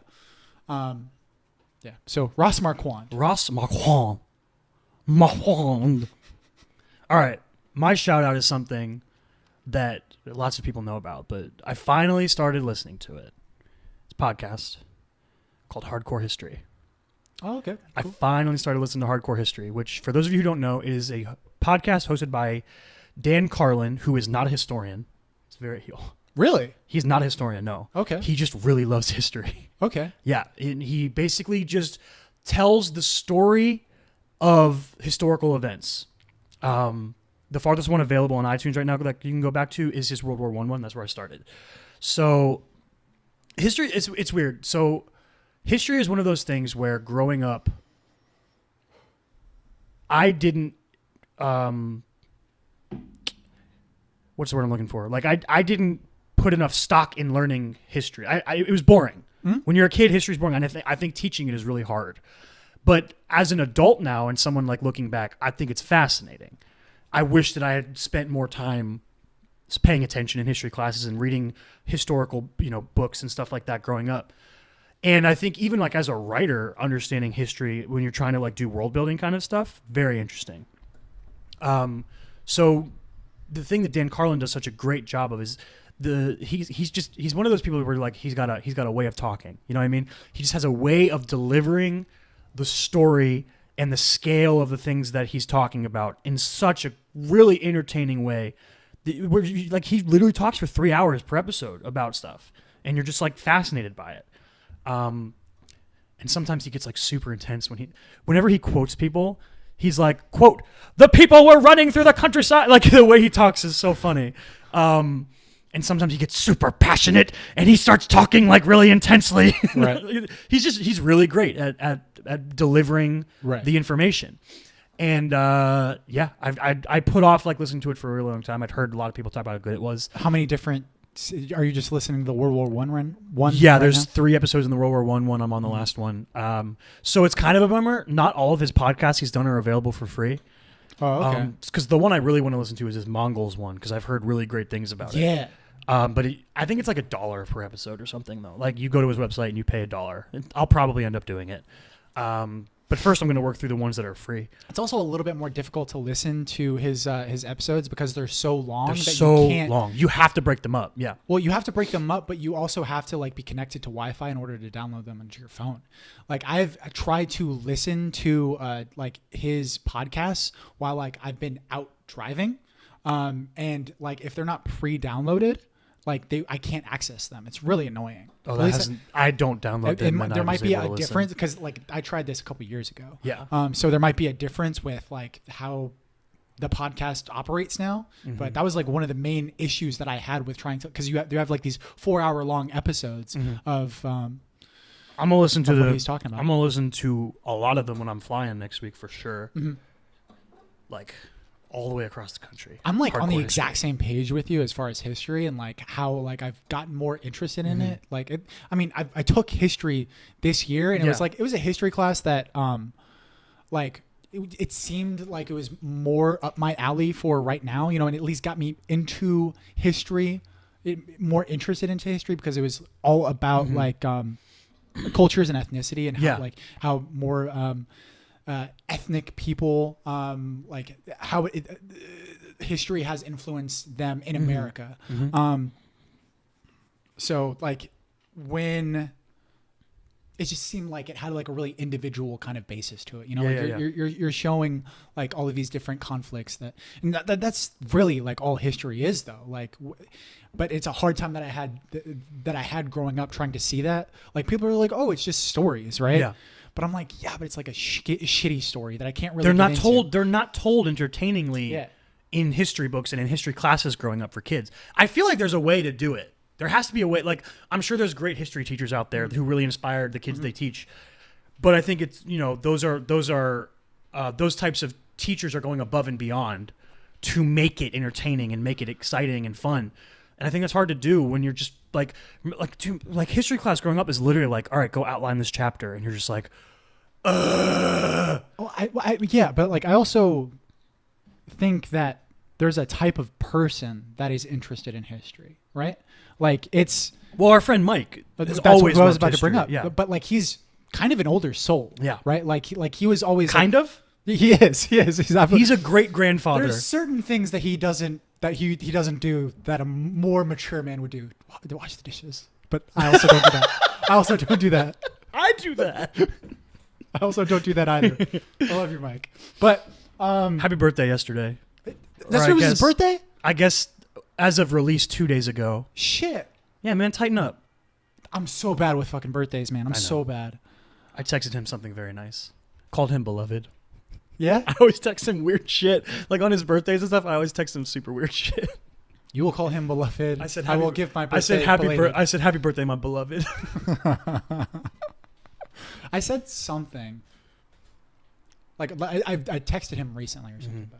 Yeah. So Ross Marquand. All right. My shout out is something that lots of people know about, but I finally started listening to it. It's a podcast called Hardcore History. Oh, okay. Cool. I finally started listening to Hardcore History, which for those of you who don't know, is a podcast hosted by Dan Carlin, who is not a historian. It's Really? He's not a historian, no. Okay. He just really loves history. Okay. Yeah. And he basically just tells the story of historical events. The farthest one available on iTunes right now that you can go back to is his World War I one. That's where I started. So history, it's weird. So history is one of those things where growing up, I didn't, what's the word I'm looking for? Like I didn't put enough stock in learning history. It was boring. When you're a kid, history is boring. And I think teaching it is really hard. But as an adult now and someone like looking back, I think it's fascinating. I wish that I had spent more time paying attention in history classes and reading historical, books and stuff like that growing up. And I think even like as a writer, understanding history when you're trying to like do world building kind of stuff, very interesting. So the thing that Dan Carlin does such a great job of is he's one of those people where like he's got a way of talking. You know what I mean? He just has a way of delivering the story and the scale of the things that he's talking about in such a really entertaining way. Where like he literally talks for 3 hours per episode about stuff, and you're just like fascinated by it. And sometimes he gets like super intense whenever he quotes people. He's like, quote, "The people were running through the countryside." Like the way he talks is so funny. And sometimes he gets super passionate and he starts talking like really intensely. Right. he's really great at delivering the information. And I put off like listening to it for a really long time. I'd heard a lot of people talk about how good it was. How many different? Are you just listening to the World War one? Yeah, there's 3 episodes in the World War one. I'm on the last one. So it's kind of a bummer. Not all of his podcasts he's done are available for free. Oh, okay. Because the one I really want to listen to is his Mongols one, because I've heard really great things about it. Yeah. But I think it's like $1 per episode or something though. Like you go to his website and you pay $1. I'll probably end up doing it. But first I'm going to work through the ones that are free. It's also a little bit more difficult to listen to his episodes because they're so long. They're so long. You have to break them up. Yeah. Well, you have to break them up, but you also have to like be connected to Wi-Fi in order to download them onto your phone. Like I've tried to listen to like his podcasts while like I've been out driving, and like if they're not pre-downloaded, like I can't access them. It's really annoying. Oh, I don't download them. There might be a difference because like I tried this a couple years ago. Yeah. So there might be a difference with like how the podcast operates now. Mm-hmm. But that was like one of the main issues that I had with trying to, because you have like these 4-hour long episodes of. I'm gonna listen to what he's talking about. I'm gonna listen to a lot of them when I'm flying next week for sure. Mm-hmm. Like. All the way across the country. I'm like on the exact same page with you as far as history and like how like I've gotten more interested in it. Like I took history this year and it was a history class that like it seemed like it was more up my alley for right now, and at least got me into history, more interested into history because it was all about like cultures and ethnicity and how more ethnic people, like how history has influenced them in America. So like when it just seemed like it had like a really individual kind of basis to it, you're showing like all of these different conflicts that's really like all history is though. Like, but it's a hard time that I had growing up trying to see that. Like people are like, oh, it's just stories, right? Yeah. But I'm like, yeah, but it's like a shitty story that I can't really. They're not told entertainingly in history books and in history classes growing up for kids. I feel like there's a way to do it. There has to be a way. Like I'm sure there's great history teachers out there who really inspired the kids they teach. But I think it's those types of teachers are going above and beyond to make it entertaining and make it exciting and fun. And I think that's hard to do when you're just like history class growing up is literally like, all right, go outline this chapter. And you're just like, Well, yeah, but like I also think that there's a type of person that is interested in history, right? Like it's... Well, our friend Mike is always what I was about to bring up. Yeah. But like he's kind of an older soul. Yeah. Right? Like he was always... Kind of? He is. He's a great grandfather. There's certain things that he doesn't do that a more mature man would do. Wash the dishes. But I also don't do that. I also don't do that. I do that. I also don't do that either. I love you, Mike. But happy birthday yesterday. That's his birthday? I guess as of release 2 days ago. Shit. Yeah, man, tighten up. I'm so bad with fucking birthdays, man. I'm so bad. I texted him something very nice. Called him beloved. Yeah? I always text him weird shit. Like on his birthdays and stuff, I always text him super weird shit. You will call him beloved. I will give my birthday. I said happy birthday, my beloved. I said something. Like I texted him recently or something.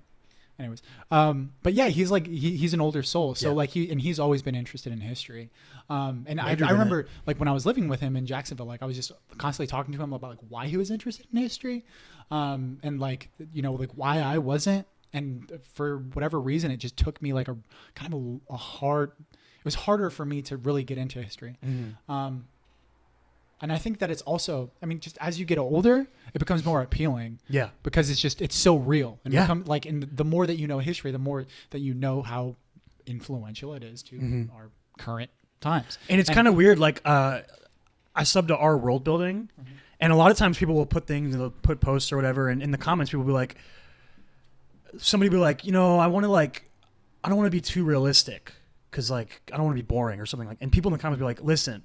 Anyways, but yeah, he's like he's an older soul, so Yeah. like he's always been interested in history. And I Major in remember like when I was living with him in Jacksonville, like I was just constantly talking to him about like why he was interested in history, and like like why I wasn't, and for whatever reason it just took me like a kind of a hard. It was harder for me to really get into history. And I think that it's also, I mean, just as you get older, it becomes more appealing. Yeah. Because it's so real. And Yeah. and the more that you know history, the more that you know how influential it is to our current times. And it's kind of weird. Like, I sub to our world building, and a lot of times people will put things, they'll put posts or whatever, and in the comments, people will be like, somebody will be like, I want to I don't want to be too realistic because I don't want to be boring or something and people in the comments will be like, listen,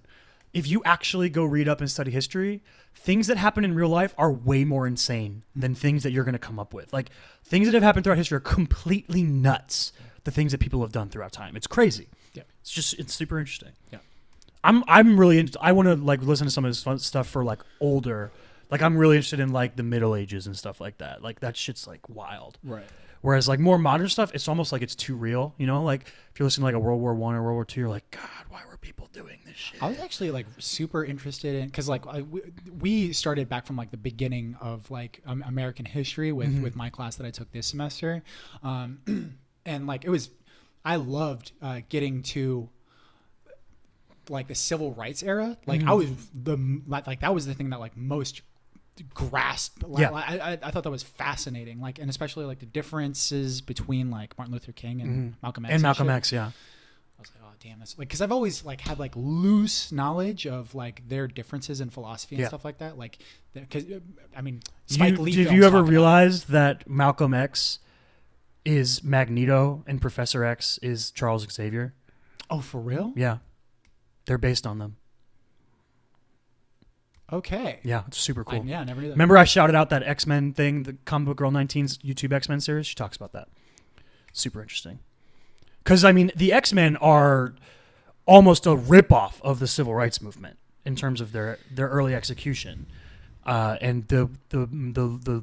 if you actually go read up and study history, things that happen in real life are way more insane than things that you're going to come up with. Like, things that have happened throughout history are completely nuts. The things that people have done throughout time. It's crazy. Yeah. It's super interesting. Yeah. I'm really I want to listen to some of this fun stuff for older. I'm really interested in the Middle Ages and stuff like that. That shit's wild. Right. Whereas more modern stuff, it's almost like it's too real. If you're listening to a World War I or World War II, you're like, God, why were people doing this shit? I was actually super interested in, because we started back from the beginning of American history with my class that I took this semester, and I loved getting to the civil rights era. I was that was the thing that most grasped. Yeah. I thought that was fascinating. And especially the differences between Martin Luther King and Malcolm X. And Malcolm shit. X, yeah. I was like, oh damn, that's because I've always had loose knowledge of their differences in philosophy and stuff like that. Because I mean, Spike Lee. Did films you ever talk about realize that Malcolm X is Magneto and Professor X is Charles Xavier? Oh, for real? Yeah, they're based on them. Okay. Yeah, it's super cool. I never knew that. Remember I shouted out that X-Men thing, the Comic Book Girl 19's YouTube X-Men series? She talks about that. Super interesting. Because, the X-Men are almost a ripoff of the civil rights movement in terms of their early execution. And the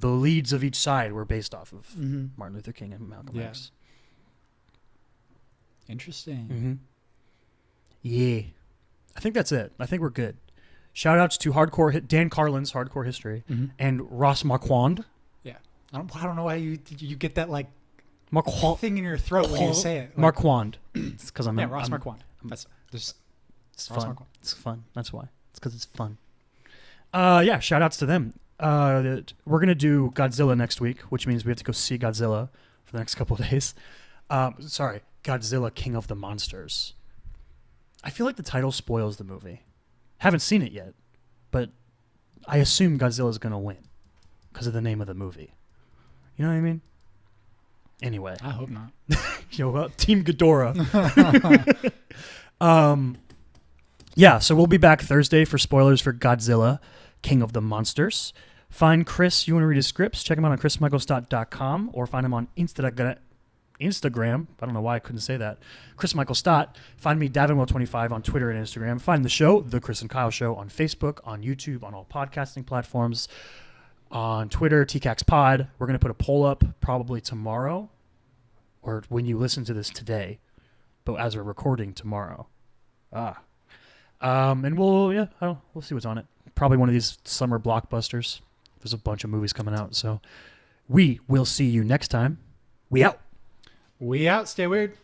leads of each side were based off of Martin Luther King and Malcolm X. Interesting. Yeah. I think that's it. I think we're good. Shout outs to Dan Carlin's Hardcore History and Ross Marquand. Yeah. I don't know why you get that Marquand. thing in your throat when you say it. Marquand. It's because I'm Ross Marquand. That's just it's Ross fun. Marquand. It's fun. That's why. It's because it's fun. Yeah. Shout outs to them. We're gonna do Godzilla next week, which means we have to go see Godzilla for the next couple of days. Sorry, Godzilla King of the Monsters. I feel like the title spoils the movie. Haven't seen it yet, but I assume Godzilla's gonna win because of the name of the movie. You know what I mean? Anyway, I hope not. Team Ghidorah. Yeah, so we'll be back Thursday for spoilers for Godzilla, King of the Monsters. Find Chris. You want to read his scripts? Check him out on chrismichaelstott.com or find him on Instagram. I don't know why I couldn't say that. Chris Michael Stott. Find me, Davinwell25 on Twitter and Instagram. Find the show, The Chris and Kyle Show, on Facebook, on YouTube, on all podcasting platforms. On Twitter, tcaks pod. We're going to put a poll up probably tomorrow or when you listen to this today, but as we're recording tomorrow. And we'll see what's on it. Probably one of these summer blockbusters. There's a bunch of movies coming out, so we will see you next time. We out. We out. Stay weird.